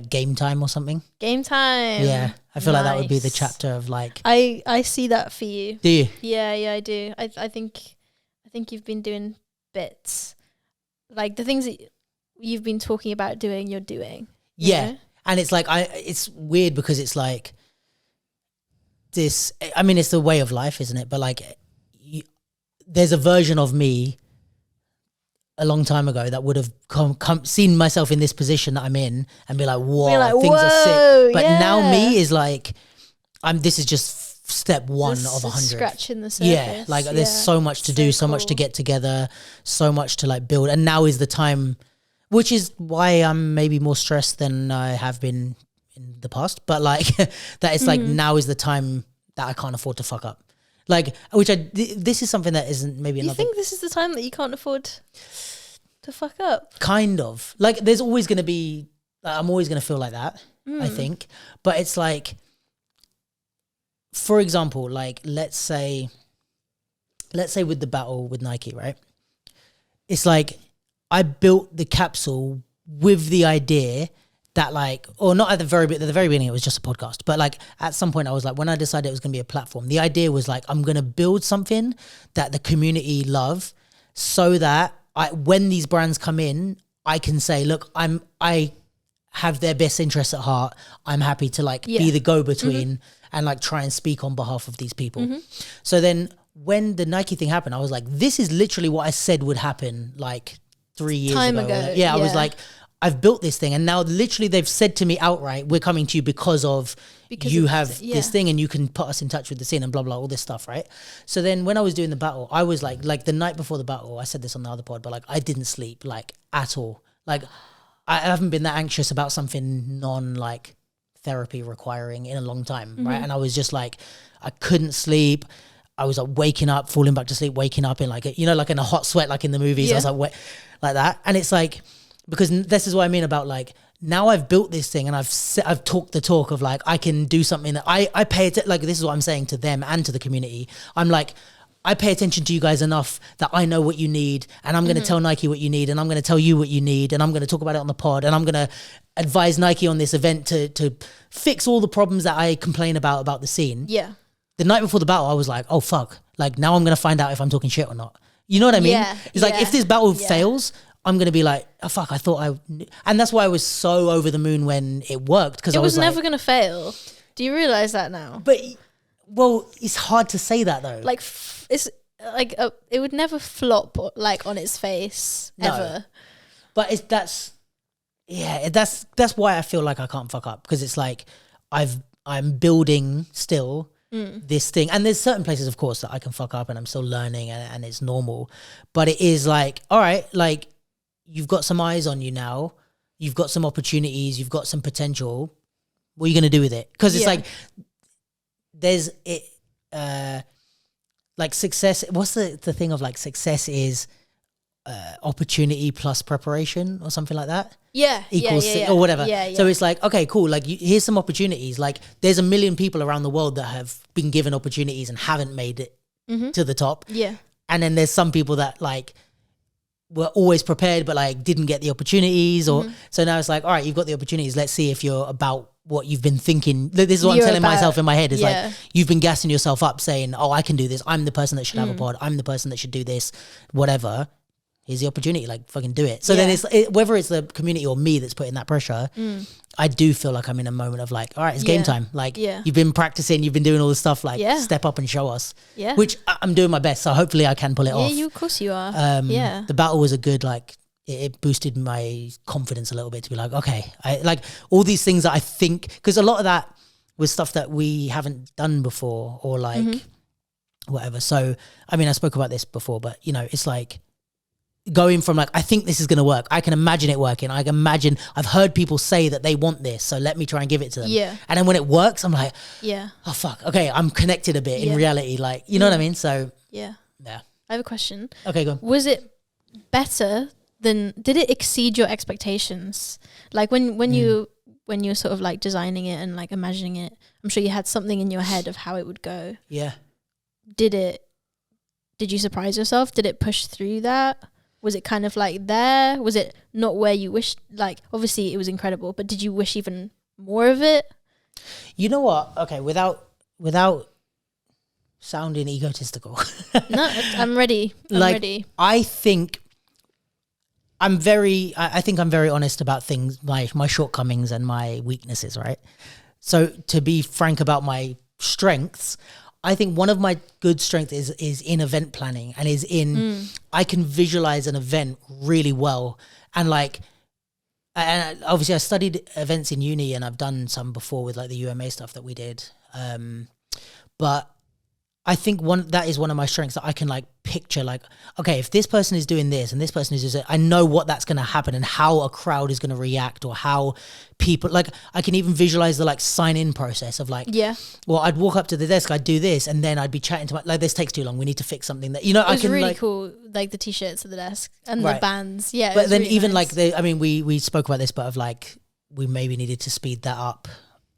game time or something. Game time. Yeah, I feel like that would be the chapter of like. I see that for you. Do you? Yeah, I do. I think you've been doing bits, like the things that you've been talking about doing. You're doing. Yeah. Know? And it's like, it's weird because it's like this, I mean, it's the way of life, isn't it? But like, there's a version of me a long time ago that would have seen myself in this position that I'm in and be like, whoa, things are sick. But now me is like, this is just step one of 100. Scratching the surface. Yeah, like there's so much to do, so much to get together, so much to like build. And now is the time, which is why I'm maybe more stressed than I have been in the past. But like that it's like now is the time that I can't afford to fuck up. Like, this is something that isn't maybe another. You think this is the time that you can't afford to the fuck up. Kind of. Like, there's always going to be, I'm always going to feel like that, I think. But it's like, for example, like, let's say with the battle with Nike, right? It's like, I built the capsule with the idea that, like, or not at the very beginning, it was just a podcast. But like at some point I was like, when I decided it was going to be a platform, the idea was like, I'm going to build something that the community love so that when these brands come in, I can say, look, I have their best interests at heart. I'm happy to like be the go-between and like try and speak on behalf of these people. So then when the Nike thing happened, I was like, this is literally what I said would happen like 3 years ago. Yeah, I was like, I've built this thing, and now literally they've said to me outright, we're coming to you because you have this thing, and you can put us in touch with the scene and blah, blah, all this stuff, right? So then when I was doing the battle, I was like the night before the battle, I said this on the other pod, but like I didn't sleep like at all. Like I haven't been that anxious about something like therapy requiring in a long time, right? And I was just like, I couldn't sleep. I was like waking up, falling back to sleep, waking up in like, like in a hot sweat, like in the movies. I was like, like that. And it's like, because this is what I mean about like, now I've built this thing and I've talked the talk of like, I can do something that I pay it. Like, this is what I'm saying to them and to the community. I'm like, I pay attention to you guys enough that I know what you need, and I'm going to tell Nike what you need, and I'm going to tell you what you need, and I'm going to talk about it on the pod, and I'm going to advise Nike on this event to fix all the problems that I complain about the scene. Yeah. The night before the battle, I was like, oh fuck, like now I'm going to find out if I'm talking shit or not. You know what I mean? Yeah. It's like, if this battle fails, I'm going to be like, oh fuck, I thought and that's why I was so over the moon when it worked. Because it I was never like, going to fail. Do you realize that now? But, well, it's hard to say that though. Like, it's like, it would never flop like on its face, ever. But that's why I feel like I can't fuck up, because it's like, I'm building still this thing, and there's certain places of course that I can fuck up and I'm still learning, and it's normal, but it is like, all right, like you've got some eyes on you now, you've got some opportunities, you've got some potential, what are you going to do with it? Because it's like, there's it like success, what's the thing of like, success is opportunity plus preparation or something like that. Equals or whatever. So it's like, okay, cool. Like, here's some opportunities. Like, there's a million people around the world that have been given opportunities and haven't made it to the top. And then there's some people that like were always prepared but like didn't get the opportunities, or so now it's like, all right, you've got the opportunities. Let's see if you're about what you've been thinking. This is what I'm telling myself in my head. It's like, you've been gassing yourself up saying, oh, I can do this. I'm the person that should have a pod. I'm the person that should do this, whatever. Here's the opportunity, like fucking do it. So then whether it's the community or me that's putting that pressure, I do feel like I'm in a moment of like, all right, it's game time. Like, you've been practicing, you've been doing all this stuff, like step up and show us. Which I'm doing my best. So hopefully I can pull it off. Yeah, of course you are. The battle was a good, like, it boosted my confidence a little bit to be like, okay, I like all these things that I think, because a lot of that was stuff that we haven't done before, or like whatever. So, I mean, I spoke about this before, but it's like, going from like, I think this is going to work, I can imagine it working, I've heard people say that they want this, so let me try and give it to them. And then when it works, I'm like, oh fuck, okay, I'm connected a bit in reality, like, you know what I mean? So I have a question. Okay, go on. Was it better did it exceed your expectations? Like when you were sort of like designing it and like imagining it, I'm sure you had something in your head of how it would go. Did you surprise yourself? Did it push through that? Was it kind of like there? Was it not where you wished? Like, obviously it was incredible, but did you wish even more of it? You know what? Okay, without sounding egotistical. No, I'm ready. I'm ready. I think I'm very honest about things, my shortcomings and my weaknesses, right? So to be frank about my strengths, I think one of my good strengths is in event planning, and is in I can visualize an event really well, and like, and obviously I studied events in uni, and I've done some before with like the UMA stuff that we did, but I think that is one of my strengths, that I can like picture like, okay, if this person is doing this and this person is doing, I know what that's going to happen and how a crowd is going to react, or how people, like I can even visualize the like sign in process of like, well, I'd walk up to the desk, I'd do this, and then I'd be chatting to my, like, this takes too long, we need to fix something that, you know, it was I can really like, cool, like the t-shirts at the desk and the bands. Yeah. But then really even nice. like I mean, we spoke about this, but of like, we maybe needed to speed that up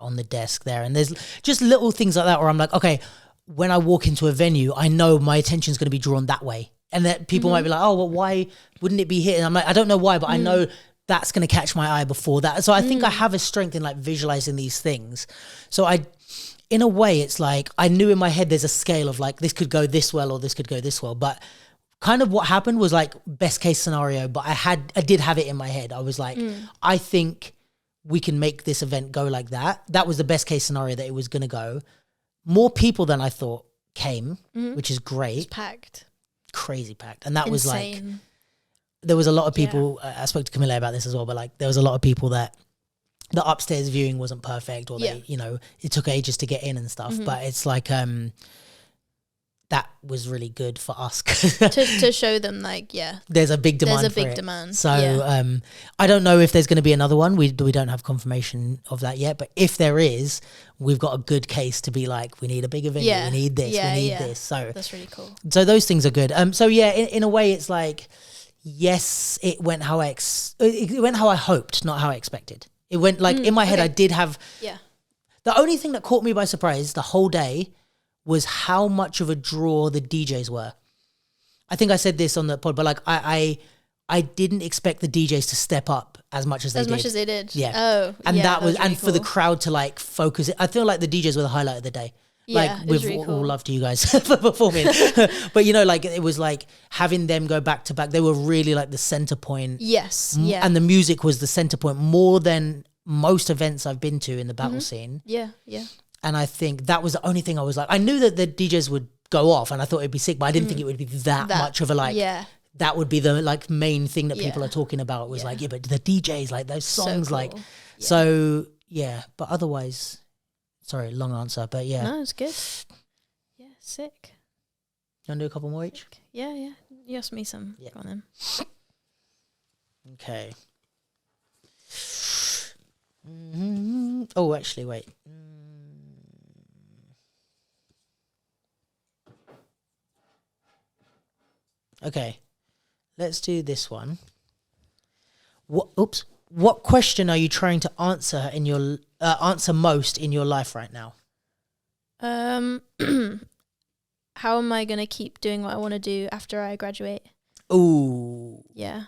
on the desk there. And there's just little things like that where I'm like, okay, when I walk into a venue, I know my attention is going to be drawn that way. And that people might be like, oh, well, why wouldn't it be here? And I'm like, I don't know why, but I know that's going to catch my eye before that. So I think I have a strength in like visualizing these things. So in a way, it's like, I knew in my head there's a scale of like, this could go this well or this could go this well. But kind of what happened was like best case scenario, but I did have it in my head. I was like, I think we can make this event go like that. That was the best case scenario that it was going to go. More people than I thought came, which is great. It's packed. Crazy packed. And that was like, Insane. there was a lot of people, I spoke to Camilla about this as well, but like there was a lot of people that the upstairs viewing wasn't perfect, or they, you know, it took ages to get in and stuff. But it's like, that was really good for us to show them like, there's a big demand. There's a big demand. So I don't know if there's going to be another one. We don't have confirmation of that yet. But if there is, we've got a good case to be like, we need a bigger venue. We need this. We need this. So that's really cool. So those things are good. So yeah, in a way, it's like, yes, it went how it went how I hoped, not how I expected. It went like in my head. I did have the only thing that caught me by surprise the whole day was how much of a draw the DJs were. I think I said this on the pod, but like I didn't expect the DJs to step up as much as they did. As much as they did. Yeah. Oh, and that was, really and for the crowd to like focus it. I feel like the DJs were the highlight of the day. Yeah, like with really all love to you guys for performing. But you know, like it was like having them go back to back. They were really like the center point. Yes. Yeah. And the music was the center point more than most events I've been to in the battle scene. Yeah. Yeah. And I think that was the only thing I was like, I knew that the DJs would go off and I thought it'd be sick, but I didn't think it would be that much of a like, that would be the like main thing that people are talking about was like, but the DJs, like those songs, so cool. So yeah, but otherwise, sorry, long answer, but yeah. No, it's good. Yeah, sick. You want to do a couple more each? Yeah, yeah. You asked me some. Yeah. Go on then. Okay. Oh, actually, wait. Okay, let's do this one. What question are you trying to answer in your answer most in your life right now? How am I gonna keep doing what I want to do after I graduate? Ooh. Yeah,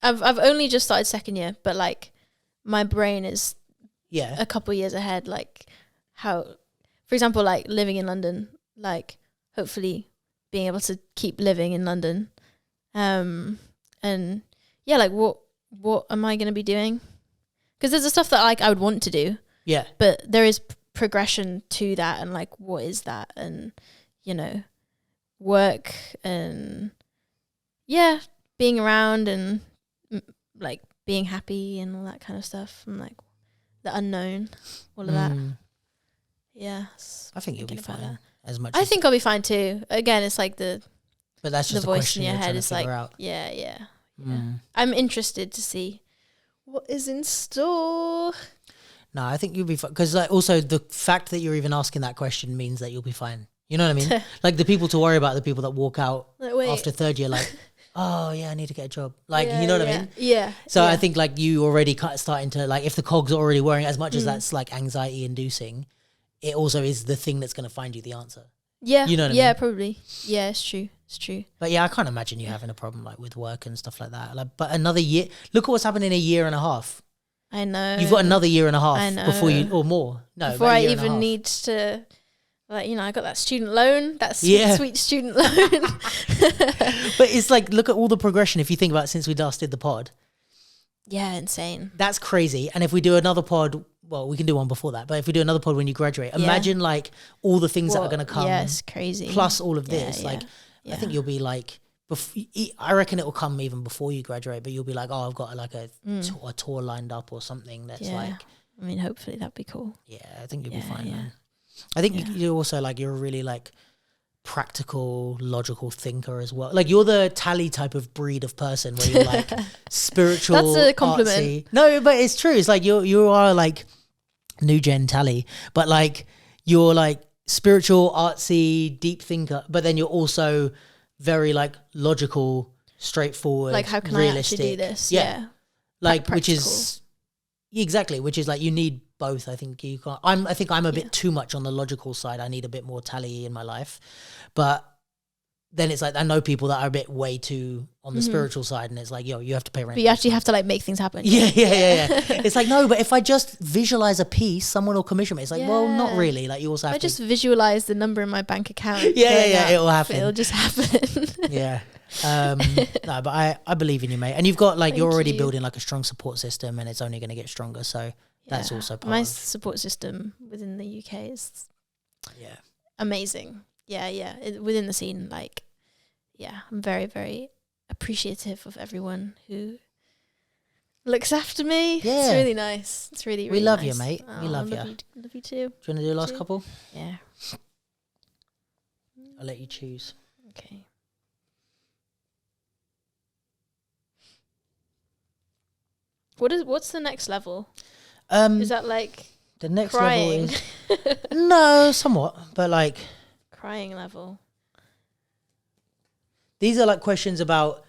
I've only just started second year, but like my brain is a couple years ahead. Like how, for example, like living in London, like hopefully being able to keep living in London. And yeah, like what am I going to be doing? Because there's the stuff that like I would want to do. Yeah. But there is progression to that, and like what is that? And you know, work and being around and like being happy and all that kind of stuff, and like the unknown, all of that. Yeah. I think you'll be fine. As much I think I'll be fine too. Again, it's like but that's just the voice in your head is like, yeah. I'm interested to see what is in store. No, I think you'll be fine. Because like, also the fact that you're even asking that question means that you'll be fine. You know what I mean? Like the people to worry about, the people that walk out after third year, like, oh yeah, I need to get a job. Like, you know what I mean? Yeah. So I think like you already starting to like, if the cogs are already worrying, as much as that's like anxiety inducing, it also is the thing that's going to find you the answer. Yeah. You know what I mean? Yeah, probably. Yeah, it's true. It's true. But yeah, I can't imagine you having a problem like with work and stuff like that. Like, but another year, look at what's happened in a year and a half. I know. You've got another year and a half before you, or more. No, before I even need to, like, you know, I got that student loan, that sweet student loan. But it's like, look at all the progression if you think about it since we last did the pod. Yeah, insane. That's crazy. And if we do another pod, well, we can do one before that, but if we do another pod when you graduate, imagine like all the things that are going to come. Yeah, it's crazy. Plus all of this. Like, I think you'll be like, I reckon it will come even before you graduate, but you'll be like, oh, I've got like a tour lined up or something that's like. I mean, hopefully that'd be cool. Yeah, I think you'll be fine, man. I think you also like, you're a really like practical, logical thinker as well. Like you're the Tally type of breed of person where you're like spiritual. That's a compliment. Artsy. No, but it's true. It's like you are like new gen Tally, but like you're like spiritual, artsy, deep thinker, but then you're also very like logical, straightforward, Like, how can realistic. I actually do this? Yeah. Like, Practical. which is exactly, which is like you need both. I think you can't. I think I'm a bit too much on the logical side. I need a bit more Tally in my life, but then it's like I know people that are a bit way too on the spiritual side, and it's like, yo, you have to pay rent. But you actually have to like make things happen. Yeah. It's like, no, but if I just visualize a piece, someone will commission me. It's like, well, not really. Like you also have I to just visualize the number in my bank account. Yeah, it'll happen. It'll just happen. Yeah. No, but I believe in you, mate. And you've got like, you're Thank already you. building like a strong support system, and it's only going to get stronger. So that's also part my of, support system within the UK is yeah. amazing. Yeah. Within the scene, like, yeah, I'm very, very appreciative of everyone who looks after me. Yeah. It's really nice. It's really, really We love nice. you, mate. We love you. Love you too. Do you want to do the last Too. couple? Yeah. I'll let you choose. Okay. What's the next level? Is that like The next crying? level is no, somewhat, but like Crying level. these are like questions about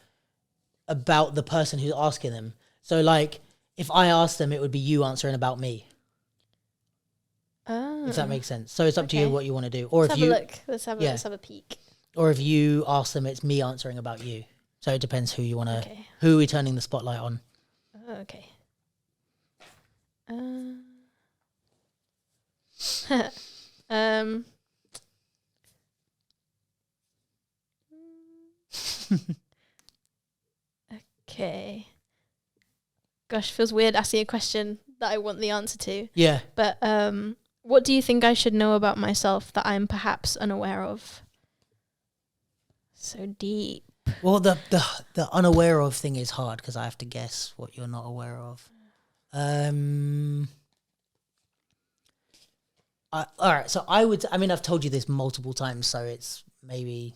the person who's asking them. So like if I ask them, it would be you answering about me. Oh. If that makes sense. So it's up to you Okay. what you want to do. Or Let's if have you a look. Let's have a peek. or if you ask them, it's me answering about you. So it depends who you want to, Okay. who are we turning the spotlight on. Oh, okay. Um. Okay. Gosh, feels weird asking a question that I want the answer to. Yeah. But what do you think I should know about myself that I'm perhaps unaware of? So deep. Well, the unaware of thing is hard because I have to guess what you're not aware of. All right. So I've told you this multiple times, so it's maybe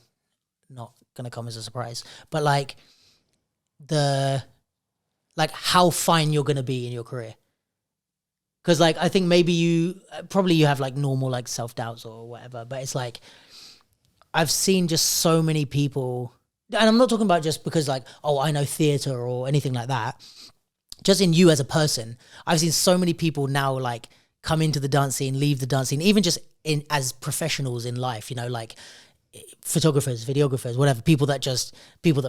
not going to come as a surprise, but like how fine you're going to be in your career. Cause like, I think maybe you have like normal like self-doubts or whatever, but it's like, I've seen just so many people, and I'm not talking about just because like, oh, I know theater or anything like that. Just in you as a person, I've seen so many people now like come into the dance scene, leave the dance scene, even just in as professionals in life, you know, like photographers, videographers, whatever, people that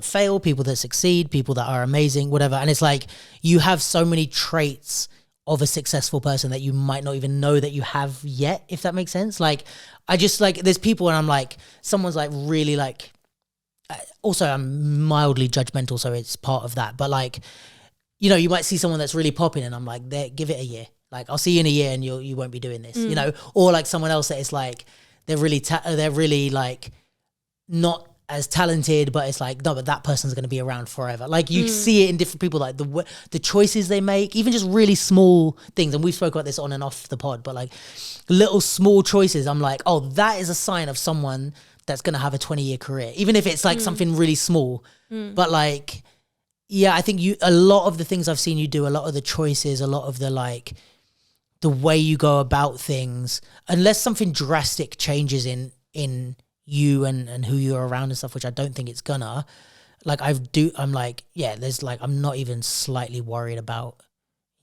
fail, people that succeed, people that are amazing, whatever. And it's like, you have so many traits of a successful person that you might not even know that you have yet, if that makes sense. Like, I just like, there's people and I'm like, someone's like really like, also I'm mildly judgmental, so it's part of that. But like, you know, you might see someone that's really popping and I'm like, give it a year. Like, I'll see you in a year and you won't be doing this, you know? Or like someone else that is like, they're really like not as talented, but it's like, no, but that person's going to be around forever. Like you see it in different people, like the choices they make, even just really small things. And we've spoke about this on and off the pod, but like little small choices. I'm like, oh, that is a sign of someone that's going to have a 20-year career, even if it's like something really small. But like, yeah, I think a lot of the things I've seen you do, a lot of the choices, a lot of the like, the way you go about things, unless something drastic changes in you and who you're around and stuff, which I don't think it's gonna, like I'm like, yeah, there's like, I'm not even slightly worried about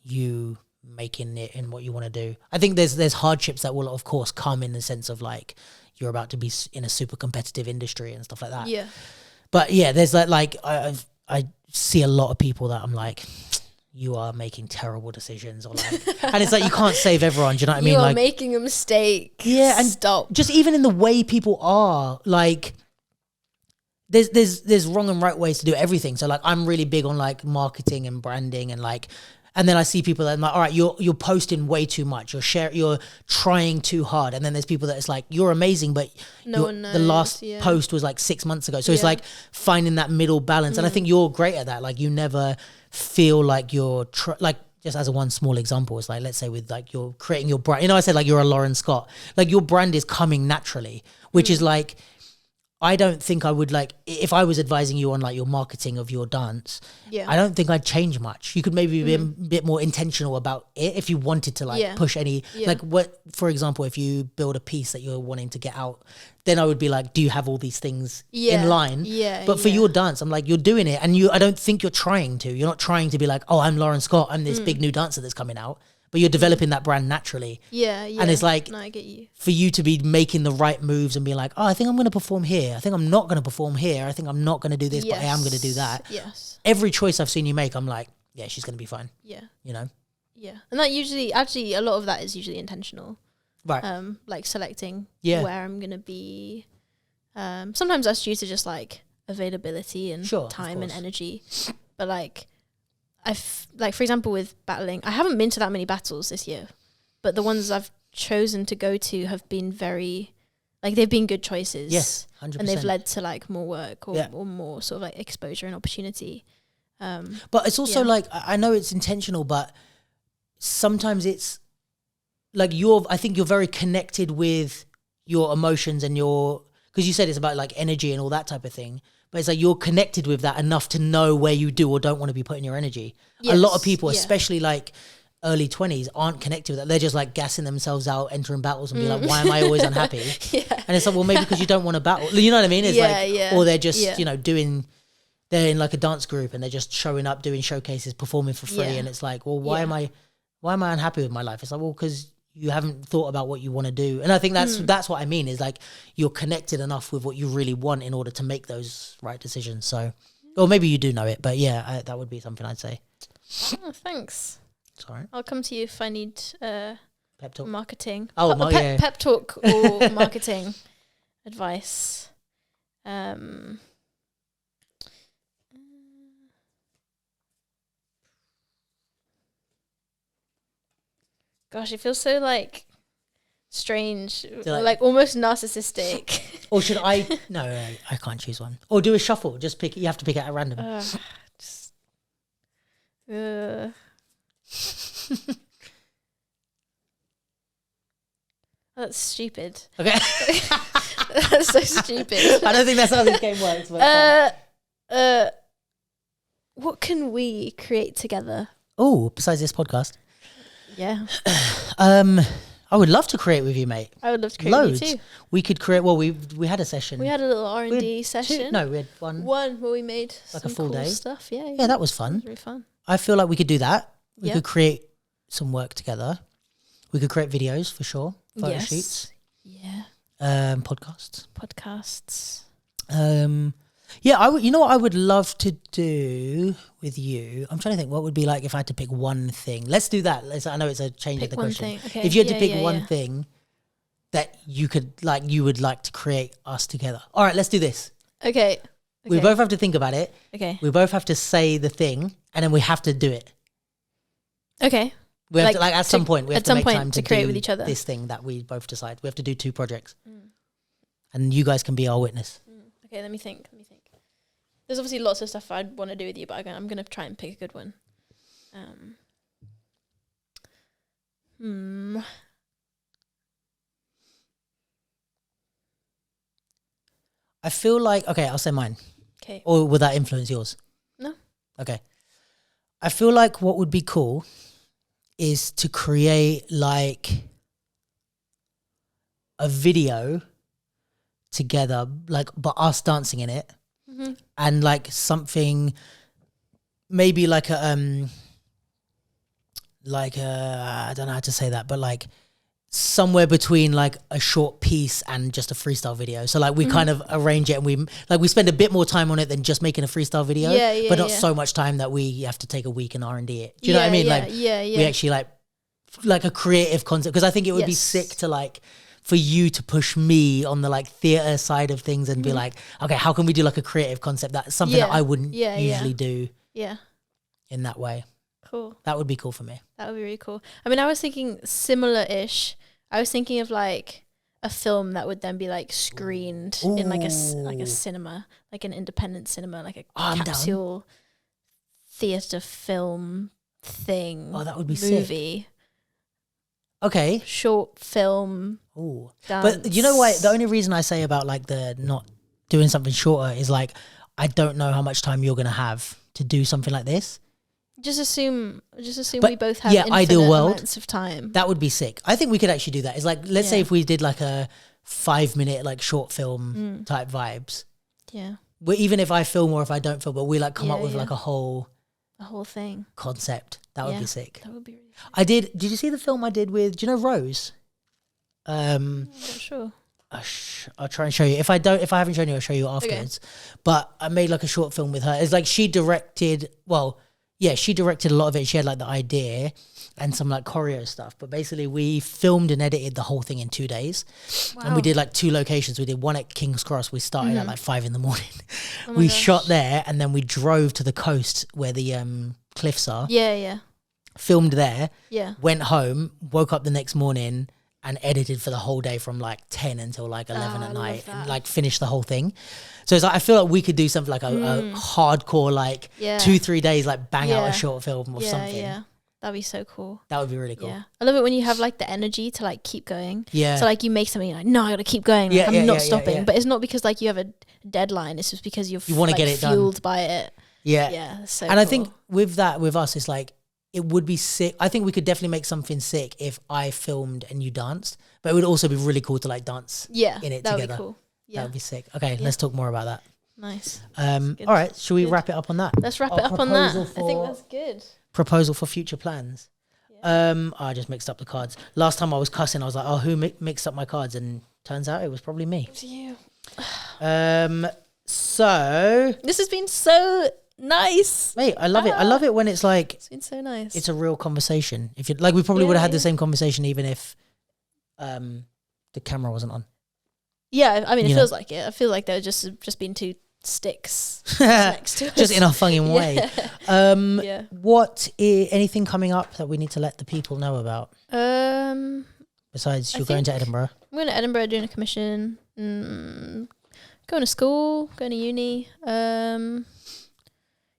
you making it in what you want to do. I think there's hardships that will of course come in the sense of like, you're about to be in a super competitive industry and stuff like that. Yeah. But yeah, there's like I see a lot of people that I'm like, you are making terrible decisions, or like, and it's like, you can't save everyone. Do you know what I mean? You are like, making a mistake. yeah, and stop. just even in the way people are, like, there's wrong and right ways to do everything. So like, I'm really big on like marketing and branding and like, and then I see people that I'm like, all right, you're posting way too much. You're trying too hard. And then there's people that it's like, you're amazing, but No one knows, the last yeah. post was like 6 months ago. So it's Yeah. like finding that middle balance. And I think you're great at that. Like, you never feel like you're like, just as a one small example, it's like, let's say with like, you're creating your brand, you know, I said like, you're a Lauren Scott, like your brand is coming naturally, which is like, I don't think I would like, if I was advising you on like your marketing of your dance, I don't think I'd change much. You could maybe be a bit more intentional about it if you wanted to like push any, like what, for example, if you build a piece that you're wanting to get out, then I would be like, do you have all these things in line? But for your dance, I'm like, you're doing it. And I don't think you're trying to. You're not trying to be like, oh, I'm Lauren Scott. I'm this big new dancer that's coming out. But you're developing that brand naturally. Yeah. And it's like, no, I get you. for you to be making the right moves and be like, oh, I think I'm going to perform here. I think I'm not going to perform here. I think I'm not going to do this, but I am going to do that. Yes. Every choice I've seen you make, I'm like, yeah, she's going to be fine. Yeah. You know? Yeah. And that usually, actually, a lot of that is usually intentional. Right. Like selecting where I'm going to be. Sometimes that's due to just like availability and time and energy. But like, like for example with battling, I haven't been to that many battles this year, but the ones I've chosen to go to have been very, like they've been good choices. Yes, 100%. And they've led to like more work or more sort of like exposure and opportunity. But it's also like, I know it's intentional, but sometimes it's like I think you're very connected with your emotions and because you said it's about like energy and all that type of thing. But it's like you're connected with that enough to know where you do or don't want to be putting your energy. Yes, a lot of people, especially like early 20s, aren't connected with that. They're just like gassing themselves out, entering battles and be like, why am I always unhappy? And it's like, well, maybe because you don't want to battle. You know what I mean? It's or they're just, you know, they're in like a dance group and they're just showing up, doing showcases, performing for free. And it's like, well, why am I unhappy with my life? It's like, well, because you haven't thought about what you want to do. And I think that's what I mean is like you're connected enough with what you really want in order to make those right decisions. So, or maybe you do know it, but that would be something I'd say. Oh, thanks. It's all right. I'll come to you if I need pep talk. Marketing. Pep talk or marketing advice. Gosh, it feels so like strange, like almost narcissistic. Or should I? No, I can't choose one. Or do a shuffle. Just pick. You have to pick it at random. That's stupid. Okay. That's so stupid. I don't think that's how this game works. What can we create together? Oh, besides this podcast. Yeah. I would love to create with you, mate. I would love to create Loads. with you too. We could create. Well, we had a session. We had a little R&D session. We had one. One where we made like some a full cool day stuff. Yeah. Yeah, that was fun. That was really fun. I feel like we could do that. We could create some work together. We could create videos for sure. Photo sheets. Yeah. Podcasts. Yeah, you know what I would love to do with you? I'm trying to think what would be like if I had to pick one thing. Let's do that. I know it's a change of the question. Okay. If you had to pick one thing that you would like to create us together. All right, let's do this. Okay. We both have to think about it. Okay. We both have to say the thing and then we have to do it. Okay. We have to, at some point, we have to make time to create with each other. This thing that we both decide. We have to do 2 projects. And you guys can be our witness. Okay, let me think. There's obviously lots of stuff I'd want to do with you, but I'm going to try and pick a good one. I feel like, okay, I'll say mine. Okay. Or will that influence yours? No. Okay. I feel like what would be cool is to create like a video together, like, but us dancing in it. And like something, maybe like I don't know how to say that, but like somewhere between like a short piece and just a freestyle video. So like we kind of arrange it and we spend a bit more time on it than just making a freestyle video, but not so much time that we have to take a week and R&D it. Do you know what I mean? We actually like a creative concept, because I think it would be sick to like, for you to push me on the like theater side of things and be like, okay, how can we do like a creative concept? That's something that I wouldn't usually do in that way. Cool. That would be cool for me. That would be really cool. I mean, I was thinking similar-ish. I was thinking of like a film that would then be like screened in like a cinema, like an independent cinema, like a capsule theater film thing. Oh, that would be movie. Sick. Okay. Short film. Ooh. Dance. But you know why? The only reason I say about like the not doing something shorter is like, I don't know how much time you're going to have to do something like this. Just assume But we both have infinite ideal world, amounts of time. That would be sick. I think we could actually do that. It's like, let's say if we did like a 5-minute like short film type vibes. Yeah. Even if I film or if I don't film, but we like come up with like a whole thing concept. That would be sick. That would be really sick. Did you see the film I did with, do you know Rose? I'm not sure. I'll try and show you. If I haven't shown you, I'll show you afterwards. Okay. But I made like a short film with her. It's like she directed a lot of it. She had like the idea and some like choreo stuff. But basically we filmed and edited the whole thing in 2 days. Wow. And we did like 2 locations. We did one at King's Cross. We started at like 5 a.m. We shot there and then we drove to the coast where the cliffs are. Yeah. Filmed there. Yeah. Went home, woke up the next morning and edited for the whole day from like 10 until like 11 at night and like finished the whole thing. So it's like, I feel like we could do something like a hardcore, like 2-3 days, like bang out a short film or something. Yeah. That'd be so cool. That would be really cool. Yeah. I love it when you have like the energy to like keep going. Yeah. So like you make something, you're like, no, I gotta keep going. Like, I'm not stopping. Yeah. But it's not because like you have a deadline. It's just because you want to get it fueled done by it. Yeah. Yeah. So and cool. I think with us, it's like, it would be sick. I think we could definitely make something sick if I filmed and you danced. But it would also be really cool to like dance in it that together. Would be cool. Yeah. That would be sick. Okay, let's talk more about that. Nice. All right, should we wrap it up on that? Let's wrap it up on that. I think that's good. Proposal for future plans. Yeah. I just mixed up the cards. Last time I was cussing, I was like, oh, who mixed up my cards? And turns out it was probably me. It was you. So this has been so nice, mate. I love it. I love it when it's like it's been so nice. It's a real conversation. If you like, we probably would have had the same conversation even if the camera wasn't on. Yeah, I mean, it feels like it. I feel like there just been 2 sticks next to us, just in a fucking way. Anything coming up that we need to let the people know about? Besides, you're going to Edinburgh. I'm going to Edinburgh doing a commission. Going to school, going to uni.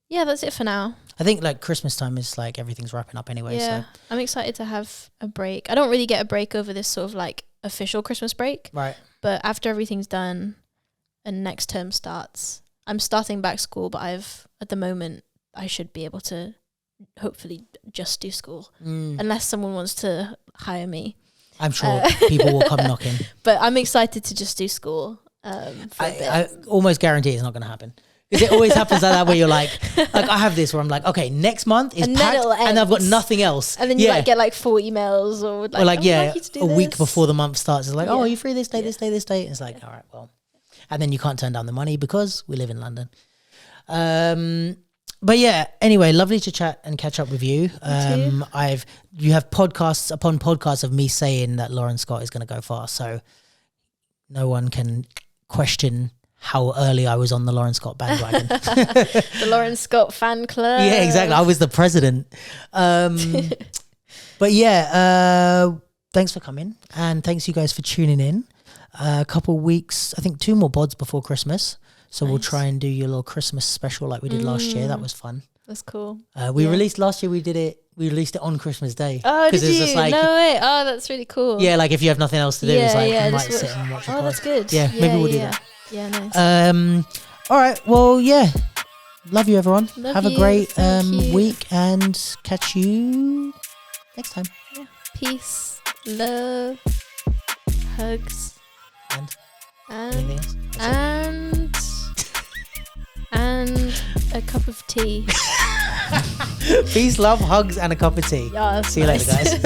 Yeah, that's it for now. I think like Christmas time is like everything's wrapping up anyway. Yeah, so I'm excited to have a break. I don't really get a break over this sort of like official Christmas break. Right. But after everything's done and next term starts, I'm starting back school, but at the moment, I should be able to hopefully just do school. Unless someone wants to hire me. I'm sure people will come knocking. But I'm excited to just do school for a bit. I almost guarantee it's not going to happen. Because it always happens like that where you're like I have this where I'm like, okay, next month is packed and I've got nothing else. And then you like get like 4 emails or a week before the month starts. It's like, oh, are you free this day, this day, this day? And it's like, all right, well. And then you can't turn down the money because we live in London. But yeah, anyway, lovely to chat and catch up with you. You have podcasts upon podcasts of me saying that Lauren Scott is going to go far. So no one can question how early I was on the Lauren Scott bandwagon. The Lauren Scott fan club. Yeah, exactly. I was the president. But yeah, thanks for coming. And thanks you guys for tuning in. A couple weeks, I think 2 more pods before Christmas. So we'll try and do your little Christmas special like we did last year. That was fun. That's cool. We released last year, we released it on Christmas Day. Oh, did you? Just like, no way. Oh, that's really cool. Yeah, like if you have nothing else to do, it's like you might sit and watch a pod. That's good. Yeah, maybe we'll do that. Yeah, nice. All right. Well, yeah. Love you, everyone. Have a great week and catch you next time. Yeah. Peace, love, hugs, and anything else? And a cup of tea. Peace, love, hugs, and a cup of tea. Yeah, see you later, guys.